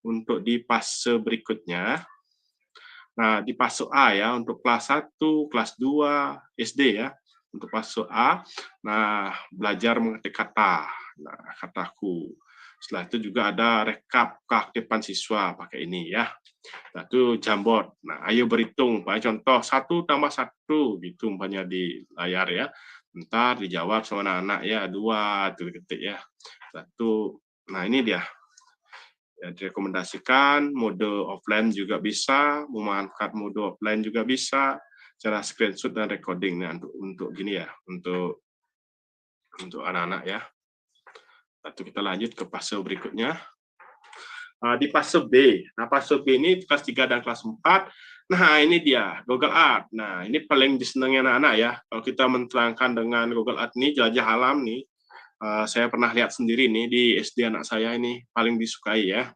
untuk di fase berikutnya. Nah, di fase A ya, untuk kelas 1, kelas 2, SD ya. Untuk fase A, nah belajar mengetik kata, nah kataku. Setelah itu juga ada rekap keaktifan siswa pakai ini ya. Nah, itu Jamboard. Nah, ayo berhitung. Contoh 1 tambah 1 gitu umpamanya di layar ya. Ntar dijawab sama anak-anak ya, 2 itu ketik ya. Satu. Nah, ini dia. Ya, direkomendasikan mode offline juga bisa, memanfaatkan mode offline juga bisa, cara screenshot dan recording. Nah, untuk gini ya, untuk anak-anak ya. Lalu kita lanjut ke fase berikutnya. Di fase B. Nah, fase B ini kelas 3 dan kelas 4. Nah, ini dia Google Art. Nah, ini paling disenangi anak-anak ya. Kalau kita menerangkan dengan Google Art ini, jelajah alam nih, saya pernah lihat sendiri nih di SD anak saya ini paling disukai ya,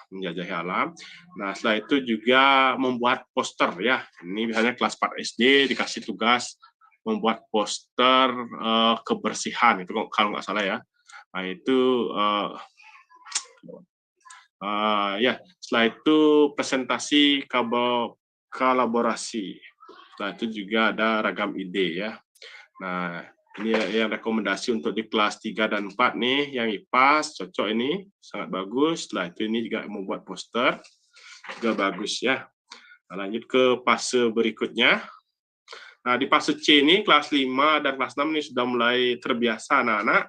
menjelajahi alam. Nah, setelah itu juga membuat poster ya. Ini misalnya kelas 4 SD dikasih tugas membuat poster kebersihan itu kalau nggak salah ya. Nah, itu ya, setelah itu presentasi kolaborasi. Setelah itu juga ada ragam ide ya. Nah, ini yang rekomendasi untuk di kelas 3 dan 4 nih, yang IPAS cocok ini, sangat bagus. Setelah itu ini juga membuat poster, juga bagus ya. Nah, lanjut ke fase berikutnya. Nah, di fase C ini kelas 5 dan kelas 6 ini sudah mulai terbiasa anak-anak.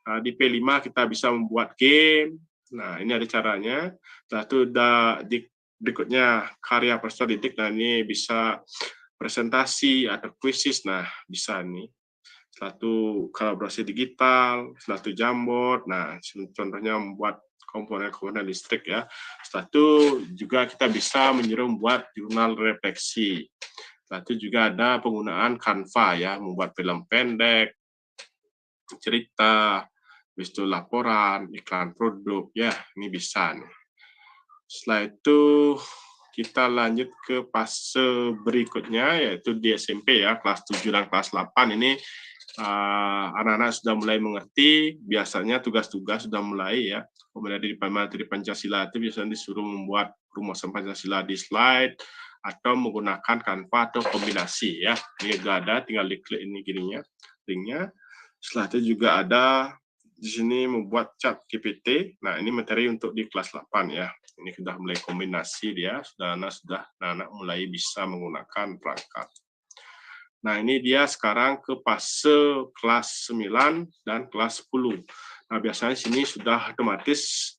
Nah, di P5 kita bisa membuat game. Nah, ini ada caranya. Setelah itu di berikutnya karya peserta didik. Nah, ini bisa presentasi atau kuisis. Nah, bisa nih. Setelah itu kolaborasi digital, setelah itu Jamboard. Nah, contohnya membuat komponen-komponen listrik ya. Setelah itu juga kita bisa menyuruh membuat jurnal refleksi. Setelah itu juga ada penggunaan Canva ya, membuat film pendek, cerita, habis itu laporan, iklan produk, ya ini bisa nih. Setelah itu kita lanjut ke fase berikutnya, yaitu di SMP ya, kelas 7 dan kelas 8 ini anak-anak sudah mulai mengerti, biasanya tugas-tugas sudah mulai ya, kemudian di materi Pancasila itu biasanya disuruh membuat rumusan Pancasila di slide, atau menggunakan Canva atau kombinasi ya, ini juga ada, tinggal diklik ini gininya, linknya. Setelah itu juga ada di sini membuat chat GPT. Nah, ini materi untuk di kelas 8 ya. Ini sudah mulai kombinasi dia, anak-anak mulai bisa menggunakan perangkat. Nah, ini dia sekarang ke fase kelas 9 dan kelas 10. Nah, biasanya sini sudah otomatis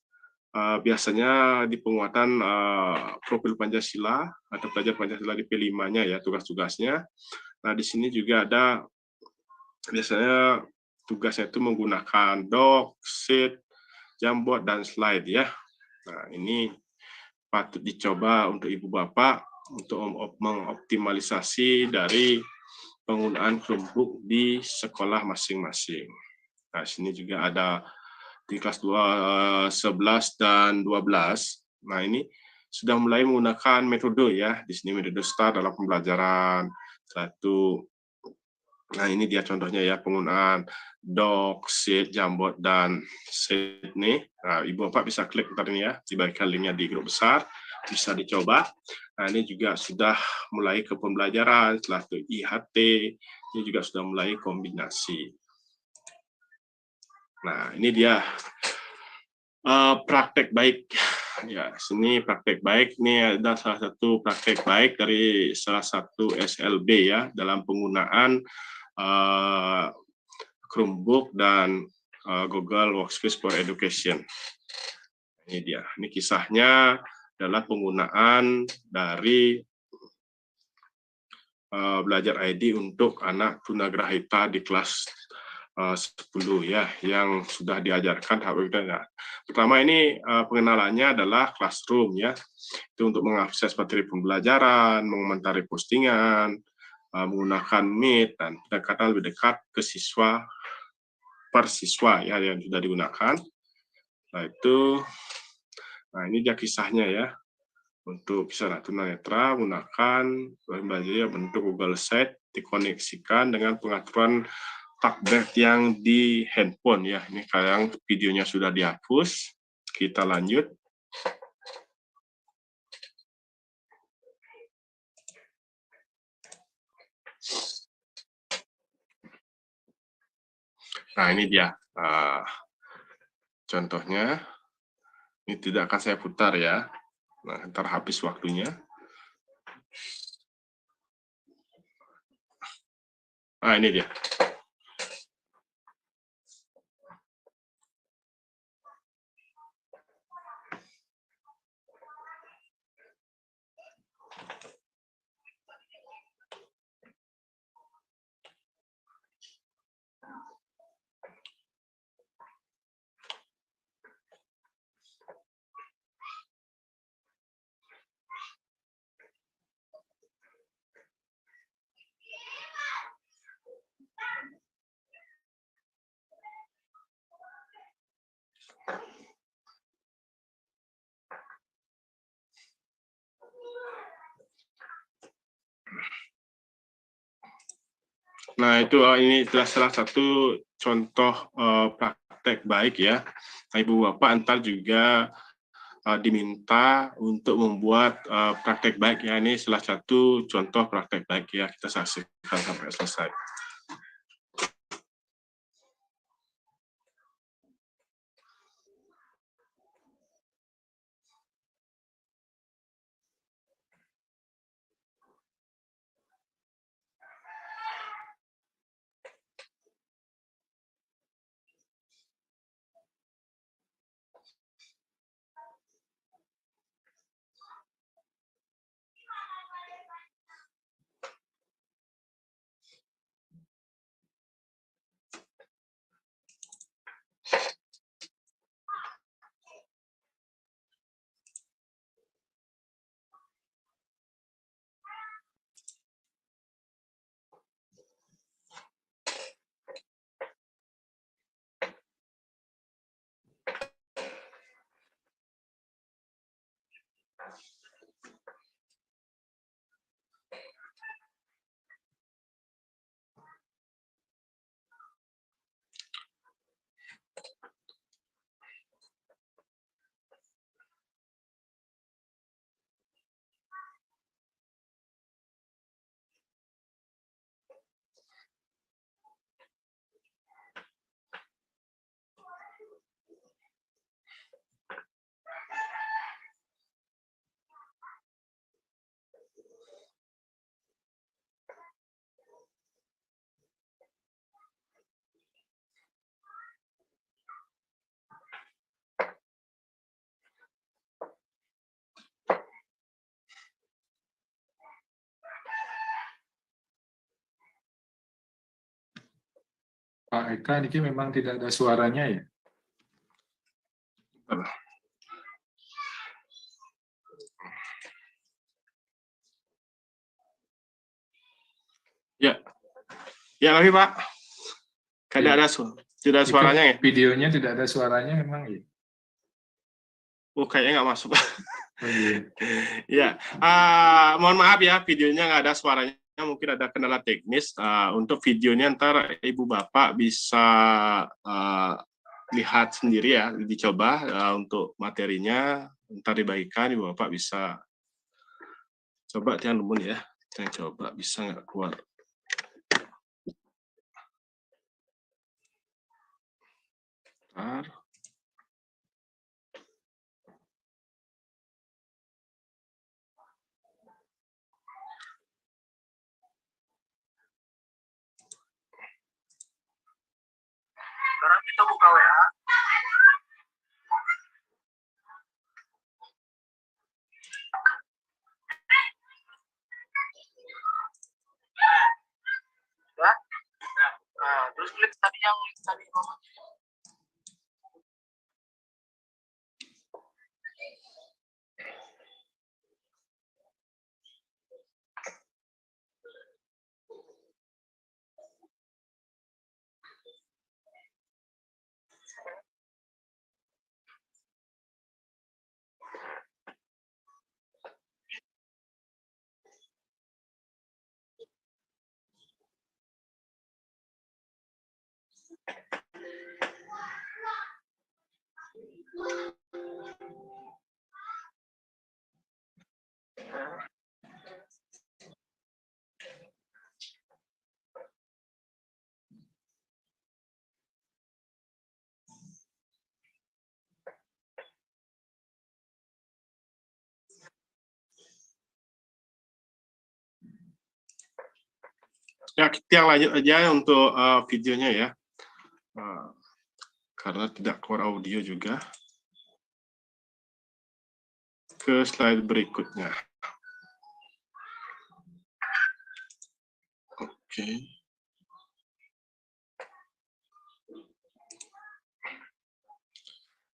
biasanya di penguatan profil Pancasila atau belajar Pancasila di P5-nya ya, tugas-tugasnya. Nah, di sini juga ada biasanya tugasnya itu menggunakan doc, sheet, Jamboard, dan slide ya. Nah, ini patut dicoba untuk Ibu Bapak untuk mengoptimalisasi dari penggunaan Chromebook di sekolah masing-masing. Nah, sini juga ada di kelas 11 dan 12. Nah, ini sudah mulai menggunakan metode ya. Di sini metode STAR dalam pembelajaran. Nah, ini dia contohnya ya, penggunaan doc, sheet, Jamboard, dan sheet nih. Nah, Ibu Bapak bisa klik ntar ini ya, dibagikan linknya di grup besar, bisa dicoba. Nah, ini juga sudah mulai ke pembelajaran, setelah itu IHT, ini juga sudah mulai kombinasi. Nah, ini dia praktek baik. Ya, sini praktek baik. Ini ada salah satu praktek baik dari salah satu SLB ya, dalam penggunaan Chromebook dan Google Workspace for Education. Ini dia. Ini kisahnya adalah penggunaan dari belajar ID untuk anak tunagrahita di kelas 10 ya, yang sudah diajarkan tahap itu. Pertama ini pengenalannya adalah classroom ya, itu untuk mengakses materi pembelajaran, mengomentari postingan, menggunakan Meet, dan pendekatan lebih dekat ke siswa per siswa ya yang sudah digunakan. Nah itu, nah ini dia kisahnya ya. Untuk kisah anak tunanetra menggunakan bentuk Google Sheet dikoneksikan dengan pengaturan tablet yang di handphone ya. Ini sekarang videonya sudah dihapus. Kita lanjut. Nah, ini dia contohnya. Ini tidak akan saya putar ya. Nah, ntar habis waktunya. Nah, ini dia. Nah, itu ini adalah salah satu contoh praktek baik ya. Nah, Ibu Bapak antar juga diminta untuk membuat praktek baik ya. Ini salah satu contoh praktek baik ya. Kita saksikan sampai selesai. Pak Eka, ini memang tidak ada suaranya ya? Ya, ya lagi Pak. Tidak ada tidak suaranya ya? Videonya tidak ada suaranya memang ya? Oh, kayaknya nggak masuk. Oh, iya. Ya, mohon maaf ya, videonya nggak ada suaranya. Mungkin ada kendala teknis. Untuk videonya ntar Ibu Bapak bisa lihat sendiri ya, dicoba untuk materinya. Ntar dibagikan, Ibu Bapak bisa coba jangan lumun ya. Saya coba bisa nggak keluar. Bentar. Sekarang kita buka WA. Ya. Nah, terus klik tadi yang tadi ngomong. Ya, kita lanjut aja untuk videonya ya. Karena tidak keluar audio juga. Ke slide berikutnya. Oke.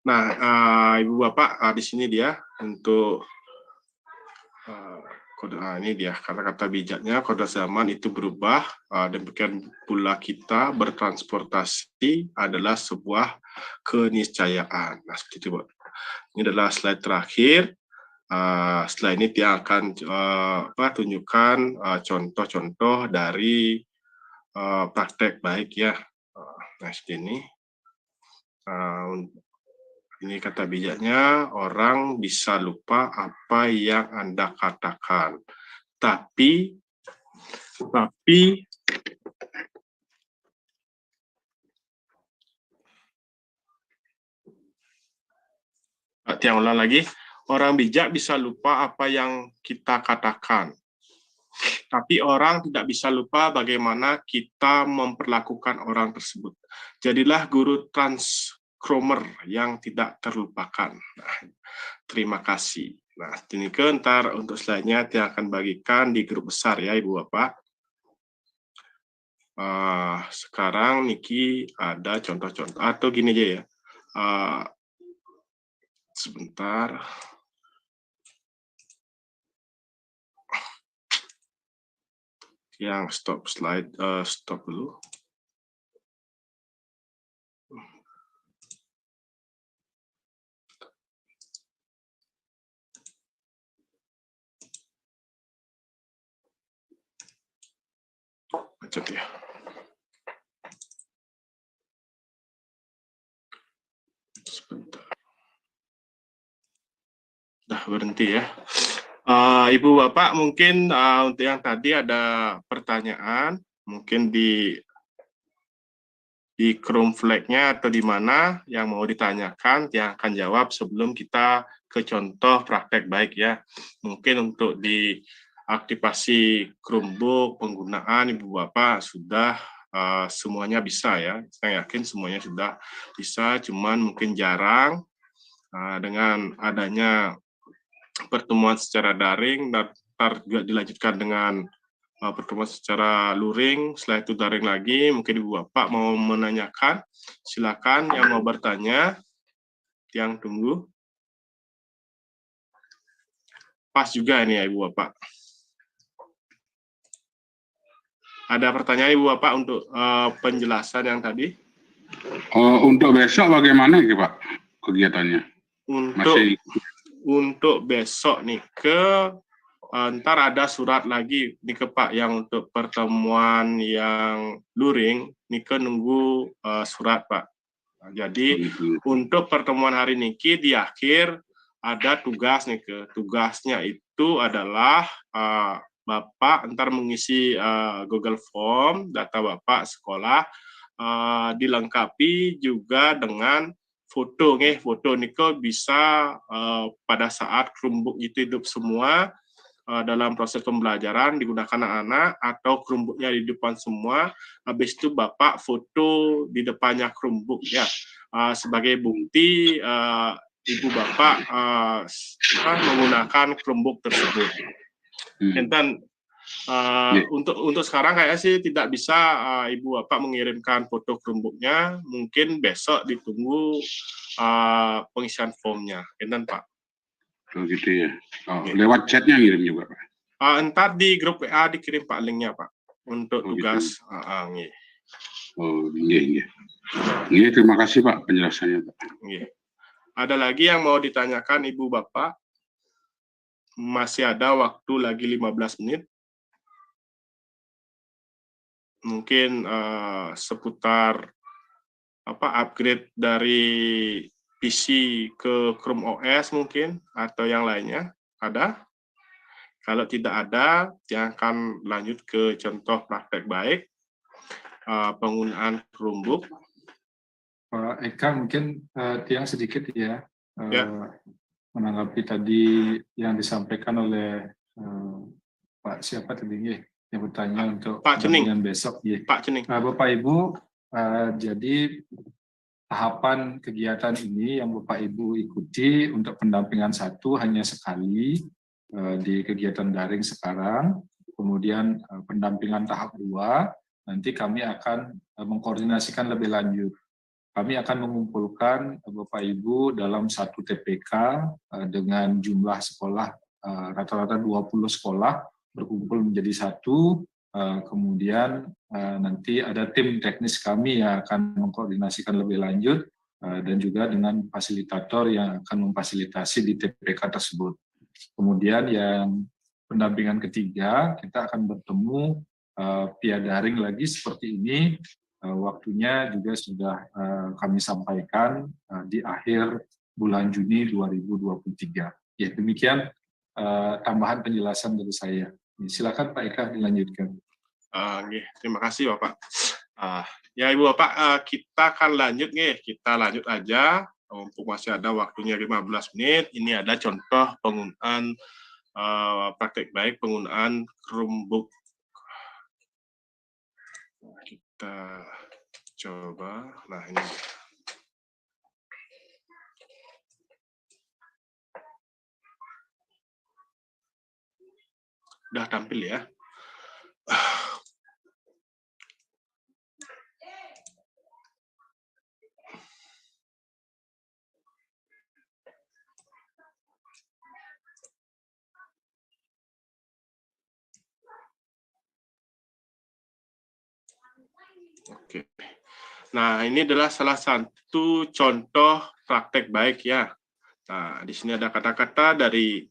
Nah, Ibu Bapak, di sini dia untuk kode ini dia kata-kata bijaknya. Kode zaman itu berubah, demikian pula kita bertransportasi adalah sebuah keniscayaan. Nah, seperti itu, Bu. Ini adalah slide terakhir. Setelah ini dia akan tunjukkan contoh-contoh dari praktek baik ya. Nah, ini. Ini kata bijaknya, orang bisa lupa apa yang Anda katakan. Tapi yang ulang lagi, orang bijak bisa lupa apa yang kita katakan. Tapi orang tidak bisa lupa bagaimana kita memperlakukan orang tersebut. Jadilah guru transkromer yang tidak terlupakan. Nah, terima kasih. Nah, ini ntar untuk slide-nya saya akan bagikan di grup besar ya Ibu Bapak. Sekarang Niki ada contoh-contoh atau gini aja ya. Sebentar. Yang stop slide, stop dulu. Macet ya. Sebentar. Dah berhenti ya. Ibu Bapak mungkin untuk yang tadi ada pertanyaan, mungkin di Chrome flag-nya atau di mana yang mau ditanyakan, yang akan jawab sebelum kita ke contoh praktek baik ya. Mungkin untuk di aktivasi Chromebook, penggunaan Ibu Bapak sudah semuanya bisa ya. Saya yakin semuanya sudah bisa, cuman mungkin jarang dengan adanya pertemuan secara daring dan juga dilanjutkan dengan pertemuan secara luring, setelah itu daring lagi. Mungkin Ibu Bapak mau menanyakan, silakan yang mau bertanya, yang tunggu. Pas juga ini ya Ibu Bapak. Ada pertanyaan Ibu Bapak untuk penjelasan yang tadi? Untuk besok bagaimana ya Pak kegiatannya? Untuk besok nih ntar ada surat lagi nih Pak yang untuk pertemuan yang luring nih nunggu surat Pak. Nah, jadi untuk pertemuan hari niki di akhir ada tugas nih tugasnya itu adalah Bapak ntar mengisi Google Form data Bapak sekolah dilengkapi juga dengan foto niko bisa pada saat Chromebook itu hidup semua dalam proses pembelajaran digunakan anak-anak atau Chromebooknya di depan semua, habis itu Bapak foto di depannya Chromebook ya sebagai bukti Ibu Bapak menggunakan Chromebook tersebut. Dan untuk sekarang kayaknya sih tidak bisa Ibu Bapak mengirimkan foto Chromebooknya, mungkin besok ditunggu pengisian formnya, dan Pak. Oh gitu ya. Lewat chatnya ngirim juga Pak. Entar di grup WA dikirim Pak linknya Pak untuk tugas. Gitu. Iya, terima kasih Pak penjelasannya Pak. Ada lagi yang mau ditanyakan Ibu Bapak? Masih ada waktu lagi 15 menit. Mungkin seputar upgrade dari PC ke Chrome OS mungkin atau yang lainnya ada? Kalau tidak ada, yang akan lanjut ke contoh praktek baik penggunaan Chromebook. Pak Eka mungkin Tiang sedikit ya, menanggapi tadi yang disampaikan oleh Pak siapa tadi yang bertanya untuk Pak Cening besok ya. Pak Cening. Bapak Ibu, jadi tahapan kegiatan ini yang Bapak Ibu ikuti untuk pendampingan 1 hanya sekali di kegiatan daring sekarang, kemudian pendampingan tahap 2 nanti kami akan mengkoordinasikan lebih lanjut. Kami akan mengumpulkan Bapak Ibu dalam 1 TPK dengan jumlah sekolah rata-rata 20 sekolah berkumpul menjadi 1. Kemudian nanti ada tim teknis kami yang akan mengkoordinasikan lebih lanjut dan juga dengan fasilitator yang akan memfasilitasi di TPK tersebut. Kemudian yang pendampingan ketiga kita akan bertemu via daring lagi seperti ini, waktunya juga sudah kami sampaikan di akhir bulan Juni 2023. Ya, demikian tambahan penjelasan dari saya. Silakan Pak Eka dilanjutkan. Terima kasih Bapak. Ya Ibu Bapak, kita akan lanjut nih. Kita lanjut aja. Untuk masih ada waktunya 15 menit. Ini ada contoh penggunaan praktek baik penggunaan Chromebook. Kita coba. Nah ini. Udah tampil ya. Oke. Nah, ini adalah salah satu contoh praktek baik ya. Nah, di sini ada kata-kata dari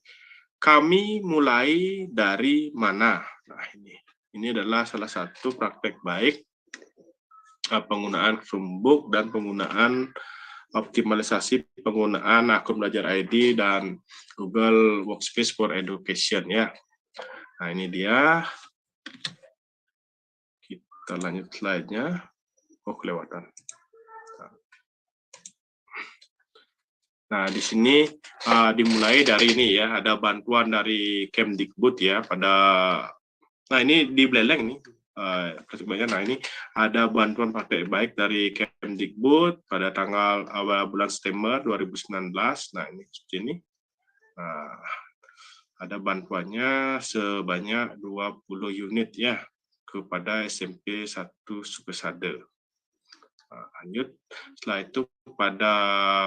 kami mulai dari mana. Nah, ini adalah salah satu praktek baik penggunaan Chromebook dan penggunaan optimalisasi penggunaan akun belajar ID dan Google Workspace for Education ya. Nah, ini dia. Kita lanjut slide-nya. Oh, kelewatan. Nah, di sini dimulai dari ini ya, ada bantuan dari Kemdikbud ya pada, nah ini di Beleleng nih, nah ini ada bantuan praktek baik dari Kemdikbud pada tanggal awal bulan September 2019. Nah ini seperti ini. Nah, ada bantuannya sebanyak 20 unit ya kepada SMP 1 Sukesade. Lanjut, setelah itu pada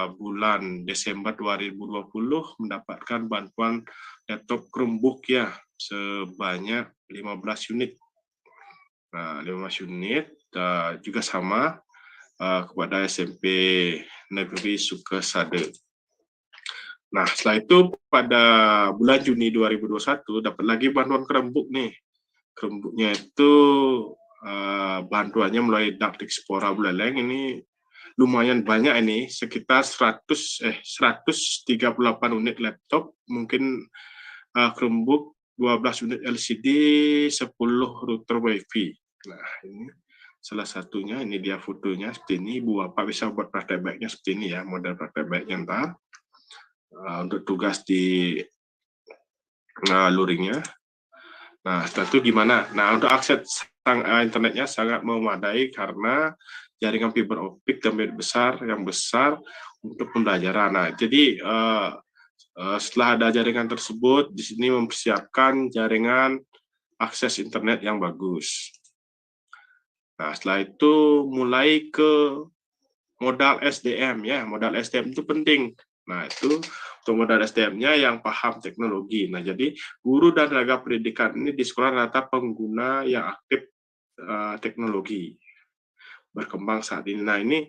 bulan Desember 2020 mendapatkan bantuan laptop Chromebook ya sebanyak 15 unit. Nah, 15 unit juga sama kepada SMP Negeri Sukesade. Nah, setelah itu pada bulan Juni 2021 dapat lagi bantuan Chromebook nih. Chromebooknya itu bantuannya mulai Dakdikspora Buleleng ini lumayan banyak ini, sekitar 138 unit laptop, mungkin Chromebook, 12 unit LCD, 10 router WiFi. Nah, ini salah satunya, ini dia fotonya seperti ini. Ibu Bapak bisa buat praktek baiknya seperti ini ya, model praktek baiknya ntar. Untuk tugas di luringnya. Nah, setelah itu gimana? Nah, untuk akses internetnya sangat memadai karena jaringan fiber optik dan besar yang besar untuk pembelajaran. Nah, jadi setelah ada jaringan tersebut, di sini mempersiapkan jaringan akses internet yang bagus. Nah, setelah itu mulai ke modal SDM ya, modal SDM itu penting. Nah, itu untuk modal SDM-nya yang paham teknologi. Nah, jadi guru dan tenaga pendidikan ini di sekolah rata pengguna yang aktif teknologi berkembang saat ini. Nah, ini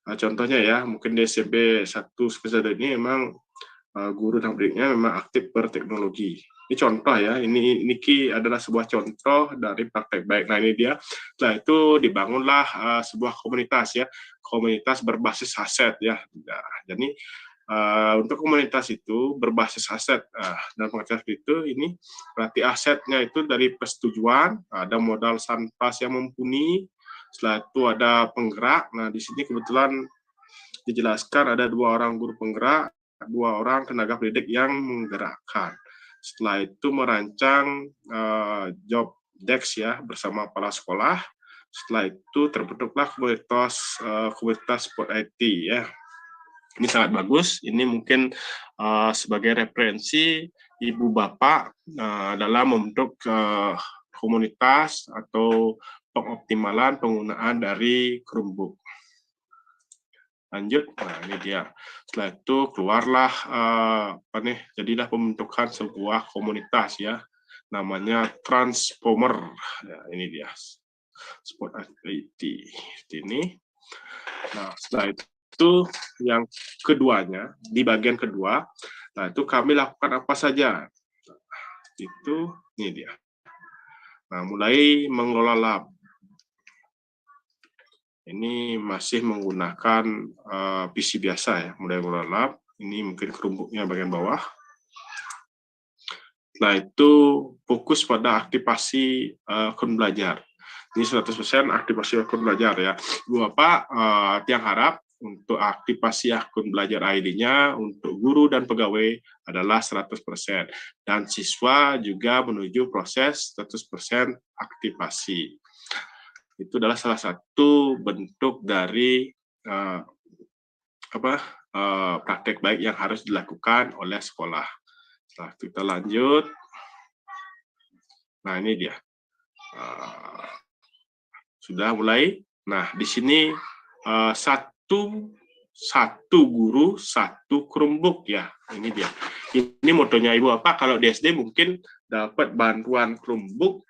contohnya ya, mungkin di SMP 1 Sukesade ini memang guru dan pendidiknya memang aktif berteknologi. Ini contoh ya, ini adalah sebuah contoh dari praktek baik. Nah, ini dia. Setelah itu dibangunlah sebuah komunitas ya, komunitas berbasis aset ya. Nah, jadi untuk komunitas itu berbasis aset dan pengertian itu ini berarti asetnya itu dari persetujuan, ada modal sanpas yang mumpuni, setelah itu ada penggerak. Nah, di sini kebetulan dijelaskan ada 2 orang guru penggerak, 2 orang tenaga pendidik yang menggerakkan. Setelah itu merancang job desk ya bersama kepala sekolah. Setelah itu terbentuklah komunitas sport IT ya. Ini sangat bagus. Ini mungkin sebagai referensi ibu bapak dalam membentuk komunitas atau pengoptimalan penggunaan dari Chromebook. Lanjut, nah ini dia. Setelah itu keluarlah jadilah pembentukan sebuah komunitas ya, namanya Transformer. Ya, ini dia, Sport IT ini. Nah, setelah itu yang keduanya di bagian kedua, nah itu kami lakukan apa saja. Itu ini dia. Nah, mulai mengelola lab. Ini masih menggunakan PC biasa ya, mulai mengelola lab. Ini mungkin kerumbuknya bagian bawah. Setelah itu fokus pada aktivasi akun belajar. Ini 100% aktivasi akun belajar ya. Bapak tiang harap untuk aktivasi akun belajar ID-nya untuk guru dan pegawai adalah 100%. Dan siswa juga menuju proses 100% aktivasi. Itu adalah salah satu bentuk dari praktek baik yang harus dilakukan oleh sekolah. Setelah kita lanjut, nah ini dia. Sudah mulai. Nah, di sini satu guru, satu Chromebook ya. Ini dia. Ini motonya Ibu Bapak. Kalau di SD mungkin dapat bantuan Chromebook,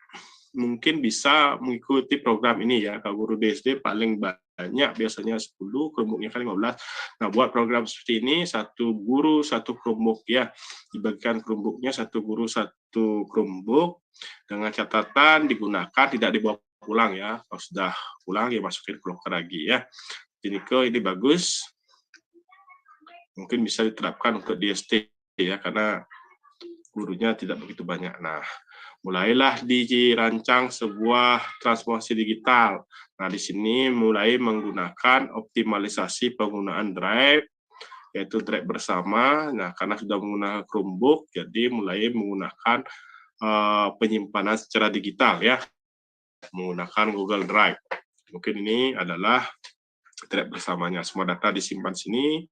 mungkin bisa mengikuti program ini ya. Kalau guru di SD paling banyak, biasanya 10, Chromebooknya kan 15. Nah, buat program seperti ini, satu guru, satu Chromebook ya. Dibagikan Chromebooknya, satu guru, satu Chromebook. Dengan catatan digunakan, tidak dibawa pulang ya. Kalau sudah pulang, ya masukin ke loker lagi ya. Jadi ini bagus. Mungkin bisa diterapkan untuk di SD ya, karena gurunya tidak begitu banyak. Nah, mulailah dirancang sebuah transformasi digital. Nah, di sini mulai menggunakan optimalisasi penggunaan drive, yaitu drive bersama. Nah, karena sudah menggunakan Chromebook, jadi mulai menggunakan penyimpanan secara digital ya, menggunakan Google Drive. Mungkin ini adalah drive bersamanya. Semua data disimpan sini.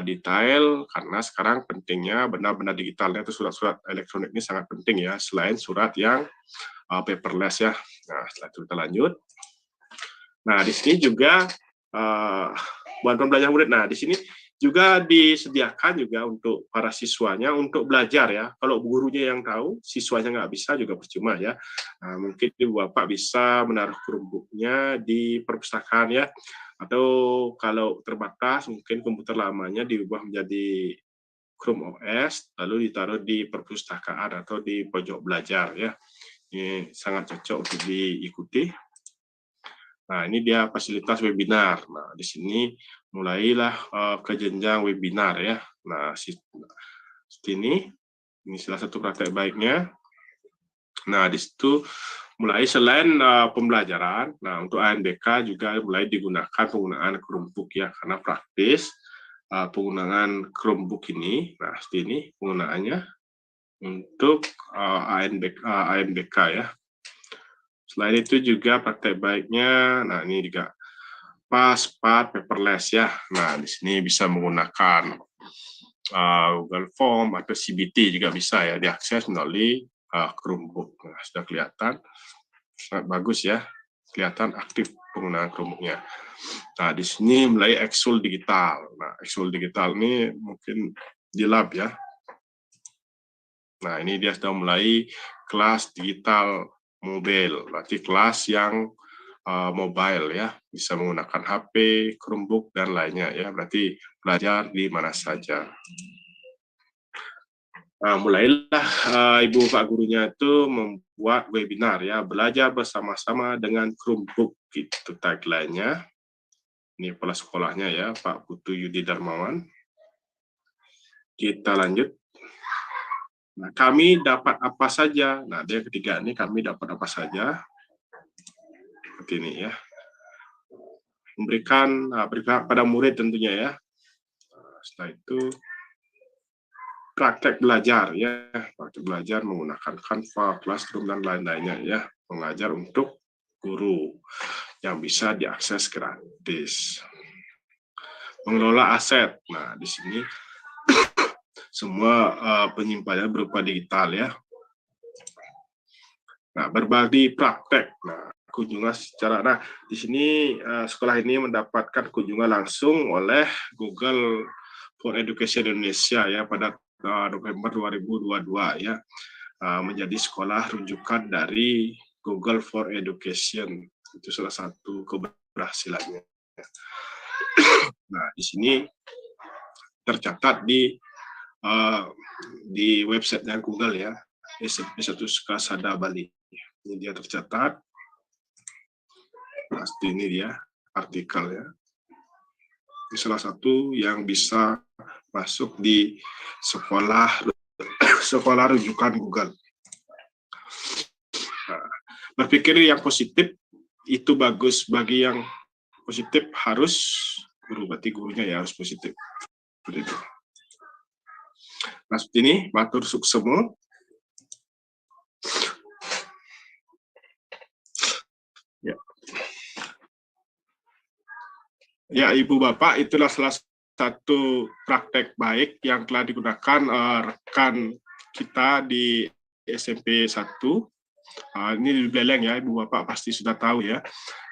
Detail, karena sekarang pentingnya benar-benar digitalnya itu surat-surat elektronik ini sangat penting ya, selain surat yang paperless ya. Nah, setelah itu kita lanjut. Nah, di sini juga bantuan belajar murid. Nah, di sini juga disediakan juga untuk para siswanya untuk belajar ya. Kalau gurunya yang tahu, siswanya nggak bisa juga percuma ya. Nah, mungkin Ibu Bapak bisa menaruh Chromebook-nya di perpustakaan ya. Atau kalau terbatas, mungkin komputer lamanya diubah menjadi Chrome OS, lalu ditaruh di perpustakaan atau di pojok belajar ya. Ini sangat cocok untuk diikuti. Nah, ini dia fasilitas webinar. Nah, di sini mulailah ke jenjang webinar ya. Nah, seperti ini salah satu praktek baiknya. Nah, di situ mulai selain pembelajaran, nah untuk ANBK juga mulai digunakan penggunaan Chromebook ya, karena praktis penggunaan Chromebook ini, nah seperti ini penggunaannya untuk ANBK ya. Selain itu juga praktek baiknya, nah ini juga PAS, paperless ya. Nah di sini bisa menggunakan Google Form atau CBT juga bisa ya, diakses melalui Chromebook. Nah, sudah kelihatan sangat bagus ya, kelihatan aktif penggunaan Chromebook-nya. Nah, di sini mulai Exul digital. Nah, Exul digital ini mungkin di lab ya. Nah, ini dia sudah mulai kelas digital mobile, berarti kelas yang mobile ya, bisa menggunakan HP, Chromebook dan lainnya ya, berarti belajar di mana saja. Nah, mulailah Ibu Pak gurunya itu membuat webinar ya, belajar bersama-sama dengan Chromebook, gitu tagline-nya. Ini kepala sekolahnya ya, Pak Putu Yudi Darmawan. Kita lanjut. Nah, kami dapat apa saja? Nah, dia ketiga ini, kami dapat apa saja? Seperti ini ya. Memberikan pada murid tentunya ya. Setelah itu praktek belajar ya, praktek belajar menggunakan Canva, Classroom dan lain-lainnya ya, mengajar untuk guru yang bisa diakses gratis. Mengelola aset, nah di sini semua penyimpanannya berupa digital ya. Nah, berbagi praktek, nah kunjungan secara, nah di sini sekolah ini mendapatkan kunjungan langsung oleh Google for Education Indonesia ya pada November 2022 ya, menjadi sekolah rujukan dari Google for Education. Itu salah satu keberhasilannya. Nah, di sini tercatat di websitenya Google ya. SMP 1 Sukasada Bali. Ini dia tercatat. Pasti ini dia artikelnya. Ini salah satu yang bisa masuk di sekolah rujukan Google. Nah, berpikir yang positif itu bagus. Bagi yang positif harus guru, berarti gurunya ya harus positif. Seperti itu. Nah, seperti ini, matur suksemo. Ya. Ya, Ibu Bapak, itulah salah satu praktek baik yang telah digunakan rekan kita di SMP 1. Ini di Beleng ya, Ibu Bapak pasti sudah tahu ya.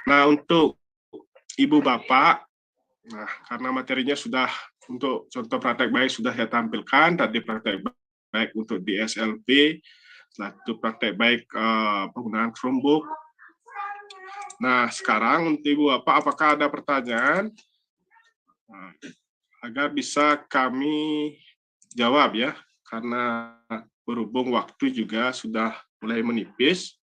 Nah, untuk Ibu Bapak, nah karena materinya sudah untuk contoh praktek baik sudah saya tampilkan, tadi praktek baik untuk di SLP, satu praktek baik penggunaan Chromebook. Nah, sekarang untuk Ibu Bapak, apakah ada pertanyaan? Nah, agar bisa kami jawab ya, karena berhubung waktu juga sudah mulai menipis.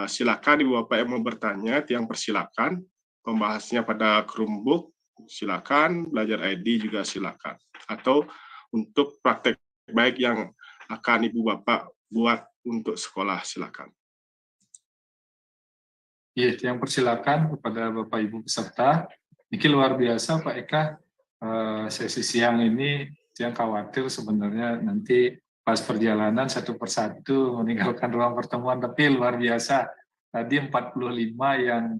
Silakan Ibu Bapak yang mau bertanya, yang persilakan. Pembahasnya pada Chromebook, silakan. Belajar ID juga silakan. Atau untuk praktek baik yang akan Ibu Bapak buat untuk sekolah, silakan. Ya, yang persilakan kepada Bapak Ibu peserta. Ini luar biasa Pak Eka, sesi siang ini yang khawatir sebenarnya nanti pas perjalanan satu persatu meninggalkan ruang pertemuan, tapi luar biasa. Tadi 45 yang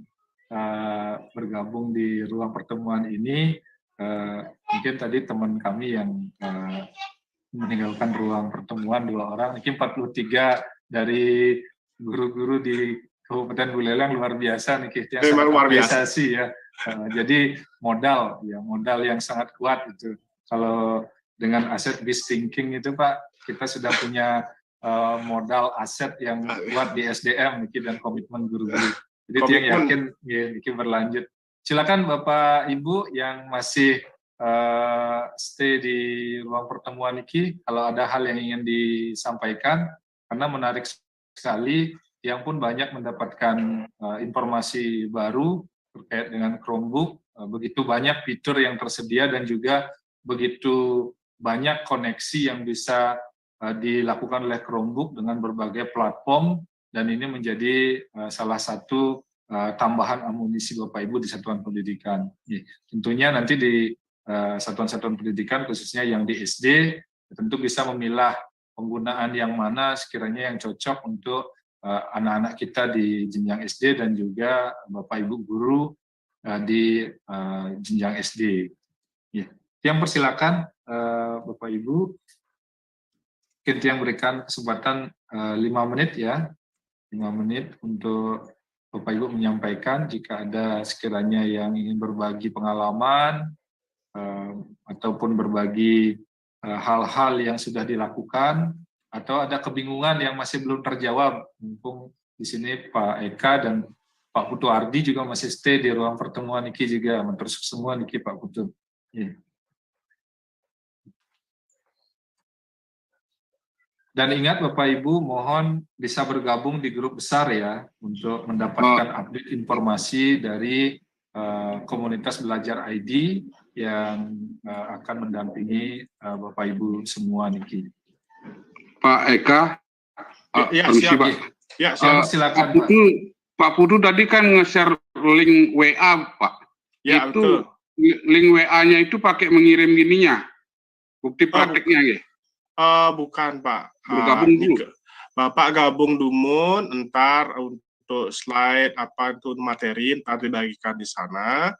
bergabung di ruang pertemuan ini, mungkin tadi teman kami yang meninggalkan ruang pertemuan 2 orang, mungkin 43 dari guru-guru di Kabupaten Buleleng, luar biasa nih, yang sangat apresiasi ya. Jadi modal yang sangat kuat itu. Kalau dengan aset based thinking itu Pak, kita sudah punya modal aset yang kuat di SDM dan komitmen guru-guru. Jadi itu yang yakin ya, berlanjut. Silakan Bapak Ibu yang masih stay di ruang pertemuan ini, kalau ada hal yang ingin disampaikan, karena menarik sekali, yang pun banyak mendapatkan informasi baru terkait dengan Chromebook, begitu banyak fitur yang tersedia dan juga begitu banyak koneksi yang bisa dilakukan oleh Chromebook dengan berbagai platform, dan ini menjadi salah satu tambahan amunisi Bapak Ibu di satuan pendidikan. Tentunya nanti di satuan-satuan pendidikan, khususnya yang di SD, tentu bisa memilah penggunaan yang mana sekiranya yang cocok untuk anak-anak kita di jenjang SD dan juga Bapak Ibu guru di jenjang SD. Ya. Yang persilakan Bapak Ibu, kita yang berikan kesempatan 5 menit ya, 5 menit untuk Bapak Ibu menyampaikan jika ada sekiranya yang ingin berbagi pengalaman ataupun berbagi hal-hal yang sudah dilakukan, atau ada kebingungan yang masih belum terjawab. Mumpung di sini Pak Eka dan Pak Putu Ardi juga masih stay di ruang pertemuan Niki juga, terus semua Niki Pak Putu. Yeah. Dan ingat Bapak Ibu, mohon bisa bergabung di grup besar ya, untuk mendapatkan update informasi dari komunitas belajar ID yang akan mendampingi Bapak Ibu semua Niki. Pak Eka, ya, siap. Pak. Ya, siap. Silakan Pak Putu tadi kan nge-share link WA, Pak. Ya, itu betul. Link WA-nya itu pakai mengirim gininya, bukti prakteknya ya? Bukan Pak. Bergabung dulu. Bapak gabung dulu, entar untuk slide apa itu materi, entar dibagikan di sana.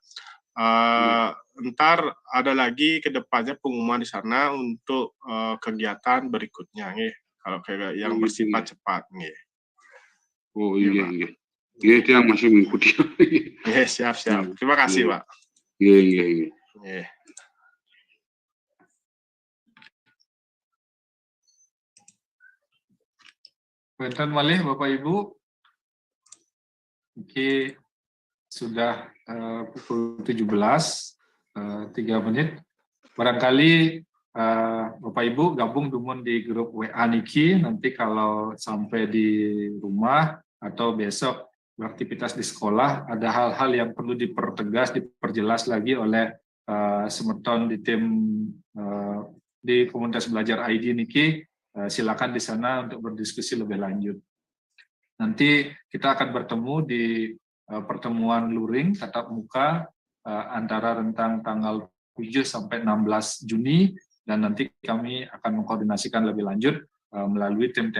Entar ada lagi ke depannya pengumuman di sana untuk kegiatan berikutnya nih, kalau kayak yang bersifat cepat nih. Oh iya. Iya, itu yang masih mengikuti. Iya, siap. Terima kasih Pak. Iya. Benten malih Bapak Ibu, Niki sudah pukul 17, 3 menit. Barangkali Bapak Ibu gabung dumun di grup WA Niki, nanti kalau sampai di rumah atau besok beraktivitas di sekolah ada hal-hal yang perlu dipertegas, diperjelas lagi oleh semeton di tim di komunitas belajar ID Niki, silakan di sana untuk berdiskusi lebih lanjut. Nanti kita akan bertemu di pertemuan luring tatap muka antara rentang tanggal 7 sampai 16 Juni, dan nanti kami akan mengkoordinasikan lebih lanjut melalui tim